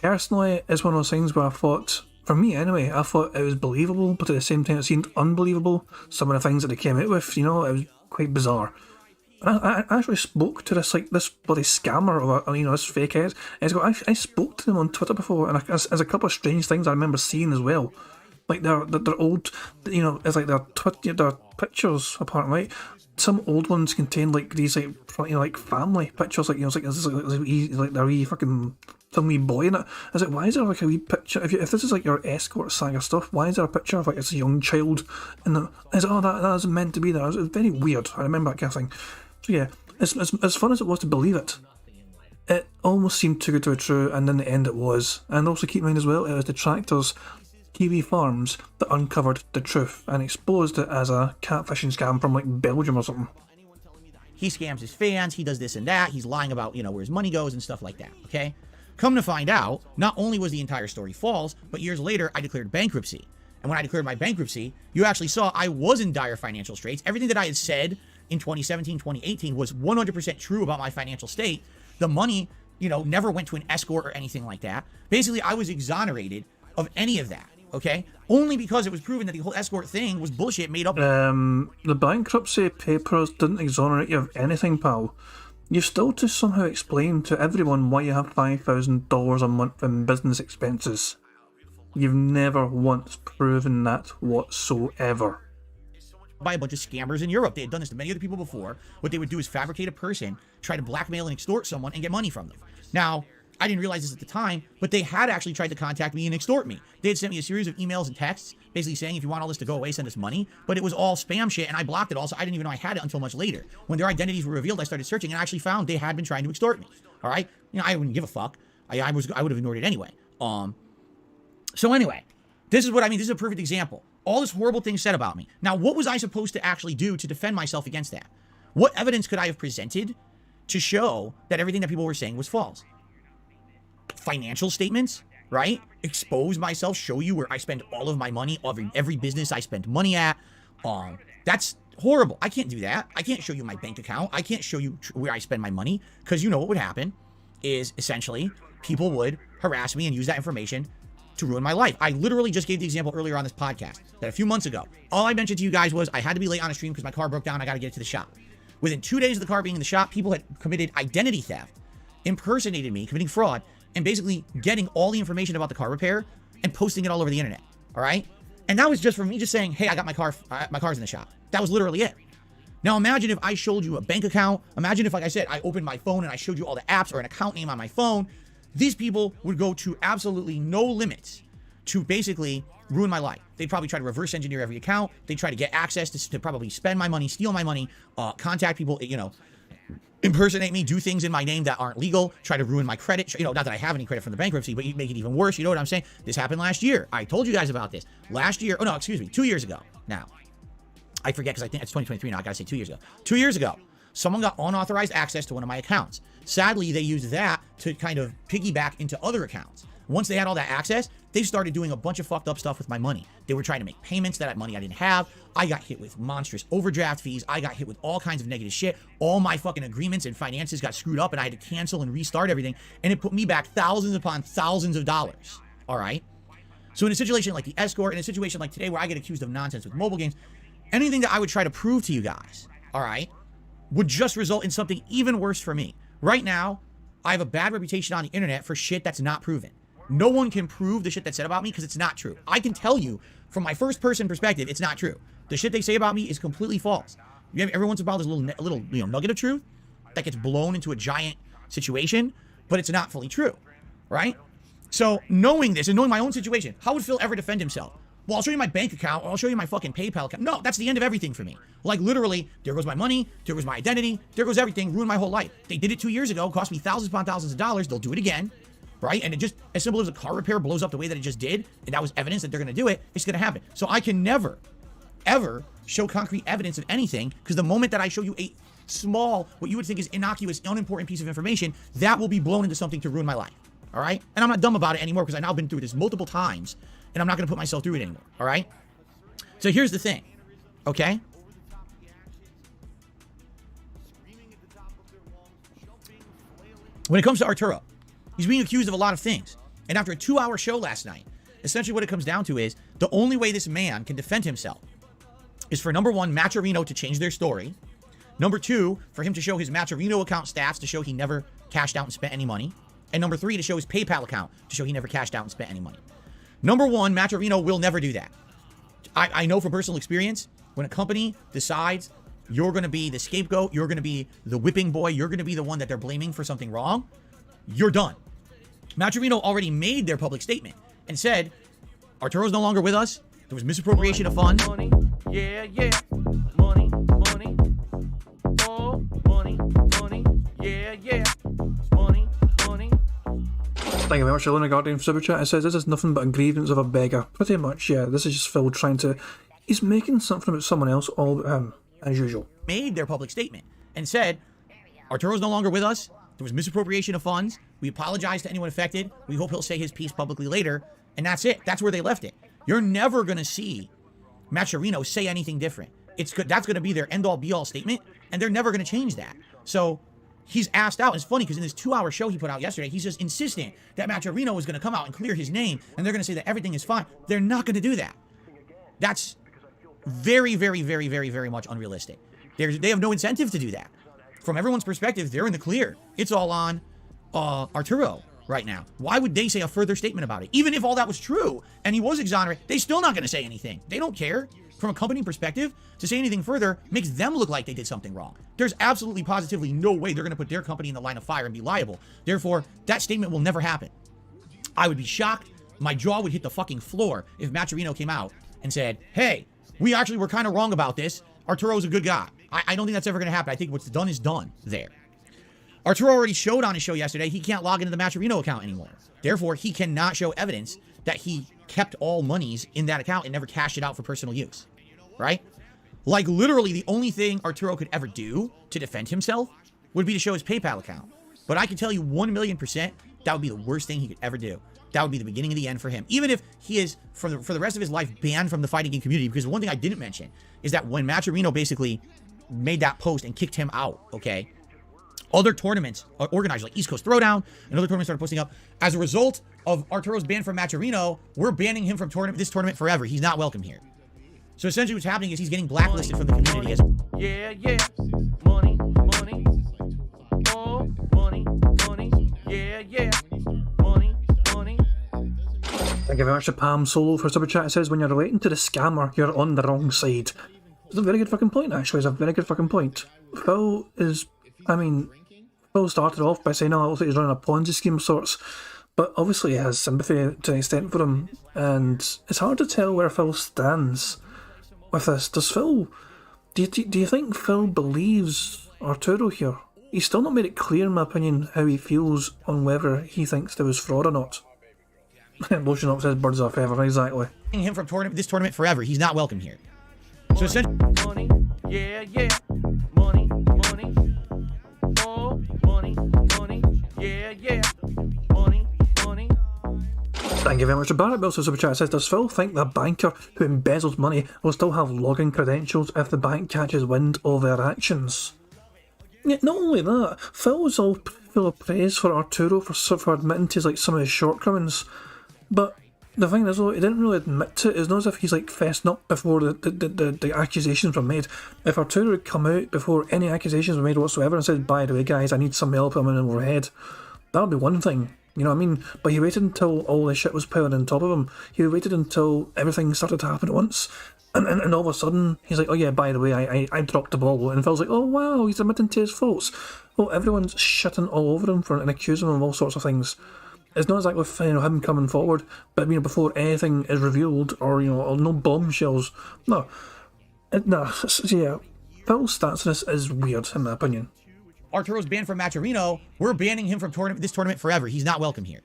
Personally, it's one of those things where I thought, for me anyway, I thought it was believable, but at the same time it seemed unbelievable. Some of the things that they came out with, it was quite bizarre. I actually spoke to this bloody scammer or this fake ass. I spoke to them on Twitter before, and there's a couple of strange things I remember seeing as well. Like they're old, it's like their pictures apart, right? Some old ones contain like these like family pictures, like their wee fucking some wee boy in it. I was like, why is there like a wee picture? If this is like your escort saga stuff, why is there a picture of like this young child? And I was like, that isn't meant to be there. It was very weird. I remember that kind of thing. So yeah, as fun as it was to believe it, it almost seemed too good to be true, and in the end it was. And also keep in mind as well, it was detractors, TV farms, that uncovered the truth and exposed it as a catfishing scam from like Belgium or something. He scams his fans, he does this and that, he's lying about, where his money goes and stuff like that, okay? Come to find out, not only was the entire story false, but years later I declared bankruptcy. And when I declared my bankruptcy, you actually saw I was in dire financial straits. Everything that I had said in 2017, 2018 was 100% true about my financial state. The money, never went to an escort or anything like that. Basically, I was exonerated of any of that, okay? Only because it was proven that the whole escort thing was bullshit made up. The bankruptcy papers didn't exonerate you of anything, pal. You've still to somehow explain to everyone why you have $5,000 a month in business expenses. You've never once proven that whatsoever. By a bunch of scammers in Europe. They had done this to many other people before. What they would do is fabricate a person, try to blackmail and extort someone, and get money from them. Now, I didn't realize this at the time, but they had actually tried to contact me and extort me. They had sent me a series of emails and texts, basically saying, if you want all this to go away, send us money. But it was all spam shit, and I blocked it all, so I didn't even know I had it until much later. When their identities were revealed, I started searching, and I actually found they had been trying to extort me. All right? I wouldn't give a fuck. I would have ignored it anyway. So anyway, this is what I mean. This is a perfect example. All this horrible thing said about me. Now, what was I supposed to actually do to defend myself against that? What evidence could I have presented to show that everything that people were saying was false? Financial statements, right? Expose myself, show you where I spend all of my money, every business I spend money at. That's horrible. I can't do that. I can't show you my bank account. I can't show you where I spend my money, because what would happen is essentially people would harass me and use that information to ruin my life. I literally just gave the example earlier on this podcast that a few months ago, all I mentioned to you guys was I had to be late on a stream because my car broke down. I got to get it to the shop. Within 2 days of the car being in the shop, people had committed identity theft, impersonated me, committing fraud, and basically getting all the information about the car repair and posting it all over the internet. All right. And that was just from me just saying, hey, I got my car's in the shop. That was literally it. Now imagine if I showed you a bank account. Imagine if, like I said, I opened my phone and I showed you all the apps or an account name on my phone. These people would go to absolutely no limits to basically ruin my life. They'd probably try to reverse engineer every account. They'd try to get access to probably spend my money, steal my money, contact people, impersonate me, do things in my name that aren't legal, try to ruin my credit. You know, not that I have any credit from the bankruptcy, but you make it even worse. You know what I'm saying? This happened last year. I told you guys about this. Last year, 2 years ago now. I forget because I think it's 2023 now. I gotta say 2 years ago. 2 years ago, someone got unauthorized access to one of my accounts. Sadly, they used that to kind of piggyback into other accounts. Once they had all that access, they started doing a bunch of fucked up stuff with my money. They were trying to make payments that money I didn't have. I got hit with monstrous overdraft fees. I got hit with all kinds of negative shit. All my fucking agreements and finances got screwed up and I had to cancel and restart everything. And it put me back thousands upon thousands of dollars. All right? So in a situation like the escort, in a situation like today where I get accused of nonsense with mobile games, anything that I would try to prove to you guys, all right, would just result in something even worse for me. Right now, I have a bad reputation on the internet for shit that's not proven. No one can prove the shit that's said about me because it's not true. I can tell you from my first person perspective, it's not true. The shit they say about me is completely false. You have every once in a while, there's a little nugget of truth that gets blown into a giant situation, but it's not fully true, right? So knowing this and knowing my own situation, how would Phil ever defend himself? Well, I'll show you my bank account, or I'll show you my fucking PayPal account. No, that's the end of everything for me. Like literally, there goes my money, there goes my identity, there goes everything, ruined my whole life. They did it 2 years ago, cost me thousands upon thousands of dollars. They'll do it again, right? And it just, as simple as a car repair blows up the way that it just did, and that was evidence that they're gonna do it, it's gonna happen. So I can never, ever show concrete evidence of anything, because the moment that I show you a small, what you would think is innocuous, unimportant piece of information, that will be blown into something to ruin my life, all right? And I'm not dumb about it anymore, because I've now been through this multiple times, and I'm not gonna put myself through it anymore, all right? So here's the thing, okay? When it comes to Arturo, he's being accused of a lot of things. And after a 2-hour show last night, essentially what it comes down to is the only way this man can defend himself is for, number one, Matcherino to change their story. Number two, for him to show his Matcherino account stats to show he never cashed out and spent any money. And number three, to show his PayPal account to show he never cashed out and spent any money. Number one, Matcherino will never do that. I know from personal experience, when a company decides you're going to be the scapegoat, you're going to be the whipping boy, you're going to be the one that they're blaming for something wrong, you're done. Matcherino already made their public statement and said, Arturo's no longer with us. There was misappropriation of funds. Money, yeah, yeah. Money, money. Oh, money, money. Yeah, yeah. Money, money. Thank you very much, Elena Guardian, for Super Chat. It says, this is nothing but a grievance of a beggar. Pretty much, yeah. This is just Phil trying to... He's making something about someone else all about him, as usual. Made their public statement and said, Arturo's no longer with us. There was misappropriation of funds. We apologize to anyone affected. We hope he'll say his piece publicly later. And that's it. That's where they left it. You're never going to see Matcherino say anything different. That's going to be their end-all, be-all statement, and they're never going to change that. So he's asked out. It's funny because in this 2-hour show he put out yesterday, he's just insistent that Matcherino is going to come out and clear his name, and they're going to say that everything is fine. They're not going to do that. That's very, very, very, very, very much unrealistic. They have no incentive to do that. From everyone's perspective, they're in the clear. It's all on Arturo right now. Why would they say a further statement about it? Even if all that was true and he was exonerated, they're still not going to say anything. They don't care. From a company perspective, to say anything further makes them look like they did something wrong. There's absolutely positively no way they're going to put their company in the line of fire and be liable. Therefore, that statement will never happen. I would be shocked. My jaw would hit the fucking floor if Matcherino came out and said, hey, we actually were kind of wrong about this. Arturo's a good guy. I don't think that's ever going to happen. I think what's done is done there. Arturo already showed on his show yesterday he can't log into the Matcherino account anymore. Therefore, he cannot show evidence that he kept all monies in that account and never cashed it out for personal use. Right? Like literally the only thing Arturo could ever do to defend himself would be to show his PayPal account. But I can tell you 1,000,000% that would be the worst thing he could ever do. That would be the beginning of the end for him. Even if he is, for the rest of his life, banned from the fighting game community. Because one thing I didn't mention is that when Matcherino basically made that post and kicked him out, okay, other tournaments organizers like East Coast Throwdown and other tournaments started posting up. As a result of Arturo's ban from Matcherino, we're banning him from this tournament forever. He's not welcome here. So essentially what's happening is he's getting blacklisted from the community. Yeah, yeah. Money, money. Oh, money, money. Yeah, yeah. Money, money. Thank you very much to Pam Solo for Super Chat. It says, when you're relating to the scammer, you're on the wrong side. It's a very good fucking point, actually. It's a very good fucking point. Phil started off by saying, oh, it looks like he's running a Ponzi scheme of sorts. But obviously he has sympathy to an extent for him. And it's hard to tell where Phil stands with this. Do you think Phil believes Arturo here? he's still not made it clear, in my opinion, how he feels on whether he thinks there was fraud or not. Motion up says birds are feather, exactly. Him from this tournament forever. He's not welcome here. So essentially, Money, yeah, yeah. Money, money. Oh, money, money. Yeah, yeah. Money, money. Thank you very much to Barrett Bill. So Super Chat says, does Phil think the banker who embezzles money will still have login credentials if the bank catches wind of their actions? Yeah, not only that, Phil was all full of praise for Arturo for admitting to like some of his shortcomings, but the thing is, though, he didn't really admit to it. It's not as if he's like fessing up before the accusations were made. If Arturo had come out before any accusations were made whatsoever and said, by the way guys, I need some help, I'm in over head, that would be one thing. You know what I mean? But he waited until all the shit was piled on top of him. He waited until everything started to happen at once. And all of a sudden, he's like, oh yeah, by the way, I dropped the ball. And Phil's like, oh wow, he's admitting to his faults. Well, everyone's shitting all over him and accusing him of all sorts of things. It's not exactly him coming forward, but before anything is revealed or or no bombshells. No. Yeah. Phil's stance on this is weird, in my opinion. Arturo's banned from Matcherino. We're banning him from this tournament forever. He's not welcome here.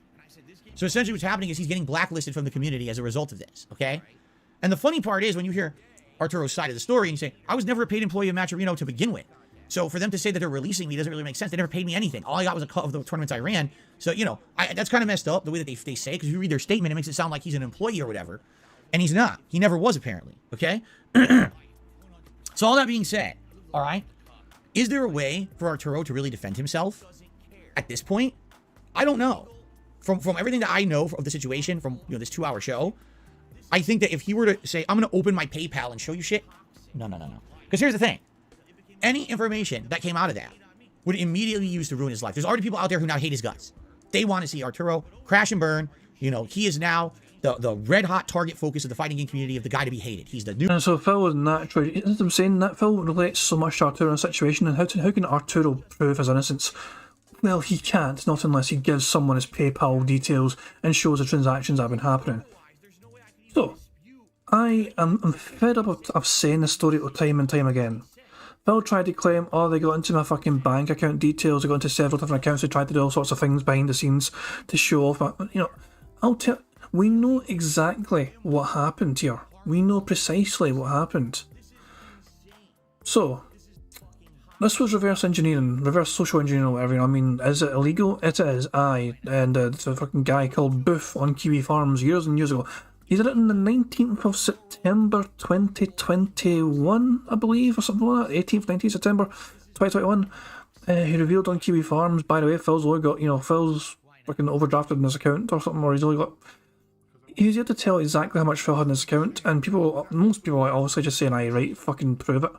So essentially what's happening is he's getting blacklisted from the community as a result of this, okay? And the funny part is when you hear Arturo's side of the story and you say, I was never a paid employee of Matcherino to begin with. So for them to say that they're releasing me doesn't really make sense. They never paid me anything. All I got was a cut of the tournaments I ran. So, that's kind of messed up, the way that they say, because if you read their statement, it makes it sound like he's an employee or whatever. And he's not. He never was, apparently, okay? So all that being said, all right, is there a way for Arturo to really defend himself at this point? I don't know. From everything that I know of the situation, from this 2-hour show, I think that if he were to say, I'm going to open my PayPal and show you shit, no. Because here's the thing. Any information that came out of that would immediately use to ruin his life. There's already people out there who now hate his guts. They want to see Arturo crash and burn. He is now the red-hot target focus of the fighting game community, of the guy to be hated. He's the new... And so Phil is naturally... Isn't I'm saying that Phil relates so much to Arturo in a situation, and how can Arturo prove his innocence? Well, he can't, not unless he gives someone his PayPal details and shows the transactions that have been happening. So, I'm fed up of saying this story time and time again. Phil tried to claim, they got into my fucking bank account details, they got into several different accounts, they tried to do all sorts of things behind the scenes to show off. We know exactly what happened here. We know precisely what happened. So, this was reverse engineering, reverse social engineering or whatever. Is it illegal? It is, aye. And there's a fucking guy called Booth on Kiwi Farms years and years ago. He did it on the 19th of September 2021, I believe, or something like that. 18th, 19th September 2021. He revealed on Kiwi Farms, by the way, Phil's only got, Phil's fucking overdrafted in his account or something, or he's only got... He was able to tell exactly how much Phil had in his account, and most people are obviously just saying, aye, right, fucking prove it.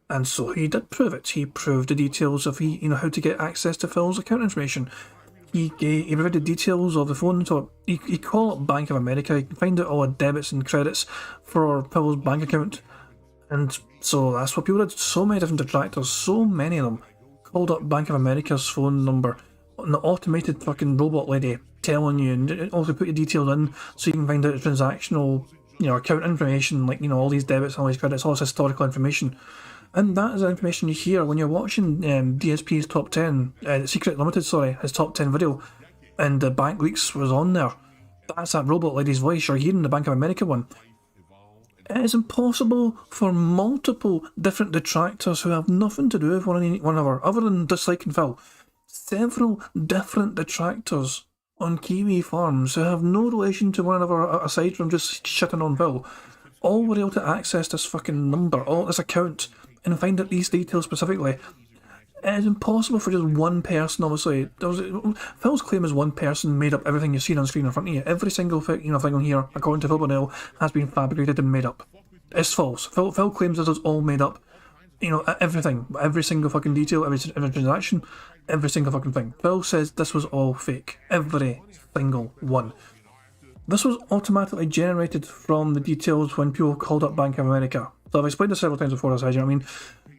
And so he did prove it. He proved the details of how to get access to Phil's account information. He provided details of the phone, so you call up Bank of America, you can find out all the debits and credits for Phil's bank account. And so that's what people did. So many different detractors, so many of them, called up Bank of America's phone number, an automated fucking robot lady telling you, and also put your details in so you can find out the transactional, account information, like, all these debits, all these credits, all this historical information. And that is the information you hear when you're watching DSP's top 10, Secret Limited, his top 10 video, and the Bank Leaks was on there. That's that robot lady's voice you're hearing, the Bank of America one. It is impossible for multiple different detractors who have nothing to do with one another, other than disliking Phil. Several different detractors on Kiwi Farms who have no relation to one another aside from just shitting on Phil, all were able to access this fucking number, this account, and find out these details specifically. It is impossible for just one person, obviously. Phil's claim is one person made up everything you've seen on screen in front of you. Every single thing on here, according to Phil Bonnell, has been fabricated and made up. It's false. Phil claims this is all made up. Everything. Every single fucking detail, every transaction, every single fucking thing. Phil says this was all fake. Every single one. This was automatically generated from the details when people called up Bank of America. So I've explained this several times before,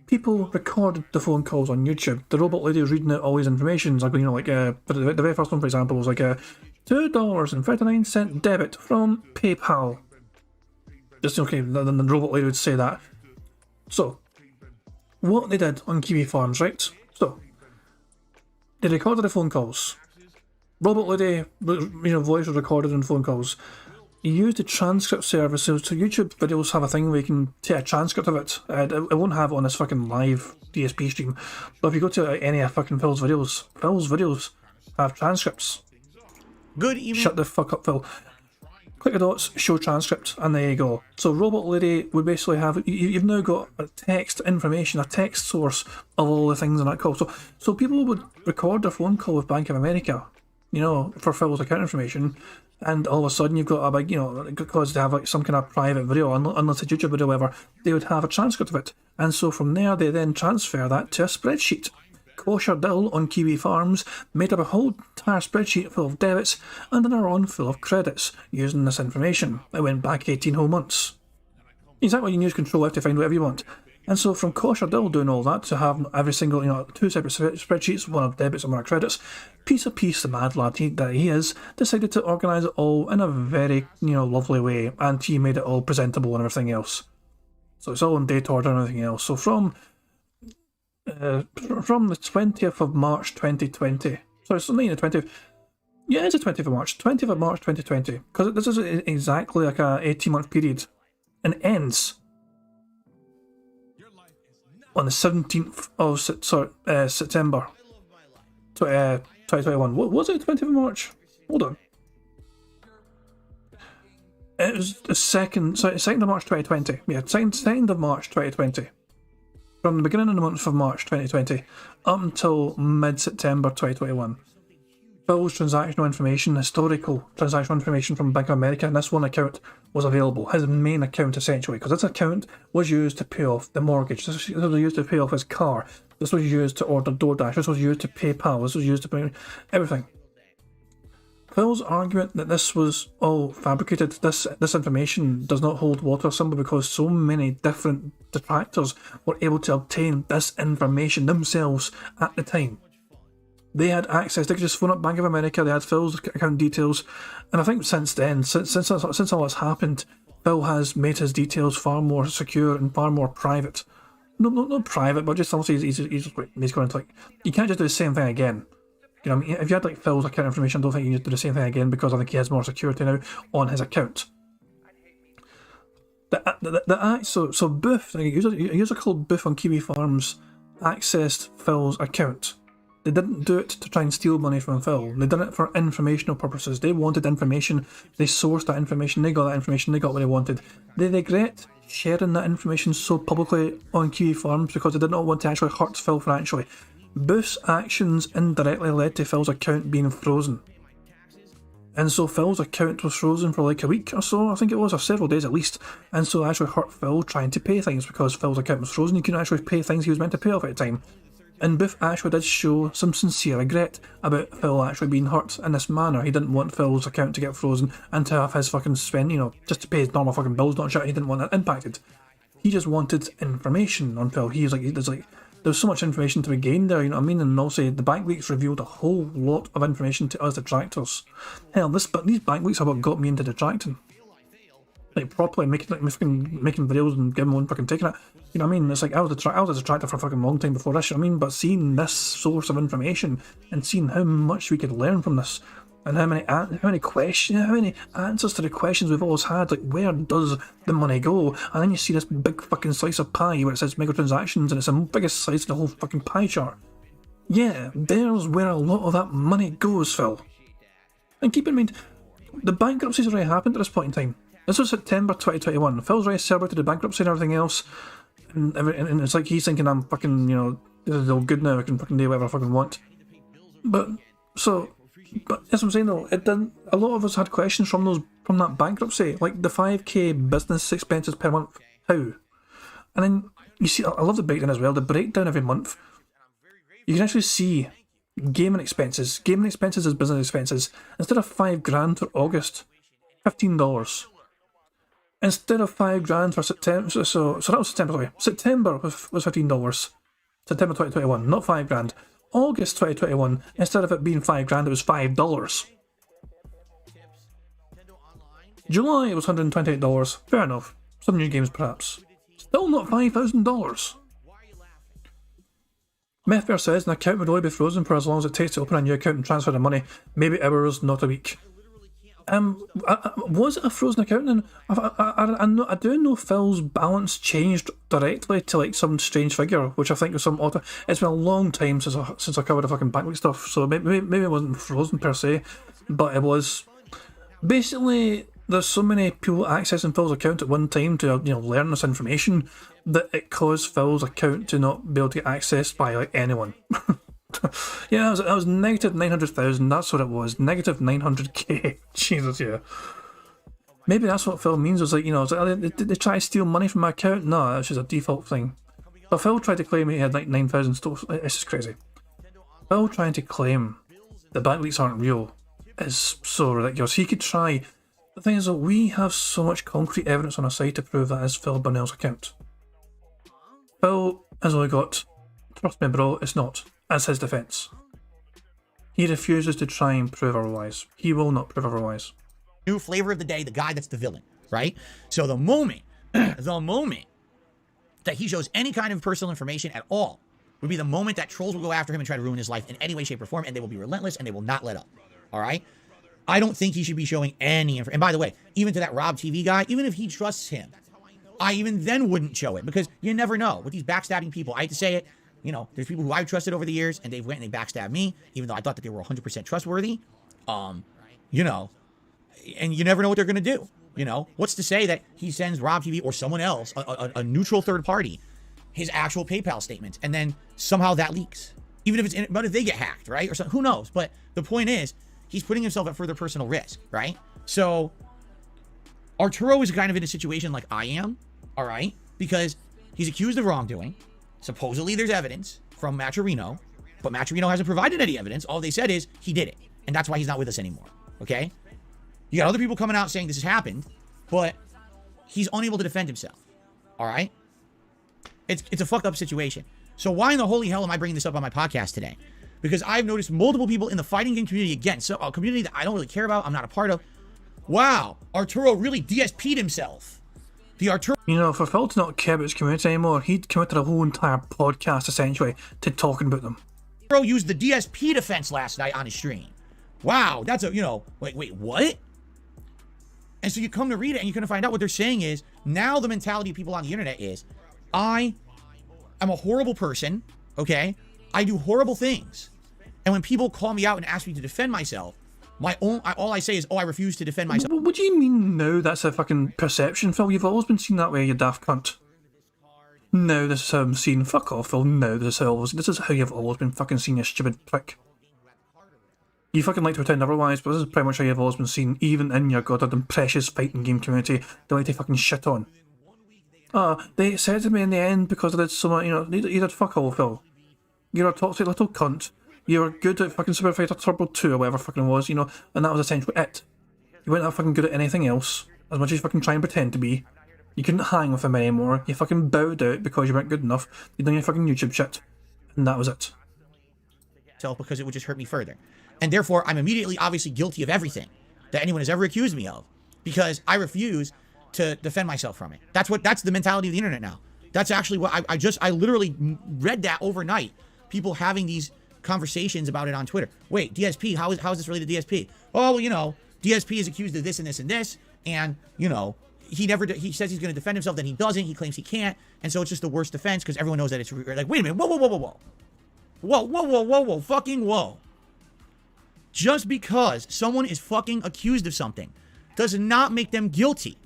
people recorded the phone calls on YouTube. The robot lady was reading out all these information. The very first one, for example, was $2.39 debit from PayPal. Just okay, then the robot lady would say that. So, what they did on Kiwi Farms, right? So, They recorded the phone calls. Robot Lady, voice was recorded in phone calls. You use the transcript service, so YouTube videos have a thing where you can take a transcript of it. It won't have it on this fucking live DSP stream, but if you go to any of fucking Phil's videos have transcripts. Good evening. Shut the fuck up, Phil. Click the dots, show transcript, and there you go. So Robot Lady would basically have, you've now got a text information, a text source of all the things in that call. So people would record their phone call with Bank of America, for Phil's account information, and all of a sudden you've got a big, because they have like some kind of private video, unless it's YouTube video or whatever, they would have a transcript of it. And so from there they then transfer that to a spreadsheet. Kosher Dill on Kiwi Farms made up a whole entire spreadsheet full of debits and another one full of credits using this information. It went back 18 whole months. Exactly, you can use Control F to find whatever you want. And so from Kosher Dill doing all that to have every single, two separate spreadsheets, one of debits and one of credits, piece of piece, the mad lad that he is, decided to organise it all in a very, lovely way, and he made it all presentable and everything else. So it's all in date order and everything else. So from the 20th of March 2020, sorry, it's not even the 20th, yeah, it's the 20th of March 2020, because this is exactly like a 18-month period, and ends on the 17th of September 2021. What was it, 20th of March? Hold on. It was the 2nd of March 2020. Yeah, 2nd of March 2020. From the beginning of the month of March 2020 up until mid-September 2021. Phil's transactional information, historical transactional information from Bank of America, and this one account was available. His main account, essentially, because this account was used to pay off the mortgage. This was used to pay off his car. This was used to order DoorDash. This was used to PayPal. This was used to pay everything. Phil's argument that this was all fabricated, this information does not hold water, simply because so many different detractors were able to obtain this information themselves at the time. They had access, they could just phone up Bank of America, they had Phil's account details, and I think since then, since all that's happened, Phil has made his details far more secure and far more private. No, not private, but just obviously he's going to, you can't just do the same thing again. If you had Phil's account information, I don't think you can just do the same thing again, because I think he has more security now on his account. So Booth, a user called Booth on Kiwi Farms accessed Phil's account. They didn't do it to try and steal money from Phil. They did it for informational purposes. They wanted information. They sourced that information. They got that information. They got what they wanted. They regret sharing that information so publicly on Kiwi Farms because they did not want to actually hurt Phil financially. Booth's actions indirectly led to Phil's account being frozen. And so Phil's account was frozen for a week or so, I think it was, or several days at least. And so it actually hurt Phil trying to pay things because Phil's account was frozen. He couldn't actually pay things he was meant to pay off at the time. And Booth actually did show some sincere regret about Phil actually being hurt in this manner. He didn't want Phil's account to get frozen and to have his fucking spend, just to pay his normal fucking bills, not shit. He didn't want that impacted. He just wanted information on Phil. There's so much information to be gained there, And also, the bank leaks revealed a whole lot of information to us detractors. Hell, these bank leaks are what got me into detracting. Properly making videos and giving one fucking taking it. I was a detractor for a fucking long time before this, But seeing this source of information and seeing how much we could learn from this, and how many answers to the questions we've always had, where does the money go? And then you see this big fucking slice of pie where it says microtransactions, and it's the biggest slice of the whole fucking pie chart. Yeah, there's where a lot of that money goes, Phil. And keep in mind, the bankruptcy's already happened at this point in time. This was September 2021. Phil's already celebrated the bankruptcy and everything else, and it's like he's thinking, I'm fucking, this is all good now, I can fucking do whatever I fucking want. But as I'm saying though, it didn't. A lot of us had questions from that bankruptcy, like the 5k business expenses per month. How? And then you see, I love the breakdown as well. The breakdown every month, you can actually see gaming expenses. Gaming expenses is business expenses. Instead of $5,000 for August, $15. Instead of $5,000 for September, so that was September. Sorry, September was $15. September 2021, not $5,000. August 2021, instead of it being $5,000, it was $5. July was $128. Fair enough. Some new games, perhaps. Still not $5,000. Methbear says an account would only be frozen for as long as it takes to open a new account and transfer the money. Maybe hours, not a week. Was it a frozen account? And I do know Phil's balance changed directly to like some strange figure, which I think was some auto. It's been a long time since I covered the fucking backweek stuff, so maybe it wasn't frozen per se, but it was. Basically, there's so many people accessing Phil's account at one time to learn this information that it caused Phil's account to not be able to get accessed by like anyone. Yeah, that was negative 900,000. That's what it was. Negative 900k. Jesus, yeah. Maybe that's what Phil means. Was like, did they try to steal money from my account? No, that's just a default thing. But Phil tried to claim he had like 9,000 stores. It's just crazy. Phil trying to claim the bank leaks aren't real is so ridiculous. He could try. The thing is that we have so much concrete evidence on our side to prove that is Phil Burnell's account. Phil has only got, trust me bro, it's not. As his defence. He refuses to try and prove otherwise. He will not prove otherwise. New flavor of the day, the guy that's the villain, right? So the moment that he shows any kind of personal information at all would be the moment that trolls will go after him and try to ruin his life in any way, shape, or form, and they will be relentless and they will not let up. All right? I don't think he should be showing any information. And by the way, even to that Rob TV guy, even if he trusts him, I even then wouldn't show it because you never know. With these backstabbing people, I hate to say it, there's people who I've trusted over the years, and they've went and they backstabbed me, even though I thought that they were 100% trustworthy. And you never know what they're going to do. What's to say that he sends Rob TV or someone else, a neutral third party, his actual PayPal statement, and then somehow that leaks. Even if but if they get hacked, right? Or something, who knows? But the point is, he's putting himself at further personal risk, right? So Arturo is kind of in a situation like I am, all right? Because he's accused of wrongdoing. Supposedly there's evidence from Matcherino, but Matcherino hasn't provided any evidence. All they said is he did it, and that's why he's not with us anymore, okay? You got other people coming out saying this has happened, but he's unable to defend himself, all right? It's a fucked up situation. So why in the holy hell am I bringing this up on my podcast today? Because I've noticed multiple people in the fighting game community, again, so a community that I don't really care about, I'm not a part of. Wow, Arturo really DSP'd himself. The Arturo... for Phil to not care about his community anymore, he'd committed a whole entire podcast, essentially, to talking about them. Arturo used the DSP defense last night on his stream. Wow, that's wait, what? And so you come to read it, and you're going to find out what they're saying is, now the mentality of people on the internet is, I am a horrible person, okay? I do horrible things. And when people call me out and ask me to defend myself, all I say is, I refuse to defend myself. What do you mean now that's a fucking perception, Phil? You've always been seen that way, you daft cunt. No, this is how I'm seen. Fuck off, Phil. No, this is how you've always been fucking seen, you stupid prick. You fucking like to pretend otherwise, but this is pretty much how you've always been seen, even in your goddamn precious fighting game community. They like to fucking shit on. They said to me in the end because I did so much, you did fuck all, Phil. You're a toxic little cunt. You were good at fucking Super Fighter Turbo 2 or whatever fucking it was, and that was essentially it. You weren't that fucking good at anything else, as much as you fucking try and pretend to be. You couldn't hang with him anymore. You fucking bowed out because you weren't good enough. You done your fucking YouTube shit. And that was it. Because it would just hurt me further. And therefore, I'm immediately obviously guilty of everything that anyone has ever accused me of. Because I refuse to defend myself from it. That's the mentality of the internet now. That's actually what I literally read that overnight. People having these conversations about it on Twitter. Wait, DSP, how is this related to DSP? Oh, well, DSP is accused of this and this and this, and, he says he's going to defend himself, then he doesn't, he claims he can't, and so it's just the worst defense because everyone knows that it's like, wait a minute, whoa, fucking whoa. Just because someone is fucking accused of something does not make them guilty.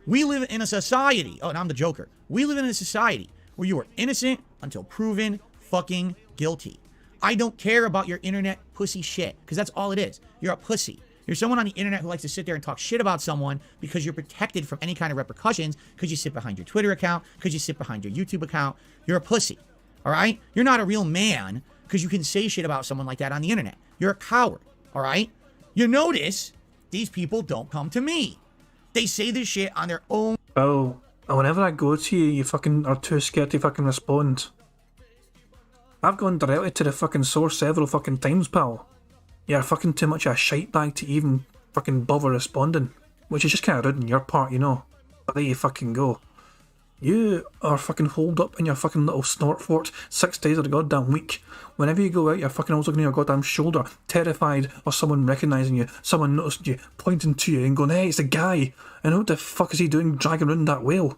We live in a society, and I'm the Joker, we live in a society where you are innocent until proven fucking guilty. I don't care about your internet pussy shit, because that's all it is. You're a pussy. You're someone on the internet who likes to sit there and talk shit about someone because you're protected from any kind of repercussions, because you sit behind your Twitter account, because you sit behind your YouTube account. You're a pussy, all right? You're not a real man because you can say shit about someone like that on the internet. You're a coward, all right? You notice these people don't come to me. They say this shit on their own. Oh, whenever I go to you, you fucking are too scared to fucking respond. I've gone directly to the fucking source several fucking times, pal. You're fucking too much of a shite bag to even fucking bother responding. Which is just kind of rude on your part, But there you fucking go. You are fucking holed up in your fucking little snort fort 6 days of the goddamn week. Whenever you go out, you're fucking always looking at your goddamn shoulder, terrified of someone recognising you, someone noticing you, pointing to you and going, hey, it's a guy. And what the fuck is he doing dragging around that whale?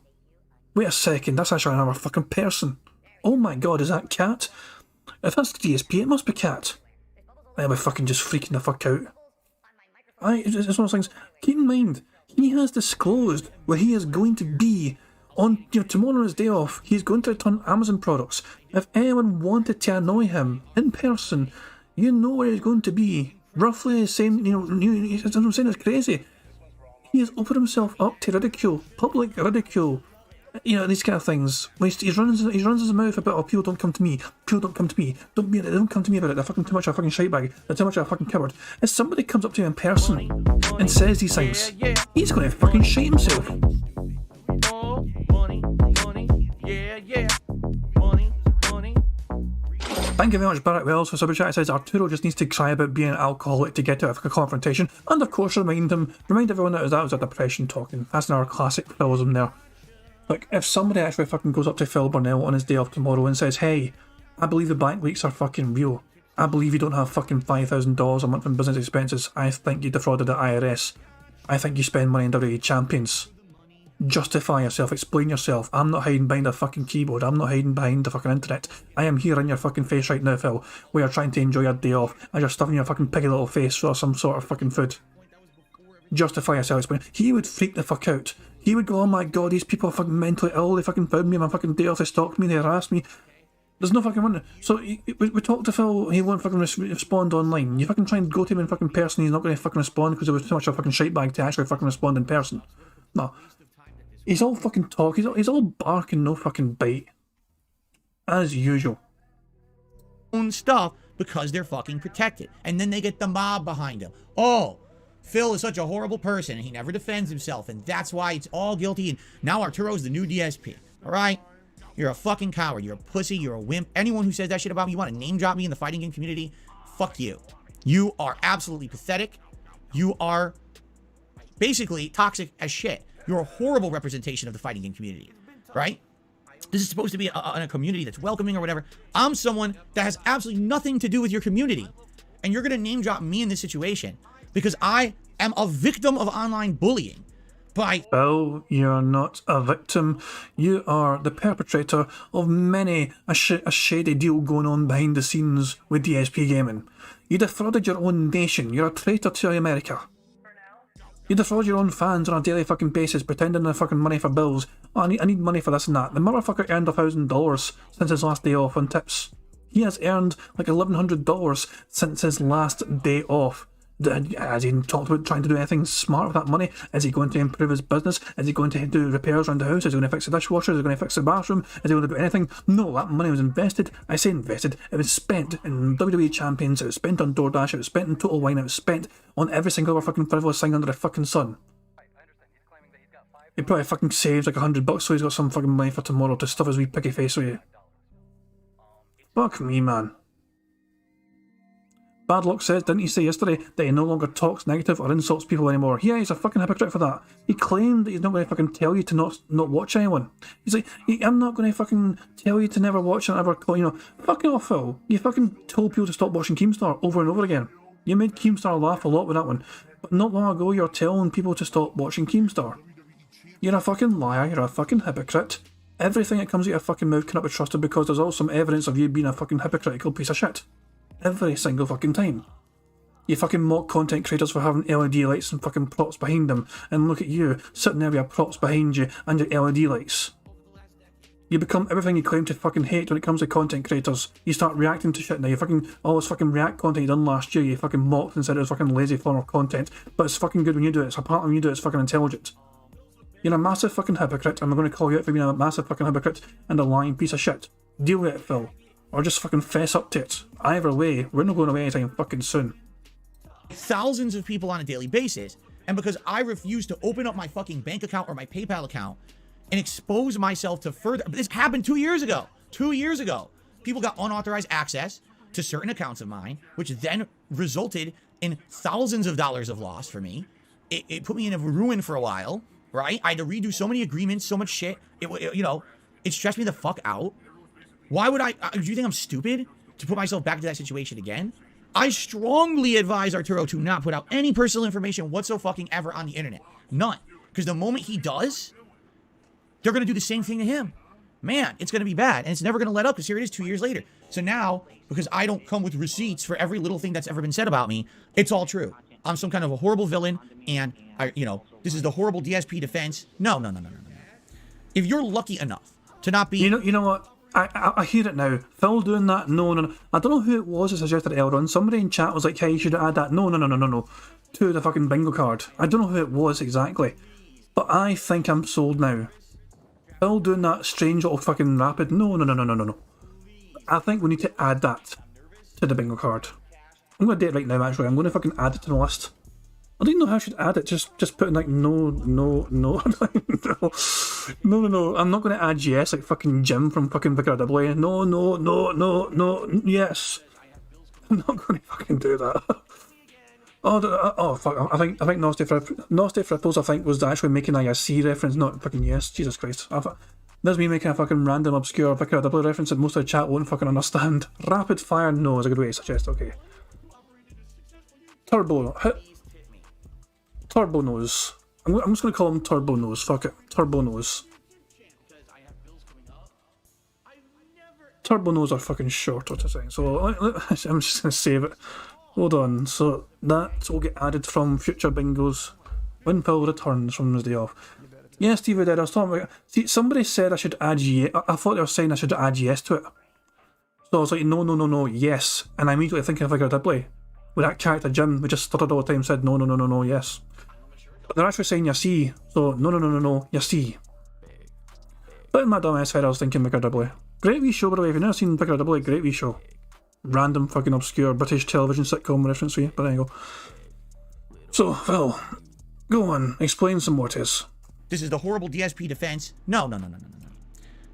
Wait a second, that's actually another fucking person. Oh my god, is that Cat? If that's DSP, it must be Cat. I'll be fucking just freaking the fuck out. It's one of those things. Keep in mind, he has disclosed where he is going to be on, tomorrow on his day off. He's going to return Amazon products. If anyone wanted to annoy him in person, you know where he's going to be. Roughly the same, I'm saying, it's crazy. He has opened himself up to ridicule, public ridicule. These kind of things. He runs his mouth about, oh, people don't come to me. People don't come to me. Don't come to me about it. They're fucking too much of a fucking shite bag. They're too much of a fucking coward. If somebody comes up to him in person and says these things, he's going to fucking shite himself. Thank you very much, Barrett Wells, for super chat. It says Arturo just needs to cry about being an alcoholic to get out of a confrontation, and of course remind everyone that was a depression talking. That's another classic Philosm there. Look, if somebody actually fucking goes up to Phil Burnell on his day off tomorrow and says, hey, I believe the bank leaks are fucking real. I believe you don't have fucking $5,000 a month in business expenses. I think you defrauded the IRS. I think you spend money in WWE champions. Justify yourself, explain yourself. I'm not hiding behind a fucking keyboard. I'm not hiding behind the fucking internet. I am here in your fucking face right now, Phil, where you're trying to enjoy your day off and you're stuffing your fucking piggy little face for some sort of fucking food. Justify yourself, explain. He would freak the fuck out. He would go, oh my god, these people are fucking mentally ill. They fucking found me on my fucking day off. They stalked me. They harassed me. There's no fucking wonder. So we talked to Phil. He won't fucking respond online. You fucking try and go to him in fucking person. He's not going to fucking respond because it was too much of a fucking shite bag to actually fucking respond in person. No. He's all fucking talk. He's all bark and no fucking bite. As usual. Own stuff because they're fucking protected. And then they get the mob behind him. Oh, Phil is such a horrible person and he never defends himself and that's why it's all guilty and now Arturo's the new DSP. Alright? You're a fucking coward. You're a pussy. You're a wimp. Anyone who says that shit about me, you want to name drop me in the fighting game community? Fuck you. You are absolutely pathetic. You are basically toxic as shit. You're a horrible representation of the fighting game community. Right? This is supposed to be a community that's welcoming or whatever. I'm someone that has absolutely nothing to do with your community. And you're going to name drop me in this situation because I am a victim of online bullying. Well, you're not a victim. You are the perpetrator of many a shady deal going on behind the scenes with DSP Gaming. You defrauded your own nation. You're a traitor to America. You defraud your own fans on a daily fucking basis, pretending they're fucking money for bills. Oh, I need money for this and that. The motherfucker earned $1,000 since his last day off on tips. He has earned like $1,100 since his last day off. Has he talked about trying to do anything smart with that money? Is he going to improve his business? Is he going to do repairs around the house? Is he going to fix the dishwasher? Is he going to fix the bathroom? Is he going to do anything? No, that money was invested. I say invested. It was spent in WWE Champions. It was spent on DoorDash. It was spent in Total Wine. It was spent on every single other fucking frivolous thing under the fucking sun. He probably fucking saves like $100 so he's got some fucking money for tomorrow to stuff his wee picky face with. Fuck me, man. Bad Luck says, didn't he say yesterday that he no longer talks negative or insults people anymore? Yeah, he's a fucking hypocrite for that. He claimed that he's not going to fucking tell you to not watch anyone. He's like, I'm not going to fucking tell you to never watch and ever call, fucking off, Phil. You fucking told people to stop watching Keemstar over and over again. You made Keemstar laugh a lot with that one. But not long ago, you're telling people to stop watching Keemstar. You're a fucking liar, you're a fucking hypocrite. Everything that comes out of your fucking mouth cannot be trusted because there's also some evidence of you being a fucking hypocritical piece of shit. Every single fucking time. You fucking mock content creators for having LED lights and fucking props behind them, and look at you, sitting there with your props behind you and your LED lights. You become everything you claim to fucking hate when it comes to content creators. You start reacting to shit now. You fucking, all this fucking React content you done last year, you fucking mocked and said it was fucking lazy form of content, but it's fucking good when you do it. It's apparently when you do it, it's fucking intelligent. You're a massive fucking hypocrite, and I'm going to call you out for being a massive fucking hypocrite and a lying piece of shit. Deal with it, Phil. Or just fucking fess up to it. Either way, we're not going away anytime fucking soon. Thousands of people on a daily basis, and because I refuse to open up my fucking bank account or my PayPal account and expose myself to further... This happened 2 years ago. 2 years ago. People got unauthorized access to certain accounts of mine, which then resulted in thousands of dollars of loss for me. It put me in a ruin for a while. right? I had to redo so many agreements, so much shit. You know, it stressed me the fuck out. Why would I do you think I'm stupid to put myself back into that situation again? I strongly advise Arturo to not put out any personal information whatsoever on the internet. None. Because the moment he does, they're going to do the same thing to him. Man, it's going to be bad. And it's never going to let up because here it is 2 years later. So now, because I don't come with receipts for every little thing that's ever been said about me, it's all true. I'm some kind of a horrible villain, and, this is the horrible DSP defense. No. If you're lucky enough to not be... You know what? I hear it now. Phil doing that? No. I don't know who it was that suggested it earlier on. Somebody in chat was like, hey, you should add that. No. To the fucking bingo card. I don't know who it was exactly. But I think I'm sold now. Phil doing that strange little fucking rapid. No. I think we need to add that to the bingo card. I'm going to do it right now, actually. I'm going to fucking add it to the list. I don't even know how I should add it. Just put in like no. No. I'm not going to add yes like fucking Jim from fucking Vicar W. No. Yes. I'm not going to fucking do that. Oh fuck! I think Nasty Fripples I think was actually making like a C reference, not fucking yes. Jesus Christ! There's me making a fucking random obscure Vicar W reference that most of the chat won't fucking understand. Rapid fire no is a good way to suggest. Okay. Turbo Nose. I'm just going to call him Turbo Nose. Fuck it. Turbo Nose. Turbo Nose are fucking short, what to say. So I'm just going to save it. Hold on. So that will get added from future bingos when Phil returns from his day off. Yeah, Steve did. I was talking about... See, somebody said I should add yes. I thought they were saying I should add yes to it. So I was like, no, yes. And I immediately thinking of like a Dibley. With that character Jim, we just stuttered all the time, said no, yes. But they're actually saying you see, so no, you see. But in my dumb ass head, I was thinking Vicar W. Great wee show, by the way. If you've never seen Vicar W, great wee show. Random fucking obscure British television sitcom reference for you, but there you go. So, Phil, go on, explain some more to us. This is the horrible DSP defense. No.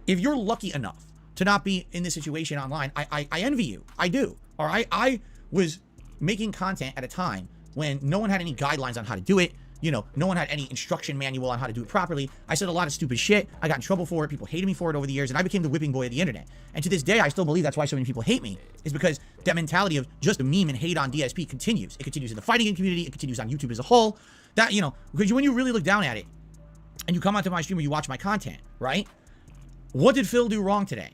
If you're lucky enough to not be in this situation online, I envy you. I do. All right? I was making content at a time when no one had any guidelines on how to do it. No one had any instruction manual on how to do it properly. I said a lot of stupid shit. I got in trouble for it. People hated me for it over the years, and I became the whipping boy of the internet. And to this day, I still believe that's why so many people hate me, is because that mentality of just a meme and hate on DSP continues. It continues in the fighting game community. It continues on YouTube as a whole. That, because when you really look down at it, and you come onto my stream or you watch my content, right? What did Phil do wrong today?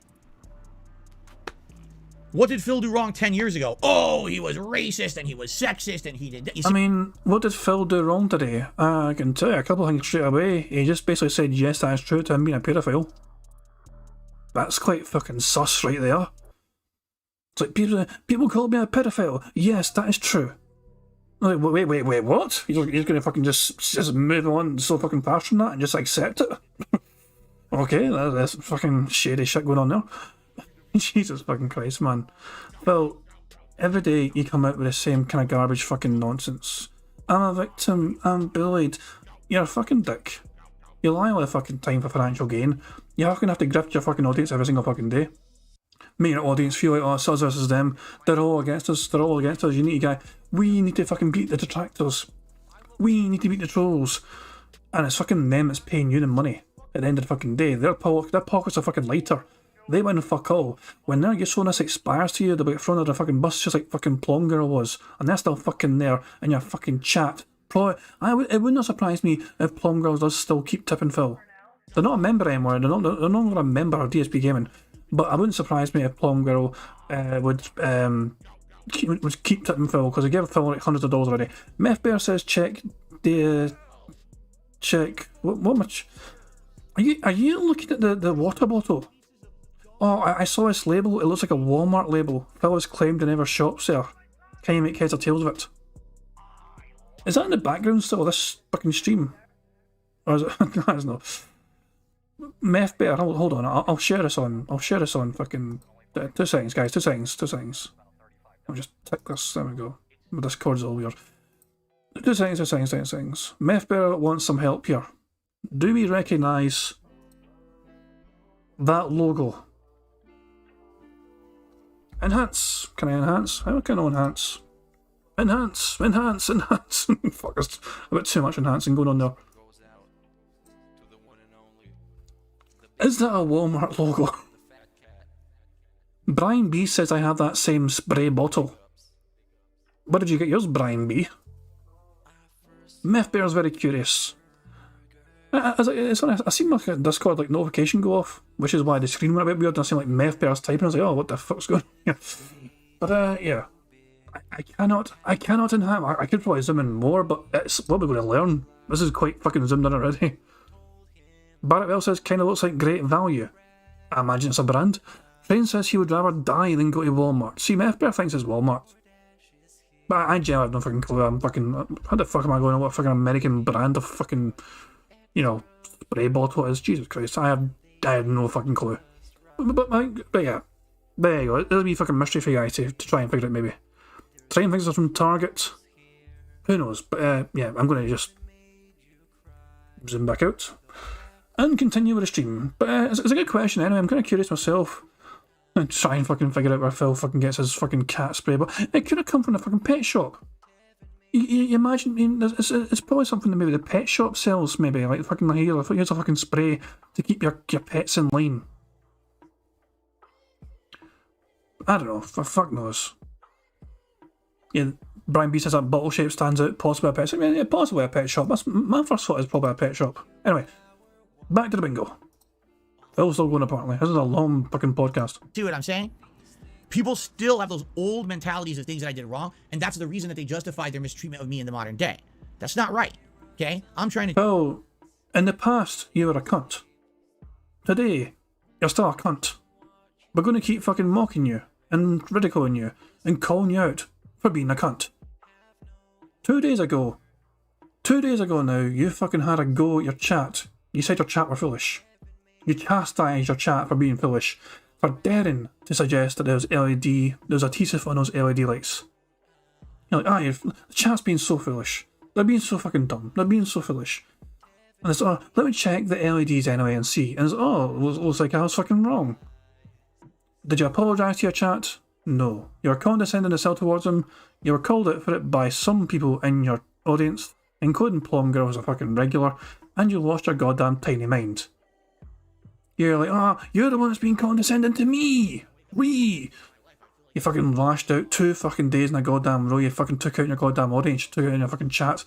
What did Phil do wrong 10 years ago? Oh, he was racist and he was sexist and he did... I mean, what did Phil do wrong today? I can tell you a couple of things straight away. He just basically said, yes, that is true to him being a paedophile. That's quite fucking sus right there. It's like, people call me a pedophile. Yes, that is true. Like, wait, what? You're going to fucking just move on so fucking fast from that and just accept it? Okay, that's fucking shady shit going on there. Jesus fucking Christ, man. Well, every day you come out with the same kind of garbage fucking nonsense. I'm a victim, I'm bullied. You're a fucking dick. You lie all the fucking time for financial gain. You fucking have to grift your fucking audience every single fucking day. Make your audience feel like, oh, it's us versus them. They're all against us, You need to we need to fucking beat the detractors. We need to beat the trolls. And it's fucking them that's paying you the money at the end of the fucking day. Their pockets are fucking lighter. They win fuck all. When now you're showing this expires to you, they'll be thrown out of the fucking bus just like fucking Plum Girl was. And they're still fucking there in your fucking chat. It would not surprise me if Plum Girl does still keep tipping Phil. They're not a member anymore, they're no longer a member of DSP Gaming. But I wouldn't surprise me if Plum Girl would keep tipping Phil, because they gave Phil like hundreds of dollars already. Meth Bear says check what much? Are you looking at the water bottle? Oh, I saw this label. It looks like a Walmart label. Phil has claimed he never shops there. Can you make heads or tails of it? Is that in the background still, this fucking stream? Or is it? No, it's not. Meth Bear, hold on. I'll share this on fucking... 2 seconds, guys. 2 seconds. I'll just tick this. There we go. My Discord's all weird. 2 seconds. Meth Bear wants some help here. Do we recognise that logo? Enhance. Can I enhance? How can I enhance? Enhance. Fuck, there's a bit too much enhancing going on there. Is that a Walmart logo? Brian B says I have that same spray bottle. Where did you get yours, Brian B? Meth Bear's very curious. I seen like a Discord like notification go off, which is why the screen went a bit weird, and I seen like Meth Bear's typing. I was like, oh, what the fuck's going on? But yeah, I cannot inhabit. I could probably zoom in more, but it's what we're going to learn. This is quite fucking zoomed in already. Barrett Bell says kind of looks like great value. I imagine it's a brand. Train says he would rather die than go to Walmart. See, Meth Bear thinks it's Walmart. But I genuinely have no fucking clue. I'm fucking. How the fuck am I going on what fucking American brand of fucking, spray bottle it is? Jesus Christ, I have no fucking clue. But yeah, there you go. It'll be fucking mystery for you guys to try and figure it out maybe. Train thinks it's from Target. Who knows? But yeah, I'm going to just zoom back out and continue with the stream. But it's a good question anyway. I'm kind of curious myself. And try and fucking figure out where Phil fucking gets his fucking cat spray, but it could have come from a fucking pet shop. You imagine, it's probably something that maybe the pet shop sells, maybe, like fucking here's a fucking spray to keep your pets in line. I don't know, for fuck knows. Yeah, Brian B says that bottle shape stands out, possibly a pet shop. Yeah, possibly a pet shop. That's, my first thought is probably a pet shop. Anyway, back to the bingo. Phil's still going apparently. This is a long fucking podcast. See what I'm saying? People still have those old mentalities of things that I did wrong, and that's the reason that they justify their mistreatment of me in the modern day. That's not right, okay? I'm trying to... Phil, in the past, you were a cunt. Today, you're still a cunt. We're going to keep fucking mocking you, and ridiculing you, and calling you out for being a cunt. 2 days ago now, you fucking had a go at your chat. You said your chat were foolish. You chastised your chat for being foolish, for daring to suggest that there's adhesive on those LED lights. You're like, the chat's being so foolish. They're being so fucking dumb. They're being so foolish. And it's, let me check the LEDs anyway and see. And it's, looks like I was fucking wrong. Did you apologise to your chat? No. You were condescending to sell towards them. You were called out for it by some people in your audience, including Plum Girl as a fucking regular, and you lost your goddamn tiny mind. You're like, you're the one that's being condescending to me! You fucking lashed out 2 fucking days in a goddamn row. You fucking took out your goddamn audience, took out in your fucking chat,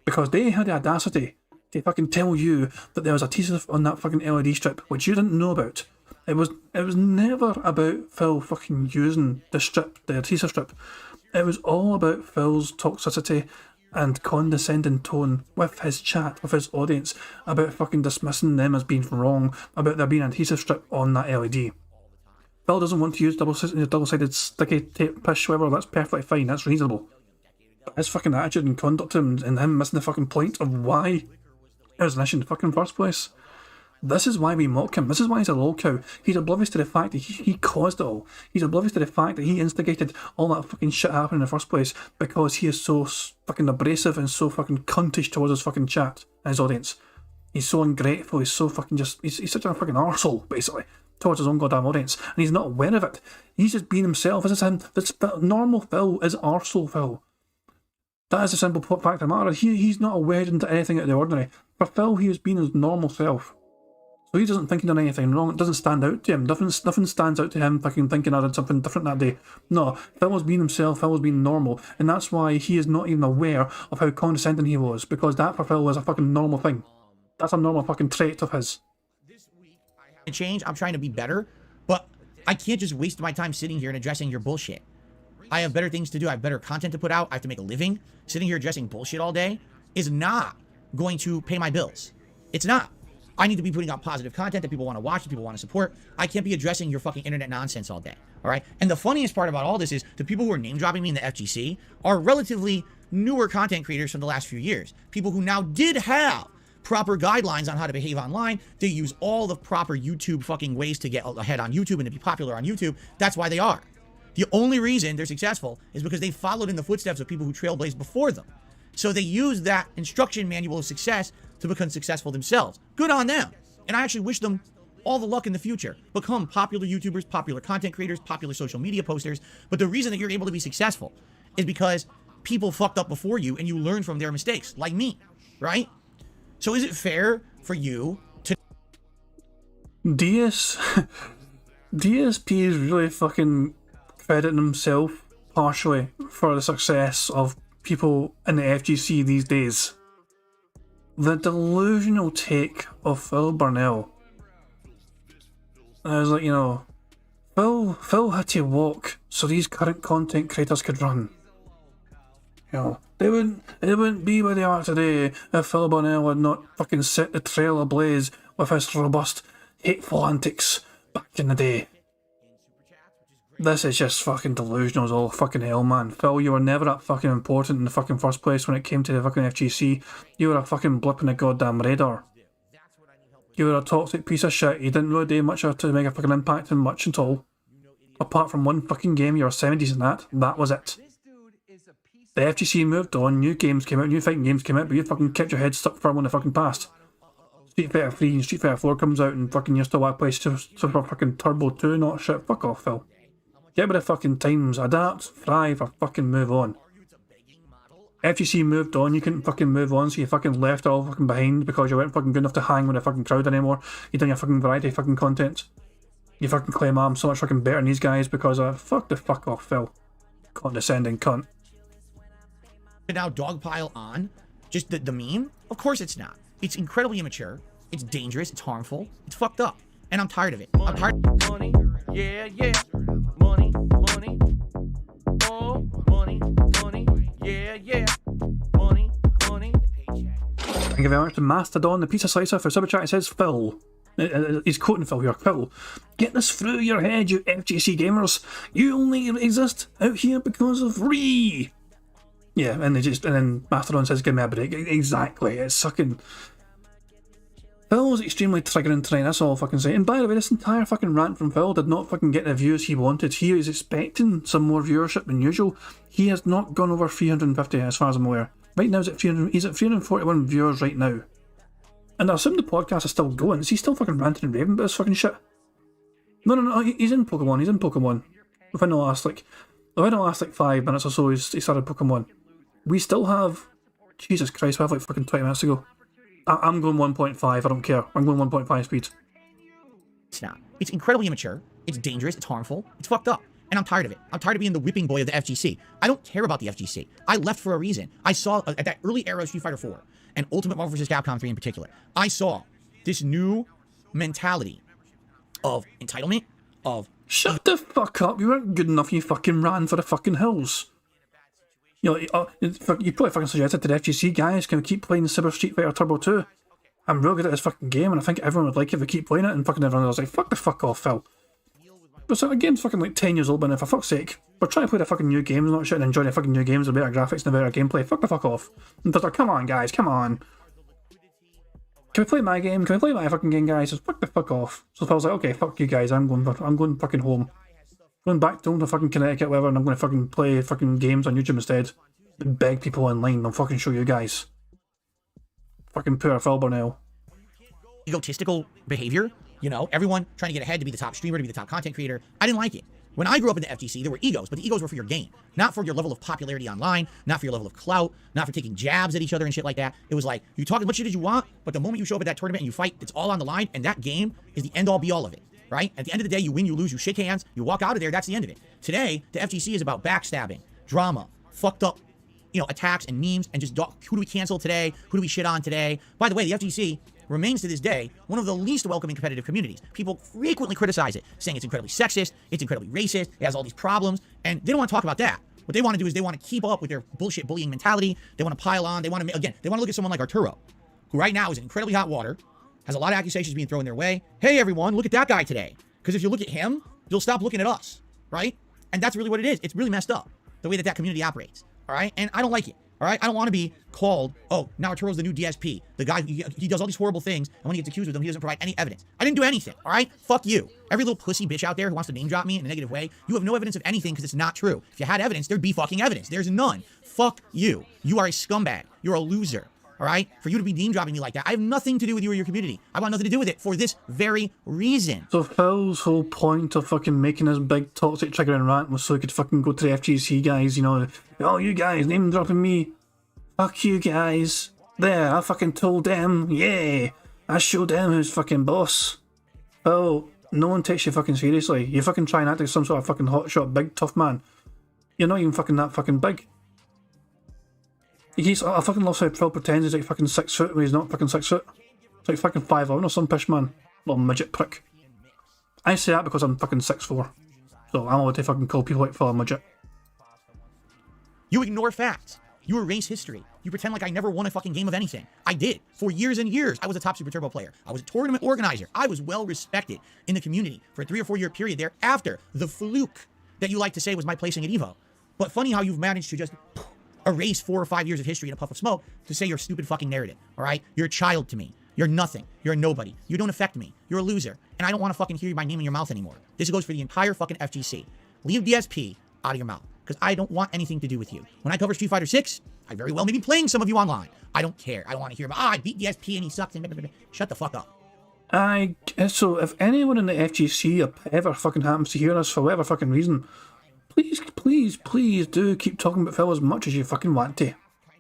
because they had the audacity to fucking tell you that there was adhesive on that fucking LED strip, which you didn't know about. It was never about Phil fucking using the adhesive strip. It was all about Phil's toxicity and condescending tone with his chat, with his audience, about fucking dismissing them as being wrong, about there being an adhesive strip on that LED. Phil doesn't want to use double-sided sticky tape pish, whatever, that's perfectly fine, that's reasonable. But his fucking attitude and conduct and him missing the fucking point of why it was an issue in the fucking first place. This is why we mock him. This is why he's a lolcow. He's oblivious to the fact that he caused it all. He's oblivious to the fact that he instigated all that fucking shit happening in the first place because he is so fucking abrasive and so fucking cuntish towards his fucking chat and his audience. He's so ungrateful. He's so fucking he's such a fucking arsehole, basically, towards his own goddamn audience. And he's not aware of it. He's just being himself. This is him. Normal Phil is arsehole Phil. That is the simple fact of the matter. He's not aware into anything out of the ordinary. For Phil, he was being his normal self. So he doesn't think he done anything wrong. It doesn't stand out to him. Nothing stands out to him fucking thinking I did something different that day. No, Phil was being himself, Phil was being normal. And that's why he is not even aware of how condescending he was. Because that for Phil was a fucking normal thing. That's a normal fucking trait of his. Change, I'm trying to be better. But I can't just waste my time sitting here and addressing your bullshit. I have better things to do. I have better content to put out. I have to make a living. Sitting here addressing bullshit all day is not going to pay my bills. It's not. I need to be putting out positive content that people want to watch, that people want to support. I can't be addressing your fucking internet nonsense all day, all right? And the funniest part about all this is the people who are name-dropping me in the FGC are relatively newer content creators from the last few years. People who now did have proper guidelines on how to behave online. They use all the proper YouTube fucking ways to get ahead on YouTube and to be popular on YouTube. That's why they are. The only reason they're successful is because they followed in the footsteps of people who trailblazed before them. So they use that instruction manual of success to become successful themselves. Good on them. And I actually wish them all the luck in the future. Become popular YouTubers, popular content creators, popular social media posters. But the reason that you're able to be successful is because people fucked up before you and you learn from their mistakes, like me, right? So is it fair for you to... DSP is really fucking crediting himself partially for the success of people in the FGC these days. The delusional take of Phil Burnell. I was like, Phil had to walk so these current content creators could run. They wouldn't be where they are today if Phil Burnell had not fucking set the trail ablaze with his robust, hateful antics back in the day. This is just fucking delusional as all fucking hell, man. Phil, you were never that fucking important in the fucking first place when it came to the fucking FGC. You were a fucking blip in the goddamn radar. You were a toxic piece of shit. You didn't really do much to make a fucking impact in much at all. Apart from one fucking game, you were 70s and that was it. The FGC moved on, new games came out, new fighting games came out, but you fucking kept your head stuck firm on the fucking past. Street Fighter 3 and Street Fighter 4 comes out and fucking you're still at place to fucking Turbo 2 and all that shit. Fuck off, Phil. Get with the fucking times, adapt, thrive, or fucking move on. FGC moved on, you couldn't fucking move on, so you fucking left all fucking behind because you weren't fucking good enough to hang with the fucking crowd anymore. You done your fucking variety of fucking content. You fucking claim I'm so much fucking better than these guys because fuck off, Phil. Condescending cunt. Now dogpile on just the meme? Of course it's not. It's incredibly immature. It's dangerous. It's harmful. It's fucked up. And I'm tired of it. I'm tired. Money, yeah, yeah. Money, money. Oh, money, money, yeah, yeah. Money, money. Thank you very much to Mastodon, the pizza slicer, for super chat. It says, Phil. He's quoting Phil here. Phil, get this through your head, you FGC gamers. You only exist out here because of Ree. Yeah, and then Mastodon says, give me a break. Exactly, it's sucking. Phil was extremely triggering tonight, that's all I fucking say. And by the way, this entire fucking rant from Phil did not fucking get the views he wanted. He was expecting some more viewership than usual. He has not gone over 350 as far as I'm aware. Right now he's at 341 viewers right now. And I assume the podcast is still going. Is he still fucking ranting and raving about this fucking shit? No, he's in Pokemon. Within the last like 5 minutes or so he started Pokemon. We still have, Jesus Christ, we have like fucking 20 minutes to go. I'm going 1.5, I don't care. I'm going 1.5 speed. It's not. It's incredibly immature. It's dangerous. It's harmful. It's fucked up. And I'm tired of it. I'm tired of being the whipping boy of the FGC. I don't care about the FGC. I left for a reason. I saw, at that early era of Street Fighter 4, and Ultimate Marvel vs. Capcom 3 in particular, I saw this new mentality of entitlement, of... Shut the fuck up. You weren't good enough. You fucking ran for the fucking hills. You probably fucking suggested to the FGC guys, can we keep playing Super Street Fighter Turbo 2? I'm real good at this fucking game, and I think everyone would like it if we keep playing it, and fucking everyone was like, fuck the fuck off, Phil. But so the game's fucking like 10 years old, but for fuck's sake, we're trying to play the fucking new games and not shit and enjoy the fucking new games with better graphics and better gameplay. Fuck the fuck off. And they're like, come on guys, come on. Can we play my game? Can we play my fucking game, guys? Just fuck the fuck off. So I was like, okay, fuck you guys, I'm going fucking home. Going back home to fucking Connecticut, whatever, and I'm going to fucking play fucking games on YouTube instead. And beg people online, and I'll fucking show you guys. Fucking poor Phil Burnell. Egotistical behavior, everyone trying to get ahead to be the top streamer, to be the top content creator. I didn't like it. When I grew up in the FGC, there were egos, but the egos were for your game, not for your level of popularity online, not for your level of clout, not for taking jabs at each other and shit like that. It was like, you talk as much shit as you want, but the moment you show up at that tournament and you fight, it's all on the line, and that game is the end-all be-all of it, right? At the end of the day, you win, you lose, you shake hands, you walk out of there, that's the end of it. Today, the FGC is about backstabbing, drama, fucked up, attacks and memes, and just who do we cancel today? Who do we shit on today? By the way, the FGC remains to this day one of the least welcoming competitive communities. People frequently criticize it, saying it's incredibly sexist, it's incredibly racist, it has all these problems, and they don't want to talk about that. What they want to do is they want to keep up with their bullshit bullying mentality. They want to pile on. They want to look at someone like Arturo, who right now is in incredibly hot water, has a lot of accusations being thrown their way. Hey everyone, look at that guy today. Because if you look at him, you'll stop looking at us, right? And that's really what it is. It's really messed up, the way that community operates. All right, and I don't like it. All right, I don't want to be called, oh, now Arturo's the new DSP. The guy, he does all these horrible things, and when he gets accused of them, he doesn't provide any evidence. I didn't do anything, all right? Fuck you. Every little pussy bitch out there who wants to name drop me in a negative way, you have no evidence of anything because it's not true. If you had evidence, there'd be fucking evidence. There's none. Fuck you. You are a scumbag. You're a loser, all right? For you to be name dropping me like that, I have nothing to do with you or your community. I want nothing to do with it for this very reason. So Phil's whole point of fucking making this big toxic triggering rant was so he could fucking go to the FGC guys, oh, you guys name dropping me. Fuck you guys. There, I fucking told them, yeah. I showed them who's fucking boss. Phil, no one takes you fucking seriously. You fucking try and act like some sort of fucking hotshot, big tough man. You're not even fucking that fucking big. I fucking love how Phil pretends he's like fucking 6 foot when he's not fucking 6 foot. It's like fucking 5'11" or some pish man. Little midget prick. I say that because I'm fucking 6'4". So I'm allowed to fucking call people like Phil a midget. You ignore facts. You erase history. You pretend like I never won a fucking game of anything. I did. For years and years, I was a top Super Turbo player. I was a tournament organizer. I was well respected in the community for a 3 or 4 year period there after the fluke that you like to say was my placing at EVO. But funny how you've managed to just erase 4 or 5 years of history in a puff of smoke to say your stupid fucking narrative, all right? You're a child to me. You're nothing. You're a nobody. You don't affect me. You're a loser. And I don't want to fucking hear my name in your mouth anymore. This goes for the entire fucking FGC. Leave DSP out of your mouth, because I don't want anything to do with you. When I cover Street Fighter 6, I very well may be playing some of you online. I don't care. I don't want to hear about, I beat DSP and he sucks and blah, blah, blah. Shut the fuck up. So if anyone in the FGC ever fucking happens to hear us for whatever fucking reason, please do keep talking about Phil as much as you fucking want to.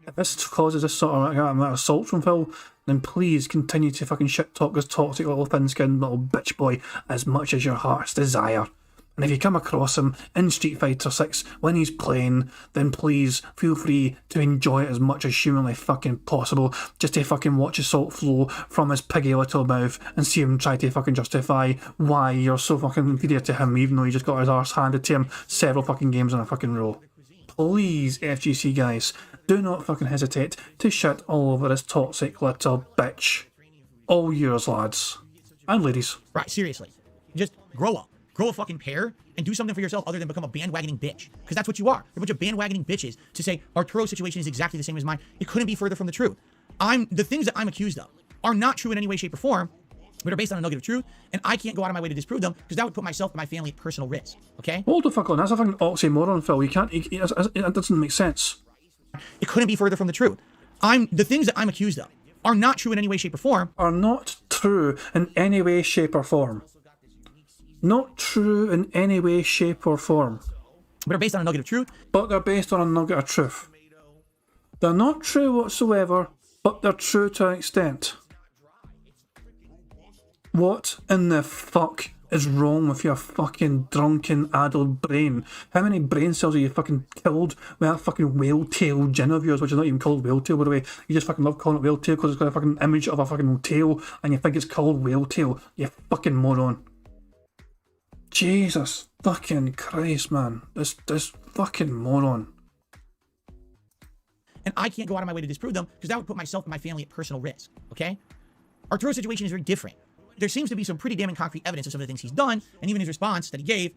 If this causes this sort of assault from Phil, then please continue to fucking shit talk this toxic little thin-skinned little bitch boy as much as your heart's desire. And if you come across him in Street Fighter 6 when he's playing, then please feel free to enjoy it as much as humanly fucking possible, just to fucking watch his salt flow from his piggy little mouth and see him try to fucking justify why you're so fucking inferior to him, even though he just got his arse handed to him several fucking games in a fucking row. Please, FGC guys, do not fucking hesitate to shit all over this toxic little bitch. All yours, lads. And ladies. Right, seriously. Just grow up. Grow a fucking pair and do something for yourself other than become a bandwagoning bitch. Because that's what you are. You're a bunch of bandwagoning bitches to say Arturo's situation is exactly the same as mine. It couldn't be further from the truth. The things that I'm accused of are not true in any way, shape, or form, but are based on a nugget of truth, and I can't go out of my way to disprove them because that would put myself and my family at personal risk. Okay? Hold the fuck on. That's a fucking oxymoron, Phil. You can't. That doesn't make sense. It couldn't be further from the truth. The things that I'm accused of are not true in any way, shape, or form. Are not true in any way, shape, or form. Not true in any way, shape, or form. But are based on a nugget of truth. But they're based on a nugget of truth. They're not true whatsoever, but they're true to an extent. What in the fuck is wrong with your fucking drunken adult brain? How many brain cells are you fucking killed with that fucking whale tail gin of yours, which is not even called whale tail, by the way? You just fucking love calling it whale tail because it's got a fucking image of a fucking tail and you think it's called whale tail. You fucking moron. Jesus fucking Christ, man. This fucking moron. And I can't go out of my way to disprove them because that would put myself and my family at personal risk. Okay? Arturo's situation is very different. There seems to be some pretty damn concrete evidence of some of the things he's done, and even his response that he gave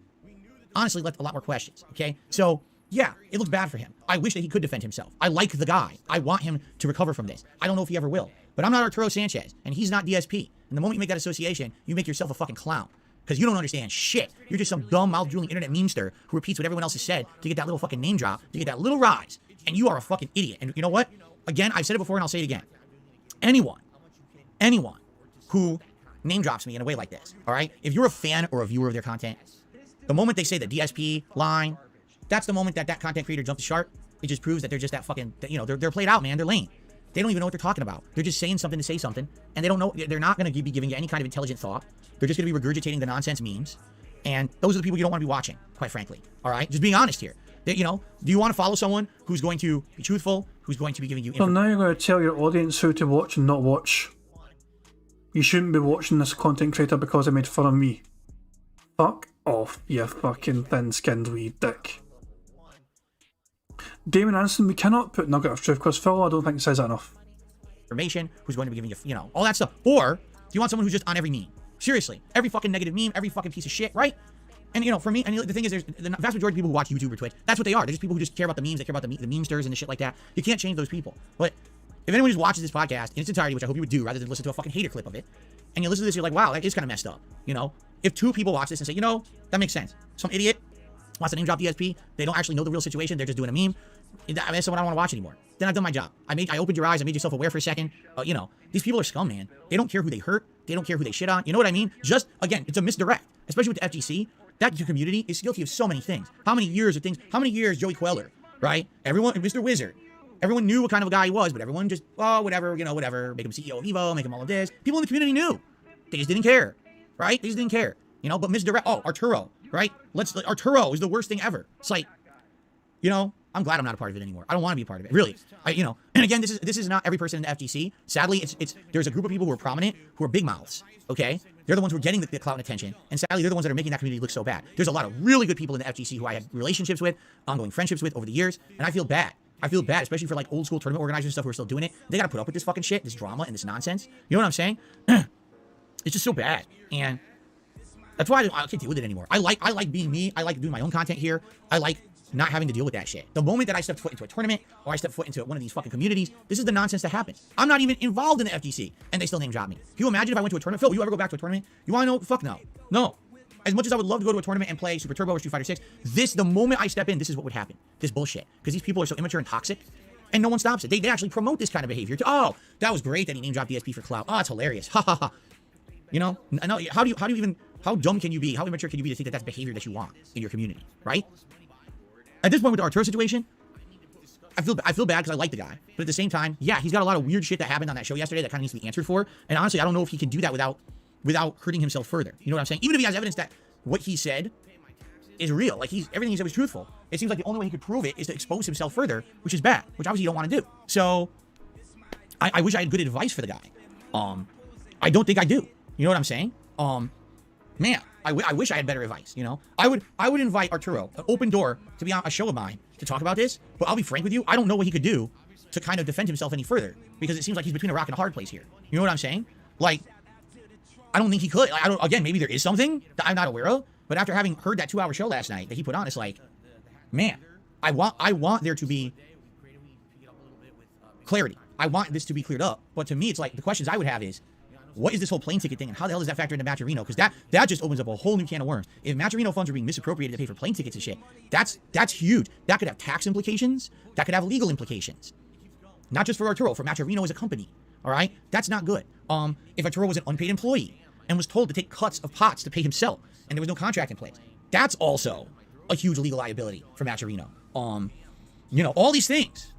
honestly left a lot more questions. Okay? So, yeah, it looks bad for him. I wish that he could defend himself. I like the guy. I want him to recover from this. I don't know if he ever will. But I'm not Arturo Sanchez, and he's not DSP. And the moment you make that association, you make yourself a fucking clown. Because you don't understand shit. You're just some dumb, mouth-drooling internet memester who repeats what everyone else has said to get that little fucking name drop, to get that little rise. And you are a fucking idiot. And you know what? Again, I've said it before and I'll say it again. Anyone who name drops me in a way like this, all right? If you're a fan or a viewer of their content, the moment they say the DSP line, that's the moment that content creator jumps the shark. It just proves that they're just that fucking, they're played out, man. They're lame. They don't even know what they're talking about. They're just saying something to say something, and they don't know. They're not going to be giving you any kind of intelligent thought. They're just going to be regurgitating the nonsense memes, and those are the people you don't want to be watching, quite frankly. All right, just being honest here. Do you want to follow someone who's going to be truthful, who's going to be giving you? So now you're going to tell your audience who to watch and not watch. You shouldn't be watching this content creator because they made fun of me. Fuck off, you fucking thin-skinned wee dick. Damon Anderson, we cannot put nugget of truth because Phil, I don't think says that enough. Information, who's going to be giving you, all that stuff. Or do you want someone who's just on every meme? Seriously, every fucking negative meme, every fucking piece of shit, right? And for me, and the thing is, there's the vast majority of people who watch YouTube or Twitch, that's what they are. They're just people who just care about the memes, they care about the memesters and the shit like that. You can't change those people. But if anyone just watches this podcast in its entirety, which I hope you would do, rather than listen to a fucking hater clip of it, and you listen to this, you're like, wow, that is kind of messed up. If 2 people watch this and say, that makes sense. Some idiot wants to name drop DSP, they don't actually know the real situation, they're just doing a meme. That's what I don't want to watch anymore. Then I've done my job. I opened your eyes, I made you self-aware for a second. These people are scum, man. They don't care who they hurt. They don't care who they shit on. You know what I mean? Just, again, it's a misdirect. Especially with the FGC. That community is guilty of so many things. How many years Joey Queller, right? Everyone, Mr. Wizard. Everyone knew what kind of a guy he was, but everyone just, whatever, whatever. Make him CEO of Evo, make him all of this. People in the community knew. They just didn't care. right? They just didn't care, you know. But misdirect. Oh, Arturo, right? Arturo is the worst thing ever. It's like, you know, I'm glad I'm not a part of it anymore. I don't want to be a part of it, really. You know, and again, this is not every person in the FGC. Sadly, there's a group of people who are prominent, who are big mouths. Okay, they're the ones who are getting the clout and attention, and sadly, they're the ones that are making that community look so bad. There's a lot of really good people in the FGC who I had relationships with, ongoing friendships with over the years, and I feel bad. I feel bad, especially for like old school tournament organizers and stuff who are still doing it. They gotta put up with this fucking shit, this drama, and this nonsense. You know what I'm saying? It's just so bad, and that's why I can't deal with it anymore. I like being me. I like doing my own content here. I like not having to deal with that shit. The moment that I step foot into a tournament or I step foot into one of these fucking communities, this is the nonsense that happens. I'm not even involved in the FGC, and they still name drop me. Can you imagine if I went to a tournament? Phil, will you ever go back to a tournament? You want to know? Fuck no. No. As much as I would love to go to a tournament and play Super Turbo or Street Fighter 6, the moment I step in, this is what would happen. This bullshit. Because these people are so immature and toxic, and no one stops it. They actually promote this kind of behavior. Oh, that was great that he name dropped DSP for clout. Oh, it's hilarious. Ha ha ha. You know? No, how dumb can you be? How immature can you be to think that that's behavior that you want in your community, right? At this point with the Arturo situation, I feel bad because I like the guy. But at the same time, yeah, he's got a lot of weird shit that happened on that show yesterday that kind of needs to be answered for. And honestly, I don't know if he can do that without hurting himself further. You know what I'm saying? Even if he has evidence that what he said is real, like everything he said was truthful, it seems like the only way he could prove it is to expose himself further, which is bad, which obviously you don't want to do. So I wish I had good advice for the guy. I don't think I do. You know what I'm saying? Man, I wish I had better advice, you know? I would invite Arturo, an open door, to be on a show of mine to talk about this, but I'll be frank with you, I don't know what he could do to kind of defend himself any further, because it seems like he's between a rock and a hard place here. You know what I'm saying? Like, I don't think he could. Again, maybe there is something that I'm not aware of, but after having heard that 2-hour show last night that he put on, it's like, man, I want there to be clarity. I want this to be cleared up, but to me, it's like, the questions I would have is, what is this whole plane ticket thing, and how the hell does that factor into Matcherino? Because that just opens up a whole new can of worms. If Matcherino funds are being misappropriated to pay for plane tickets and shit, that's huge. That could have tax implications. That could have legal implications. Not just for Arturo, for Matcherino as a company. All right, that's not good. If Arturo was an unpaid employee and was told to take cuts of pots to pay himself, and there was no contract in place, that's also a huge legal liability for Matcherino. You know, all these things,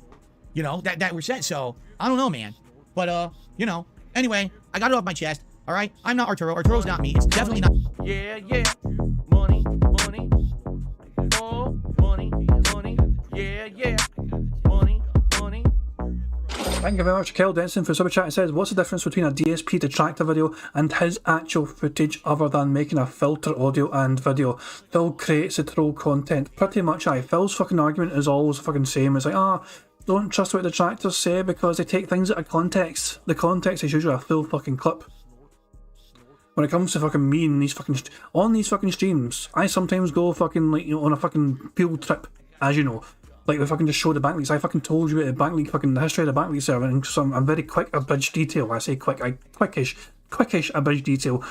you know, that were said. So I don't know, man, but you know. Anyway, I got it off my chest, all right? I'm not Arturo. Arturo's not me. It's definitely not... Yeah, yeah. Money, money. Oh, money, money. Yeah, yeah. Money, money. Thank you very much, Kel Denson, for Super Chat. It says, what's the difference between a DSP detractor video and his actual footage other than making a filter audio and video? Phil creates the troll content. Pretty much, aye. Phil's fucking argument is always the fucking same. It's like, don't trust what the detractors say because they take things out of context. The context is usually a full fucking clip. When it comes to fucking me and these fucking on these fucking streams, I sometimes go fucking like, you know, on a fucking field trip, as you know. Like, we fucking just show the bank leaks. I fucking told you about the bank leak, fucking the history of the bank leak server, and so I'm very quick abridged detail. I say quickish abridged detail.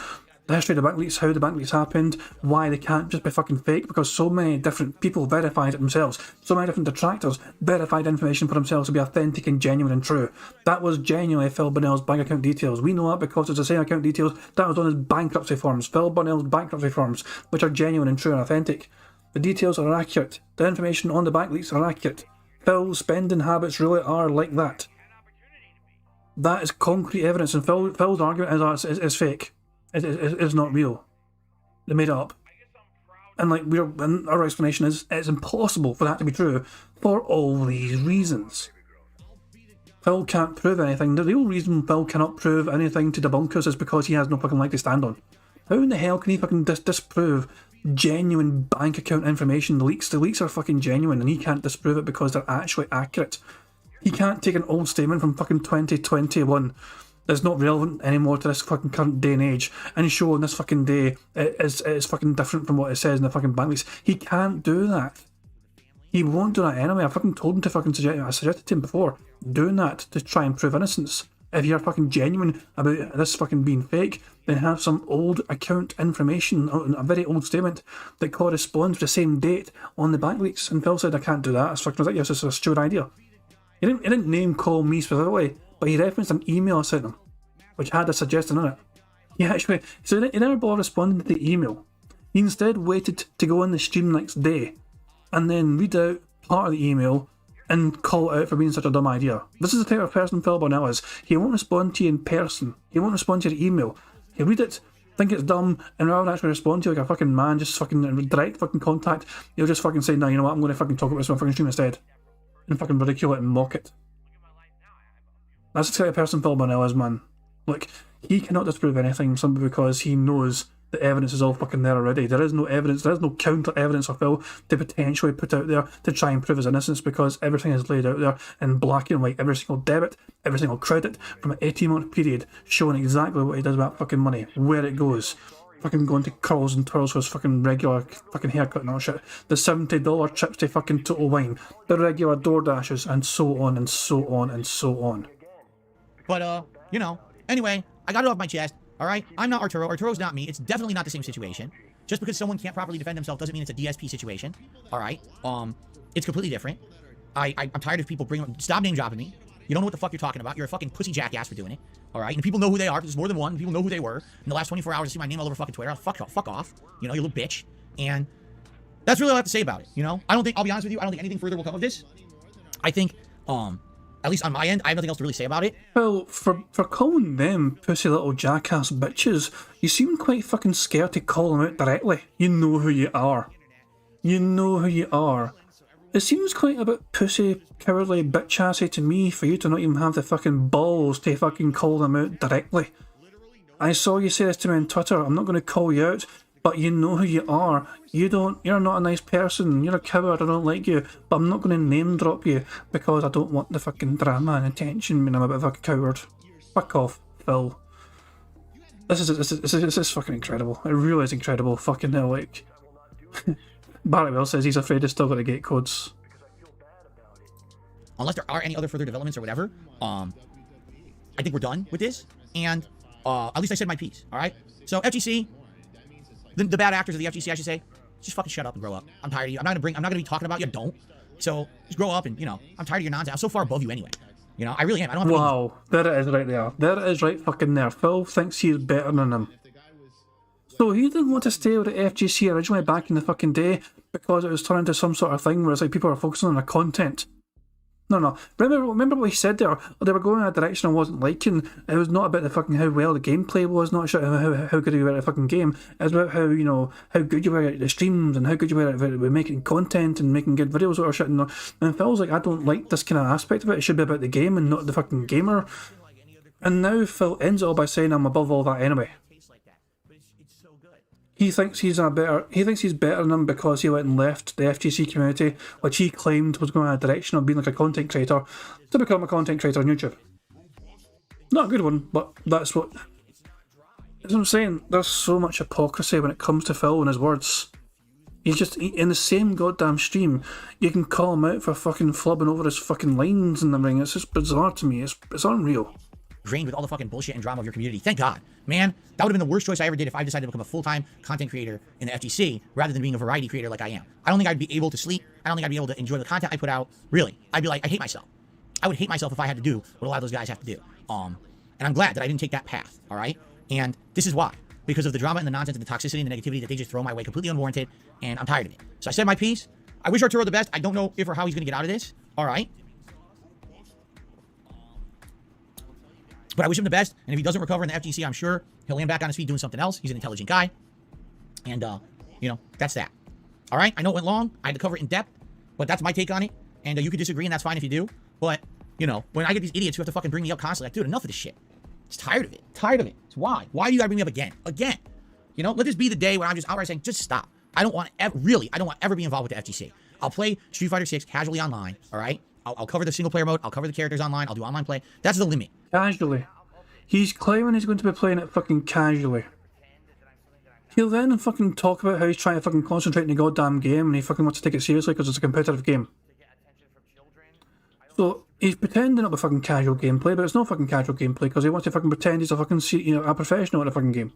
The history of the bank leaks, how the bank leaks happened, why they can't just be fucking fake, because so many different people verified it themselves. So many different detractors verified information for themselves to be authentic and genuine and true. That was genuinely Phil Bonnell's bank account details. We know that because it's the same account details that was on his bankruptcy forms, Phil Bonnell's bankruptcy forms, which are genuine and true and authentic. The details are accurate. The information on the bank leaks are accurate. Phil's spending habits really are like that. That is concrete evidence, and Phil's argument is fake. It's not real. They made it up. And like and our explanation is it's impossible for that to be true for all these reasons. Phil can't prove anything. The real reason Phil cannot prove anything to debunk us is because he has no fucking leg to stand on. How in the hell can he fucking disprove genuine bank account information? The leaks are fucking genuine, and he can't disprove it because they're actually accurate. He can't take an old statement from fucking 2021 that's not relevant anymore to this fucking current day and age and show on this fucking day is fucking different from what it says in the fucking bank leaks. He can't do that. He won't do that anyway. I fucking told him to fucking I suggested to him before doing that to try and prove innocence. If you're fucking genuine about this fucking being fake, then have some old account information, a very old statement that corresponds with the same date on the bank leaks. And Phil said, I can't do that. It's fucking ridiculous. It's a stupid idea. He didn't name call me specifically, but he referenced an email I sent him, which had a suggestion in it. So he never bothered responding to the email. He instead waited to go on the stream next day, and then read out part of the email and call it out for being such a dumb idea. This is the type of person Phil Bonnell is. He won't respond to you in person. He won't respond to your email. He'll read it, think it's dumb, and rather than actually respond to you like a fucking man, just fucking direct fucking contact, you'll just fucking say, no, you know what, I'm going to fucking talk about this on my fucking stream instead. And fucking ridicule it and mock it. That's the type of person Phil Burnell is, man. Look, he cannot disprove anything simply because he knows the evidence is all fucking there already. There is no evidence, there is no counter evidence for Phil to potentially put out there to try and prove his innocence, because everything is laid out there in black and white. Every single debit, every single credit from an 18-month period showing exactly what he does with that fucking money, where it goes. Fucking going to curls and twirls for his fucking regular fucking haircut and all shit. The $70 trips to fucking Total Wine. The regular DoorDashes, and so on and so on and so on. But, you know, anyway, I got it off my chest. All right, I'm not Arturo. Arturo's not me. It's definitely not the same situation. Just because someone can't properly defend himself doesn't mean it's a DSP situation. All right, it's completely different. I'm tired of people stop name dropping me. You don't know what the fuck you're talking about. You're a fucking pussy jackass for doing it. All right, and people know who they are. There's more than one. People know who they were. In the last 24 hours, I see my name all over fucking Twitter. Fuck off. You know, you little bitch. And that's really all I have to say about it. You know, I'll be honest with you. I don't think anything further will come of this. I think, at least on my end, I have nothing else to really say about it. Well, for calling them pussy little jackass bitches, you seem quite fucking scared to call them out directly. You know who you are. You know who you are. It seems quite a bit pussy, cowardly, bitch-assy to me for you to not even have the fucking balls to fucking call them out directly. I saw you say this to me on Twitter. I'm not going to call you out, but you know who you are. You're not a nice person. You're a coward. I don't like you. But I'm not going to name drop you because I don't want the fucking drama and attention when I'm a bit of a coward. Fuck off, Phil. This is fucking incredible. It really is incredible. Fucking hell, like... Barry Will says he's afraid he's still got the gate codes. Unless there are any other further developments or whatever, I think we're done with this. And at least I said my piece, all right? So FGC, the bad actors of the FGC, I should say, just fucking shut up and grow up. I'm tired of you. I'm not gonna be talking about you. Don't. So just grow up and, you know, I'm tired of your nonsense. I'm so far above you anyway. You know, I really am. I don't have Wow, there it is right there. There it is right fucking there. Phil thinks he's better than him. So he didn't want to stay with the FGC originally back in the fucking day because it was turned into some sort of thing where it's like people are focusing on the content. No. Remember what he said there? They were going in a direction I wasn't liking. It was not about the fucking how well the gameplay was, not sure how good you were at the fucking game. It was about how, you know, how good you were at the streams and how good you were at making content and making good videos or shit. And Phil's like, I don't like this kind of aspect of it. It should be about the game and not the fucking gamer. And now Phil ends it all by saying I'm above all that anyway. He thinks he's better than him because he went and left the FGC community, which he claimed was going in a direction of being like a content creator, to become a content creator on YouTube. Not a good one, but that's what I'm saying. There's so much hypocrisy when it comes to Phil and his words. He's just in the same goddamn stream. You can call him out for fucking flubbing over his fucking lines and everything. It's just bizarre to me. It's unreal. Drained with all the fucking bullshit and drama of your community. Thank God. Man, that would have been the worst choice I ever did if I decided to become a full-time content creator in the FGC rather than being a variety creator like I am. I don't think I'd be able to sleep. I don't think I'd be able to enjoy the content I put out. Really. I'd be like, I hate myself. I would hate myself if I had to do what a lot of those guys have to do. And I'm glad that I didn't take that path, all right? And this is why. Because of the drama and the nonsense and the toxicity and the negativity that they just throw my way, completely unwarranted, and I'm tired of it. So I said my piece. I wish Arturo the best. I don't know if or how he's going to get out of this, all right? But I wish him the best, and if he doesn't recover in the FGC, I'm sure he'll land back on his feet doing something else. He's an intelligent guy. And, you know, that's that. All right? I know it went long. I had to cover it in depth, but that's my take on it. And you could disagree, and that's fine if you do. But, you know, when I get these idiots who have to fucking bring me up constantly, like, dude, enough of this shit. Just tired of it. Tired of it. It's why. Why do you gotta bring me up again? Again. You know, let this be the day when I'm just outright saying, just stop. I don't want to ever be involved with the FGC. I'll play Street Fighter 6 casually online, all right? I'll cover the single player mode. I'll cover the characters online. I'll do online play. That's the limit. Casually. He's claiming he's going to be playing it fucking casually. He'll then fucking talk about how he's trying to fucking concentrate in the goddamn game and he fucking wants to take it seriously because it's a competitive game. So he's pretending it'll be fucking casual gameplay, but it's not fucking casual gameplay because he wants to fucking pretend he's a fucking, you know, a professional at a fucking game.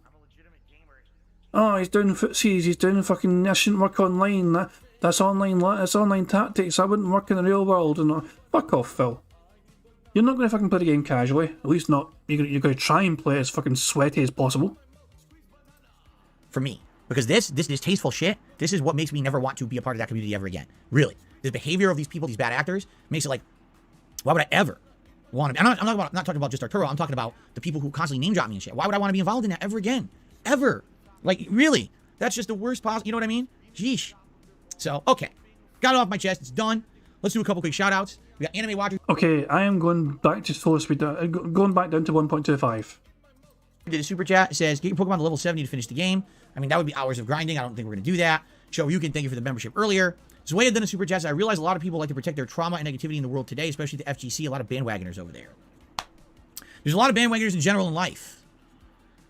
Oh, he's doing footsies, he's doing fucking, I shouldn't work online, that's online tactics, I wouldn't work in the real world, and fuck off, Phil. You're not going to fucking play the game casually, at least not, you're going to try and play it as fucking sweaty as possible. For me. Because this distasteful shit, this is what makes me never want to be a part of that community ever again. Really. The behavior of these people, these bad actors, makes it like, why would I ever want to be, I'm not talking about just Arturo, I'm talking about the people who constantly name drop me and shit. Why would I want to be involved in that ever again? ever. Like, really. That's just the worst possible. You know what I mean? Jeesh. So, okay. Got it off my chest. It's done. Let's do a couple quick shout-outs. We got Anime Watcher. Okay, I am going back to full speed, going back down to 1.25. Did a super chat. It says, get your Pokemon to level 70 to finish the game. I mean, that would be hours of grinding. I don't think we're going to do that. Show you can thank you for the membership earlier. Zoe had done a super chat. I realize a lot of people like to protect their trauma and negativity in the world today, especially the FGC. A lot of bandwagoners over there. There's a lot of bandwagoners in general in life.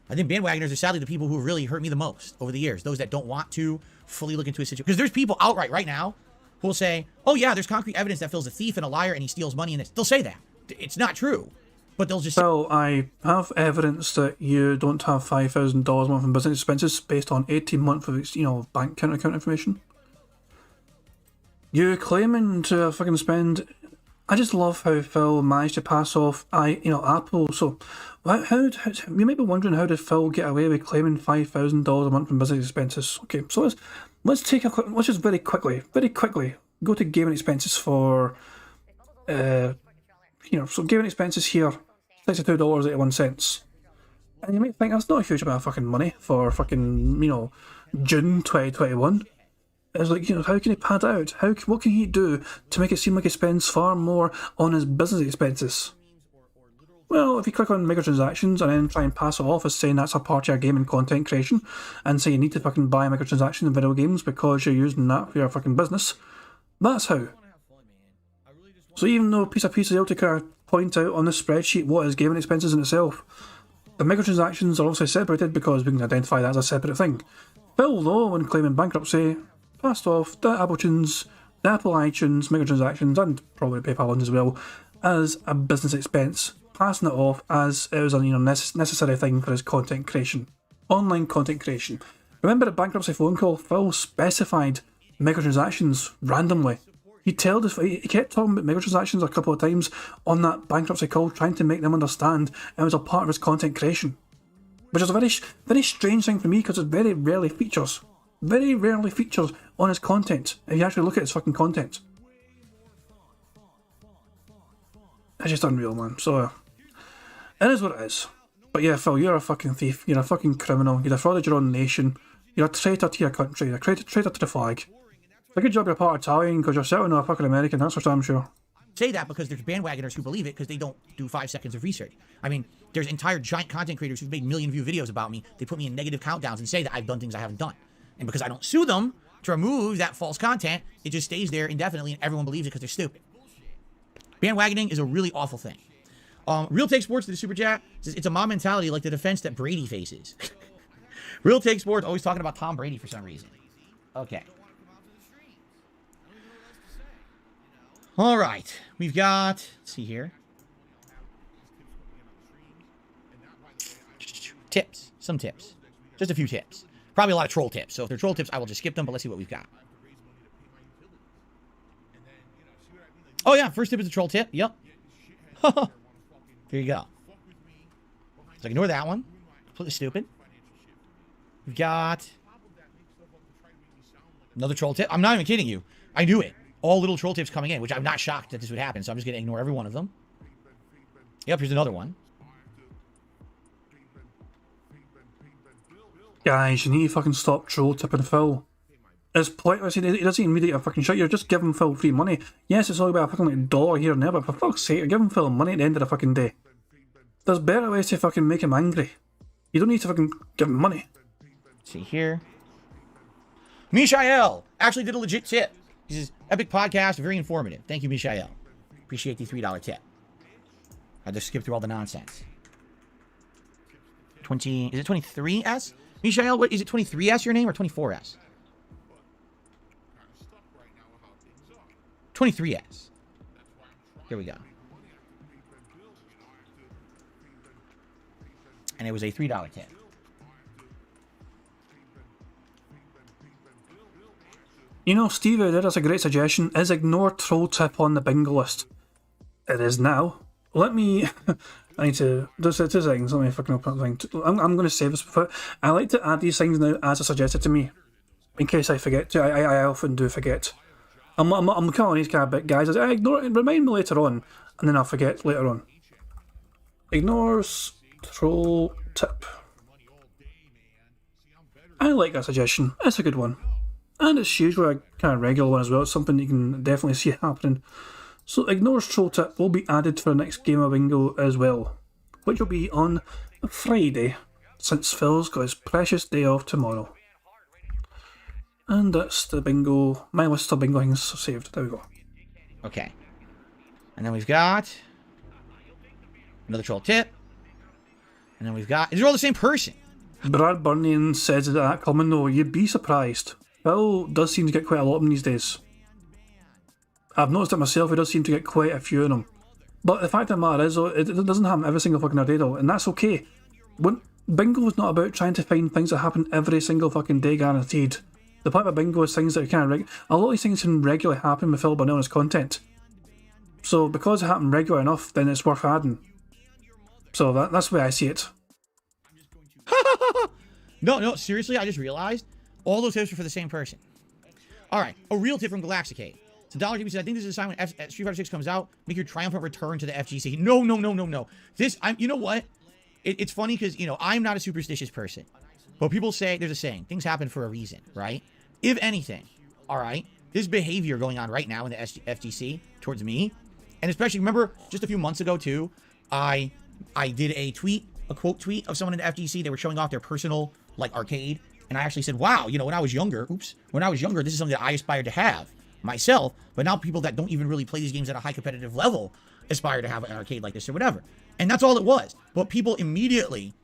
I think bandwagoners are sadly the people who have really hurt me the most over the years. Those that don't want to fully look into a situation. Because there's people outright right now who will say, oh yeah, there's concrete evidence that Phil's a thief and a liar and he steals money and they'll say that. It's not true. But they'll just say, well, I have evidence that you don't have $5,000 a month in business expenses based on 18 months of, bank account information. You claiming to fucking spend... I just love how Phil managed to pass off, Apple. So, how you might be wondering, how did Phil get away with claiming $5,000 a month in business expenses? Okay, so let's just very quickly go to gaming expenses for, so gaming expenses here, $62.81. And you might think that's not a huge amount of fucking money for fucking, June 2021. It's like, how can he pad out? What can he do to make it seem like he spends far more on his business expenses? Well, if you click on microtransactions and then try and pass it off as saying that's a part of your gaming content creation, and say you need to fucking buy microtransactions in video games because you're using that for your fucking business, that's how. So even though piece of able to kind of point out on this spreadsheet what is gaming expenses in itself, the microtransactions are also separated because we can identify that as a separate thing. Phil, though, when claiming bankruptcy, passed off the Apple iTunes, microtransactions, and probably PayPal ones as well, as a business expense, passing it off as it was a necessary thing for his content creation, online content creation. Remember the bankruptcy phone call? Phil specified microtransactions randomly. He kept talking about microtransactions a couple of times on that bankruptcy call, trying to make them understand it was a part of his content creation, which is a very, very strange thing for me because it very rarely features on his content, if you actually look at his fucking content. It's just unreal, man. So, it is what it is. But yeah, Phil, you're a fucking thief. You're a fucking criminal. You defrauded your own nation. You're a traitor to your country. You're a traitor to the flag. It's a good job you're part Italian, because you're certainly not a fucking American, that's for damn sure. Say that because there's bandwagoners who believe it because they don't do 5 seconds of research. I mean, there's entire giant content creators who've made million-view videos about me. They put me in negative countdowns and say that I've done things I haven't done. And because I don't sue them to remove that false content, it just stays there indefinitely and everyone believes it because they're stupid. Bandwagoning is a really awful thing. Real Take Sports to the Super Chat says, it's a mob mentality like the defense that Brady faces. Real Take Sports always talking about Tom Brady for some reason. Okay. All right. We've got, let's see here. Tips. Some tips. Just a few tips. Probably a lot of troll tips. So if they're troll tips, I will just skip them, but let's see what we've got. Oh, yeah. First tip is a troll tip. Yep. There you go. So ignore that one. Completely stupid. We've got another troll tip. I'm not even kidding you. I knew it. All little troll tips coming in, which I'm not shocked that this would happen, so I'm just going to ignore every one of them. Yep, here's another one. Guys, you need to fucking stop troll tipping Phil. It's pointless. He doesn't even read it a fucking shit. You're just giving Phil free money. Yes, it's all about a fucking like $1 here and there, but for fuck's sake, you're giving Phil money at the end of the fucking day. There's better ways to fucking make him angry. You don't need to fucking give him money. Let's see here. Mishael actually did a legit tip. He says, epic podcast, very informative. Thank you, Mishael. Appreciate the $3 tip. I just skipped through all the nonsense. Is it 23S? Mishael, what is it, 23S your name or 24S? 23S. Here we go. And it was a $3 tip. You know, Steve, that's a great suggestion, is ignore troll tip on the bingo list. It is now. Let me... I need to... Two seconds, let me fucking open up the thing. I'm going to save this before... I like to add these things now as are suggested to me. In case I forget to. I often do forget. I'm kind of on these kind of bit, guys. I ignore it, remind me later on, and then I'll forget later on. Ignores troll tip. I like that suggestion. It's a good one. And it's usually a kind of regular one as well. It's something you can definitely see happening. So Ignore's troll tip will be added to the next game of bingo as well, which will be on Friday, since Phil's got his precious day off tomorrow. And that's the bingo, my list of bingo things saved. There we go. Okay. And then we've got another troll tip. And then we've got, these are all the same person. Brad Burnian says that coming though, you'd be surprised. Phil does seem to get quite a lot of them these days. I've noticed it myself, he does seem to get quite a few of them. But the fact of the matter is, though, it doesn't happen every single fucking day though, and that's okay. Bingo is not about trying to find things that happen every single fucking day guaranteed. The point of bingo is things that are kind of a lot of these things can regularly happen with Phil Burnell's content. So because it happened regular enough, then it's worth adding. So that's the way I see it. No, seriously, I just realized all those tips are for the same person. Alright, a real tip from Galaxicade. So Dollar TV said, I think this is a sign when Street Fighter 6 comes out, make your triumphant return to the FGC. No. You know what? It's funny because, I'm not a superstitious person. But people say, there's a saying, things happen for a reason, right? If anything, alright, this behavior going on right now in the FGC towards me, and especially, remember, just a few months ago too, I did a quote tweet of someone in the FGC. They were showing off their personal, arcade. And I actually said, wow, when I was younger, this is something that I aspired to have myself. But now people that don't even really play these games at a high competitive level aspire to have an arcade like this or whatever. And that's all it was. But people immediately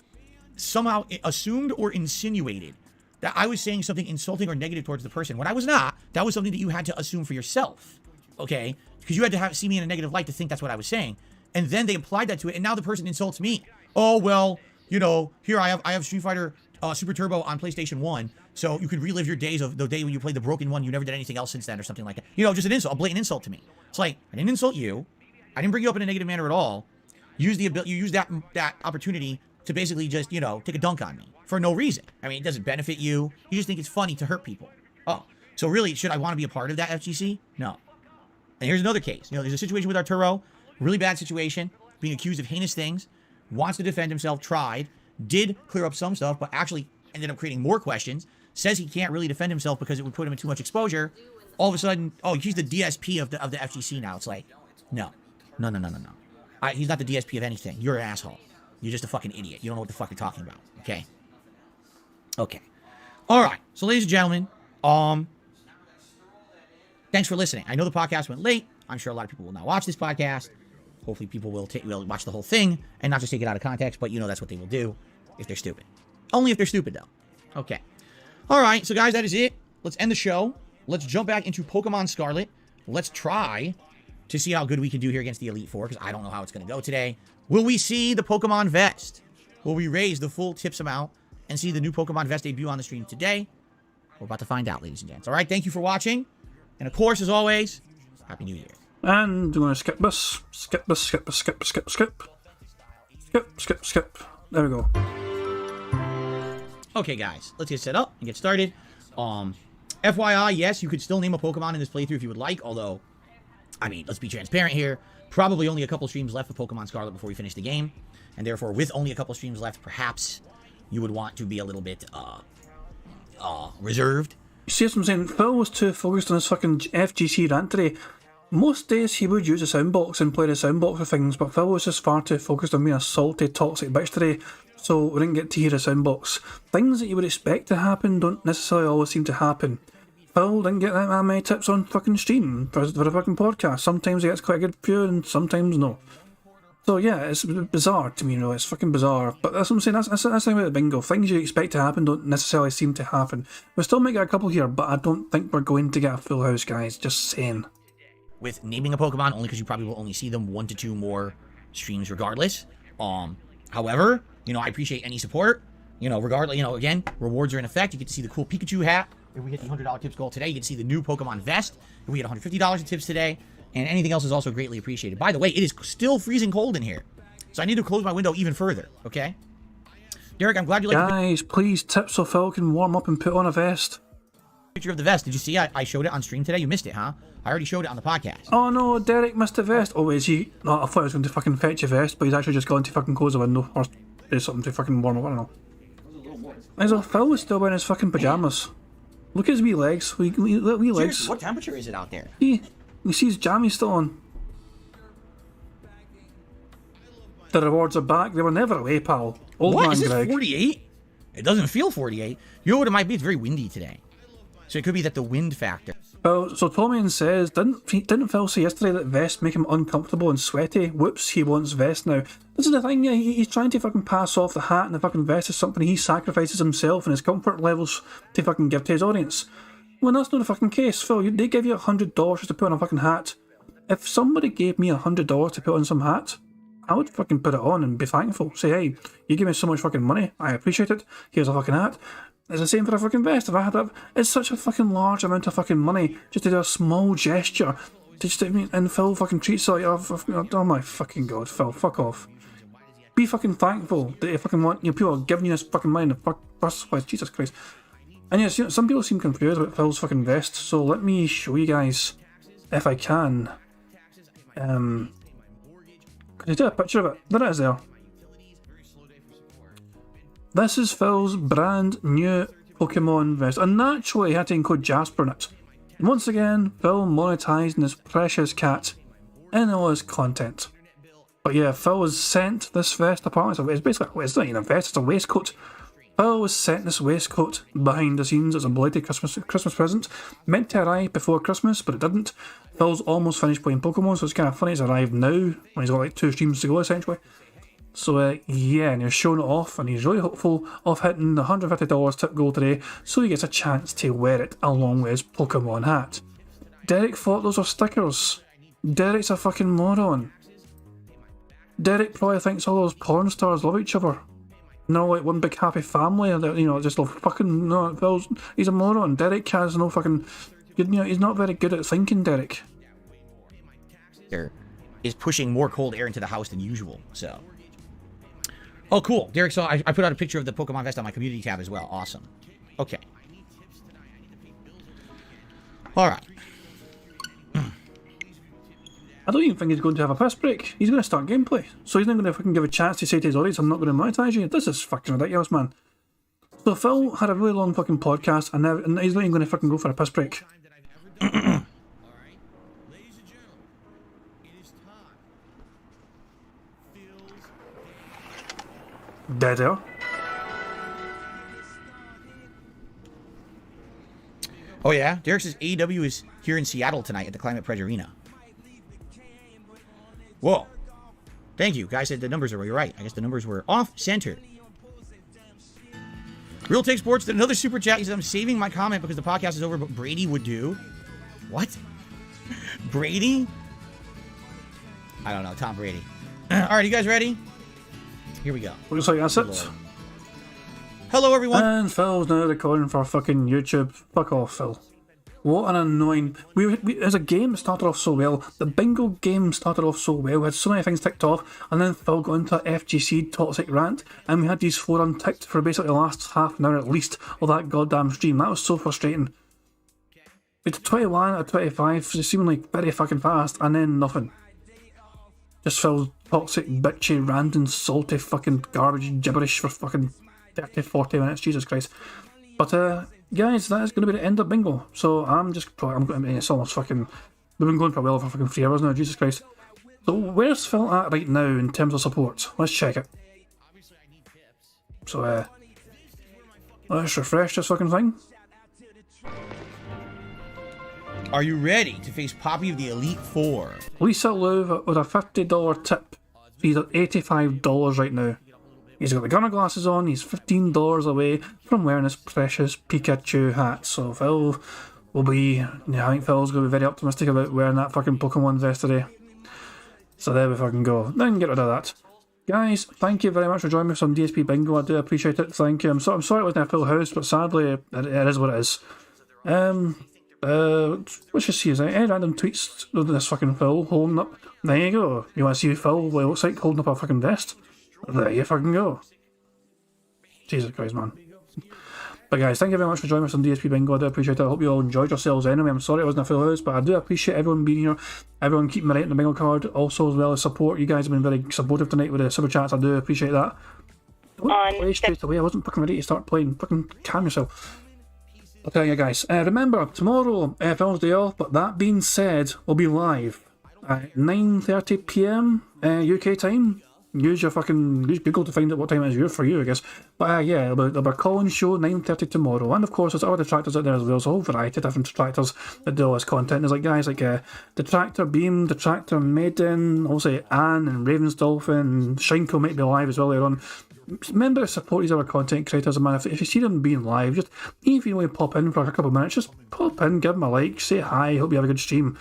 somehow assumed or insinuated that I was saying something insulting or negative towards the person. When I was not, that was something that you had to assume for yourself. Okay? Because you had to see me in a negative light to think that's what I was saying. And then they applied that to it, and now the person insults me. Oh, well, here I have Street Fighter Super Turbo on PlayStation 1, so you could relive your days of the day when you played the broken one, you never did anything else since then, or something like that. Just an insult, a blatant insult to me. It's like, I didn't insult you. I didn't bring you up in a negative manner at all. You used that opportunity to basically just, take a dunk on me for no reason. I mean, it doesn't benefit you. You just think it's funny to hurt people. Oh, so really, should I want to be a part of that FGC? No. And here's another case. There's a situation with Arturo, really bad situation, being accused of heinous things, wants to defend himself, tried, did clear up some stuff, but actually ended up creating more questions, says he can't really defend himself because it would put him in too much exposure. All of a sudden, he's the DSP of the FGC now. It's like, no. He's not the DSP of anything. You're an asshole. You're just a fucking idiot. You don't know what the fuck you're talking about, okay? Okay. All right. So, ladies and gentlemen, thanks for listening. I know the podcast went late. I'm sure a lot of people will not watch this podcast. Hopefully people will watch the whole thing and not just take it out of context, but that's what they will do if they're stupid. Only if they're stupid, though. Okay. All right, so guys, that is it. Let's end the show. Let's jump back into Pokemon Scarlet. Let's try to see how good we can do here against the Elite Four, because I don't know how it's going to go today. Will we see the Pokemon Vest? Will we raise the full tips amount and see the new Pokemon Vest debut on the stream today? We're about to find out, ladies and gents. All right, thank you for watching. And of course, as always, Happy New Year. And we're going to skip this. Skip. There we go. Okay, guys, let's get set up and get started. FYI, yes, you could still name a Pokemon in this playthrough if you would like, although, let's be transparent here. Probably only a couple streams left with Pokemon Scarlet before we finish the game. And therefore, with only a couple streams left, perhaps you would want to be a little bit, reserved. You see what I'm saying? Phil was too focused on his fucking FGC rant today. Most days he would use a soundbox and play the soundbox for things, but Phil was just far too focused on being a salty, toxic bitch today, so we didn't get to hear a soundbox. Things that you would expect to happen don't necessarily always seem to happen. Phil didn't get that many tips on fucking stream for a fucking podcast. Sometimes he gets quite a good few and sometimes no. So yeah, it's bizarre to me, it's fucking bizarre. But that's what I'm saying, that's the thing about the bingo. Things you expect to happen don't necessarily seem to happen. We still might get a couple here, but I don't think we're going to get a full house, guys. Just saying. With naming a Pokemon, only because you probably will only see them 1 to 2 more streams regardless. However, I appreciate any support. Regardless, again, rewards are in effect. You get to see the cool Pikachu hat. If we hit the $100 tips goal today, you get to see the new Pokemon Vest. If we get $150 in tips today, and anything else is also greatly appreciated. By the way, it is still freezing cold in here, so I need to close my window even further, okay? Derek, I'm glad you like Guys, please tip so Phil can warm up and put on a vest. Picture of the vest. Did you see I showed it on stream today? You missed it, huh? I already showed it on the podcast. Oh no, Derek missed the vest. Oh, is he? No, I thought I was going to fucking fetch a vest, but he's actually just gone to fucking close the window or do something to fucking warm up. I don't know. As if Phil was still wearing his fucking pajamas. Look at his wee legs. Wee legs. Seriously, what temperature is it out there? You see his jammies still on. The rewards are back. They were never away, pal. Old What? man Is this Greg. 48? It doesn't feel 48. You know what it might be? It's very windy today. So it could be that the wind factor. Well, so Tommyan says, didn't Phil say yesterday that vests make him uncomfortable and sweaty? Whoops, he wants vest now. This is the thing, yeah, he's trying to fucking pass off the hat and the fucking vest as something he sacrifices himself and his comfort levels to fucking give to his audience. Well, that's not the fucking case, Phil. They give you $100 just to put on a fucking hat. If somebody gave me $100 to put on some hat, I would fucking put it on and be thankful. Say, hey, you give me so much fucking money, I appreciate it. Here's a fucking hat. It's the same for a fucking vest. If I had that, it's such a fucking large amount of fucking money just to do a small gesture. To just, and Phil fucking treats it like, oh my fucking god, Phil, fuck off. Be fucking thankful that you fucking want, people are giving you this fucking money in the first place, Jesus Christ. And yes, some people seem confused about Phil's fucking vest, so let me show you guys, if I can. Could you do a picture of it? There it is there. This is Phil's brand new Pokemon vest, and naturally he had to include Jasper in it. And once again, Phil monetising his precious cat in all his content. But yeah, Phil was sent this vest apart. It's basically, it's not even a vest, it's a waistcoat. Phil was sent this waistcoat behind the scenes as a belated Christmas present. Meant to arrive before Christmas, but it didn't. Phil's almost finished playing Pokemon, so it's kind of funny it's arrived now, when he's got like 2 streams to go essentially. So yeah, and he's showing it off, and he's really hopeful of hitting the $150 tip goal today, so he gets a chance to wear it along with his Pokemon hat. Derek thought those were stickers. Derek's a fucking moron. Derek probably thinks all those porn stars love each other. No, like one big happy family, just love fucking, no, he's a moron. Derek has no fucking, he's not very good at thinking, Derek. Is pushing more cold air into the house than usual, so. Oh, cool. Derek saw, I put out a picture of the Pokemon vest on my community tab as well. Awesome. Okay. Alright. I don't even think he's going to have a piss break. He's going to start gameplay. So he's not going to fucking give a chance to say to his audience, I'm not going to monetize you. This is fucking ridiculous, man. So Phil had a really long fucking podcast, and he's not even going to fucking go for a piss break. Dead air. Oh yeah? Derek says AEW is here in Seattle tonight at the Climate Pledge Arena. Whoa. Thank you. Guys said the numbers are right. I guess the numbers were off-center. Real Take Sports did another super chat. He said, I'm saving my comment because the podcast is over, but Brady would do. What? Brady? I don't know. Tom Brady. Alright, you guys ready? Here we go. Looks like that's it. Hello, everyone. And Phil's now recording for fucking YouTube. Fuck off, Phil. What an annoying... as a game, it started off so well. The bingo game started off so well. We had so many things ticked off, and then Phil got into an FGC toxic rant, and we had these 4 unticked for basically the last half an hour at least of that goddamn stream. That was so frustrating. It's 21 out of 25, seemingly very fucking fast, and then nothing. Just Phil's toxic, bitchy, ranting, salty, fucking garbage gibberish for fucking 30, 40 minutes. Jesus Christ. But, guys, that is going to be the end of bingo. So I'm going to, it's almost fucking, we've been going for a while for fucking 3 hours now, Jesus Christ. So where's Phil at right now in terms of support? Let's check it. So, let's refresh this fucking thing. Are you ready to face Poppy of the Elite Four? Lisa Lou with a $50 tip. He's at $85 right now. He's got the gunner glasses on, he's $15 away from wearing his precious Pikachu hat. So Phil will be, I think Phil's going to be very optimistic about wearing that fucking Pokemon vest today. So there we fucking go. Then get rid of that. Guys, thank you very much for joining me on DSP Bingo. I do appreciate it. Thank you. I'm sorry it wasn't a full house, but sadly it is what it is. Let's just see, is there any random tweets of this fucking Phil holding up? There you go. You want to see Phil what it looks like holding up a fucking vest? There you fucking go. Jesus Christ, man. But guys, thank you very much for joining us on DSP Bingo. I do appreciate it. I hope you all enjoyed yourselves anyway. I'm sorry it wasn't a full house, but I do appreciate everyone being here. Everyone keeping me right in the bingo card. Also, as well as support. You guys have been very supportive tonight with the super chats. I do appreciate that. Don't play straight away. I wasn't fucking ready to start playing. Fucking calm yourself. I'll tell you guys. Remember, tomorrow, Phil's day off, but that being said, we'll be live at 9:30 PM UK time. Use Google to find out what time it is for you, I guess. But yeah, there'll be a call-in show 9:30 tomorrow. And of course, there's other detractors out there as well. There's a whole variety of different detractors that do all this content. There's like guys like Detractor Beam, Detractor Maiden, also Anne and Ravensdolphin, and Shinko might be live as well later on. Remember to support these other content creators, man. If you see them being live, just even if you want to pop in for a couple of minutes, just pop in, give them a like, say hi, hope you have a good stream.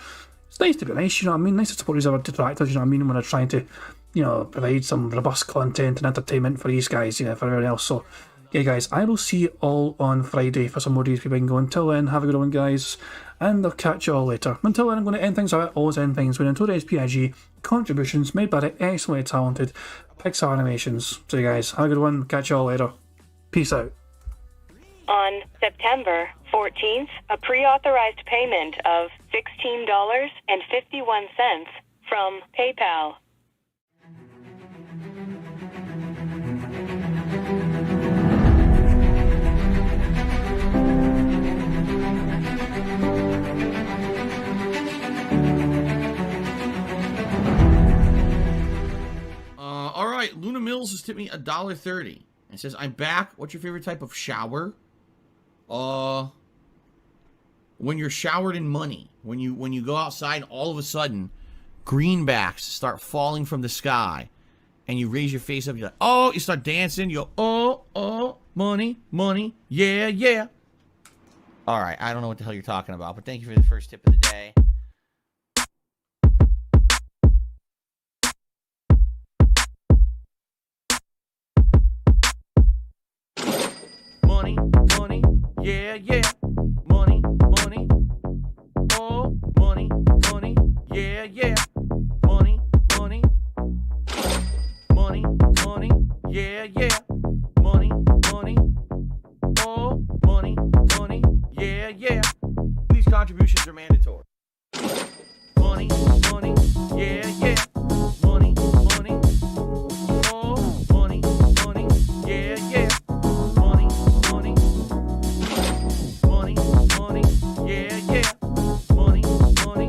It's nice to be nice, you know what I mean? Nice to support these other detractors, you know what I mean, when they're trying to, you know, provide some robust content and entertainment for these guys, you know, for everyone else. So, yeah, guys, I will see you all on Friday for some more DSP Bingo. Until then, have a good one, guys, and I'll catch you all later. Until then, I'm going to end things out. Always end things with Arturo SPIG contributions made by the excellently talented Pixar Animations. So, you guys, have a good one. Catch you all later. Peace out. On September 14th, a pre-authorized payment of $16.51 from PayPal. All right, Luna Mills has tipped me $1.30. It says, "I'm back. What's your favorite type of shower?" When you're showered in money. When you go outside, all of a sudden, greenbacks start falling from the sky, and you raise your face up. You're like, oh, you start dancing. You go, oh, money, money, yeah, yeah. All right, I don't know what the hell you're talking about, but thank you for the first tip of the day. Money, money, yeah, yeah. Money, money, oh, money, money, yeah, yeah. Money, money, money, money, yeah, yeah. Money, money, oh, money, money, yeah, yeah. These contributions are mandatory. Money, money, yeah, yeah. Money, money, oh, money, money, yeah, yeah. Money, money, money, money, yeah, yeah. Money, money,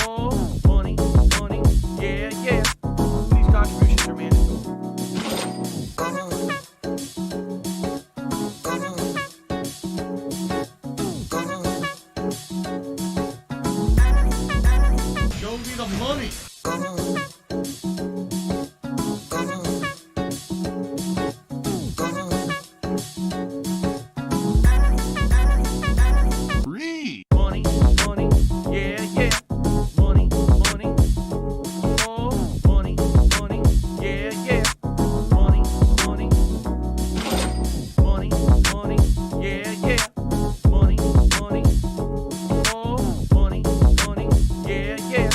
oh, money, money, yeah, yeah. These contributions are mandatory. Show me the money. Money, money, yeah, yeah. Money, money, oh, money, money, yeah, yeah. Money, money, money, money, yeah, yeah. Money, money, oh, money, money, yeah, yeah.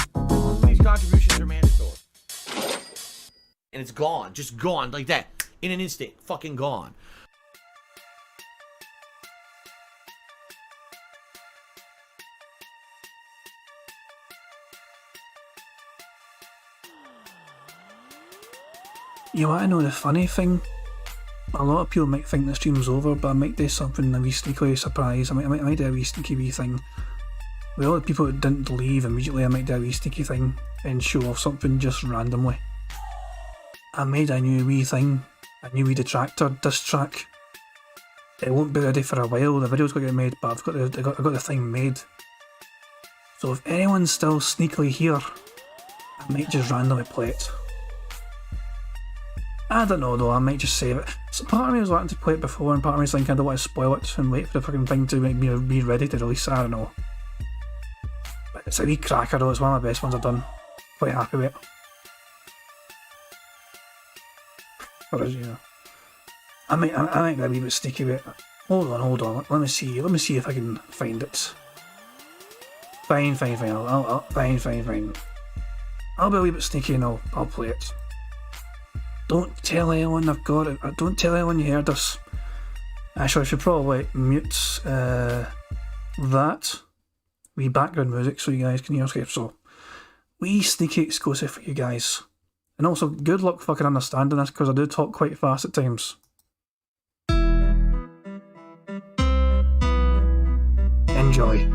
These contributions are mandatory. And it's gone. Just gone like that. In an instant. Fucking gone. You want to know the funny thing? A lot of people might think the stream's over, but I might do something a wee sneaky surprise. I might do a wee sneaky wee thing. With all the people that didn't leave immediately, I might do a wee sneaky thing and show off something just randomly. I made a new wee thing, a new wee detractor diss track. It won't be ready for a while, the video's got to get made, but I've got the thing made. So if anyone's still sneakily here, I might just randomly play it. I don't know though, I might just save it. So part of me was wanting to play it before, and part of me is thinking I don't want to spoil it and wait for the fucking thing to make me be ready to release it, I don't know. But it's a wee cracker though, it's one of the best ones I've done. Quite happy with it. Or is, you know. I might be a wee bit sneaky with it. Hold on, let me see if I can find it. Fine, fine. I'll be a wee bit sneaky and I'll play it. Don't tell anyone I've got it. Don't tell anyone you heard us. Actually, I should probably mute that wee background music so you guys can hear us. So, wee sneaky exclusive for you guys. And also, good luck fucking understanding this, because I do talk quite fast at times. Enjoy.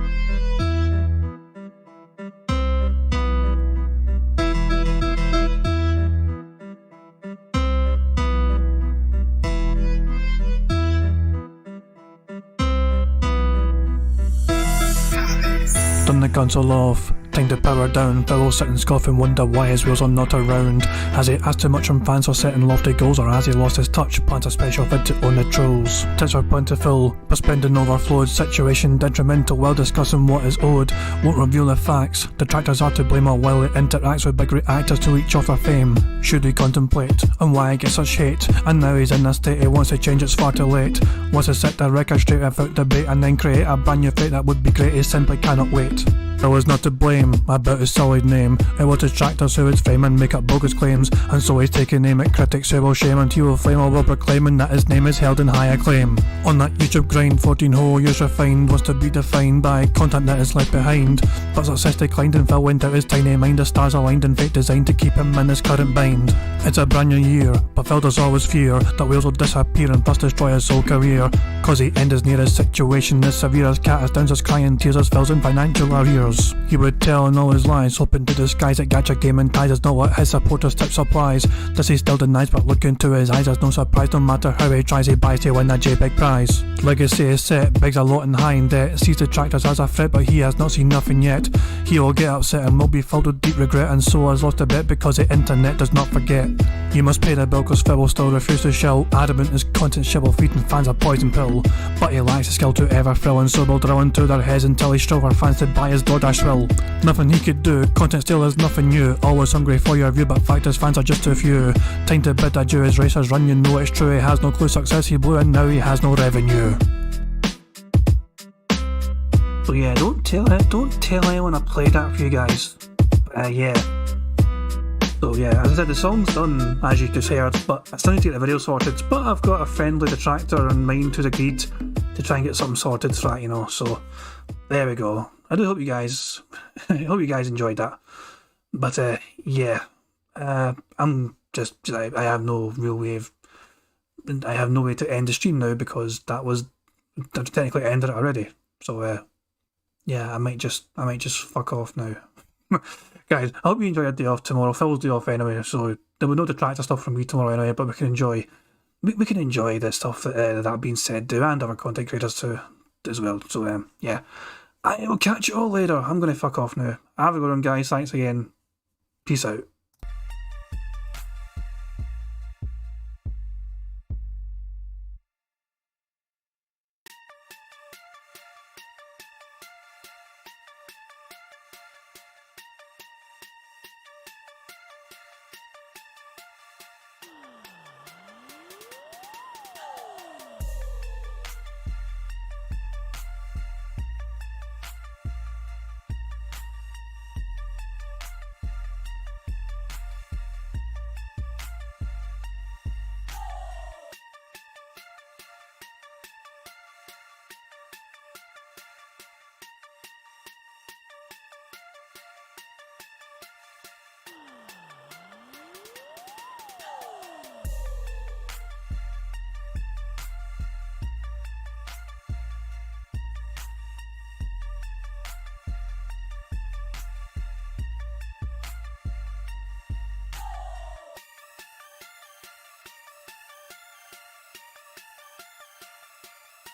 Turn the console off, time to power down. Phil will sit and scoff and wonder why his wheels are not around. Has he asked too much from fans for setting lofty goals, or has he lost his touch? Plans a special vid to own the trolls. Tips are plentiful, but spending overflowed. Situation detrimental while discussing what is owed. Won't reveal the facts. Detractors are to blame while he interacts with big reactors to reach off their fame. Should he contemplate on why he gets such hate? And now he's in a state he wants to change, it's far too late. Wants to set the record straight without debate and then create a brand new fate that would be great. He simply cannot wait. Phil was not to blame about his solid name. It was detractors who would fame and make up bogus claims, and so he's taking aim at critics who will shame, and he will flame all while proclaiming that his name is held in high acclaim. On that YouTube grind, 14 whole years refined, wants to be defined by content that is left behind. But success declined and Phil went out his tiny mind. The stars aligned and fate designed to keep him in his current bind. It's a brand new year, but Phil does always fear that wheels will disappear and thus destroy his whole career. Cause the end is near, his situation is severe, as cat as downs as crying tears as Phil's in financial arrears. He would tell in all his lies, hoping to disguise it. Gacha gaming ties is not what his supporters tip supplies. This he still denies, but look into his eyes, there's no surprise. No matter how he tries, he buys to win that JPEG prize. Legacy is set, Big's a lot in high in debt. Sees detractors as a threat, but he has not seen nothing yet. He will get upset and will be filled with deep regret, and so has lost a bit because the internet does not forget. You must pay the bill cause Phil will still refuse to shill. Adamant his content shit will feeding fans a poison pill. But he lacks the skill to ever thrill, and so will drill into their heads until he strove for fans to buy his DoorDash will. Nothing he could do, content still is nothing new. Always hungry for your view, but fact his fans are just too few. Time to bid adieu, his race has run, you know it's true. He has no clue, success he blew and now he has no revenue. So yeah, don't tell anyone I played that for you guys. Yeah. So yeah, as I said, the song's done, as you just heard, but I still need to get the video sorted. But I've got a friendly detractor in mind who's agreed to try and get something sorted for that, you know, so there we go. I do hope you guys enjoyed that. But yeah, I'm just, I have no real way of, I have no way to end the stream now because I've technically ended it already. So yeah, I might just fuck off now. Guys, I hope you enjoy your day off tomorrow. Phil's day off anyway, so there will be no detractor stuff from me tomorrow anyway, but we can enjoy the stuff that being said do, and other content creators too as well. So yeah, I will catch you all later. I'm gonna fuck off now. Have a good one, guys. Thanks again. Peace out.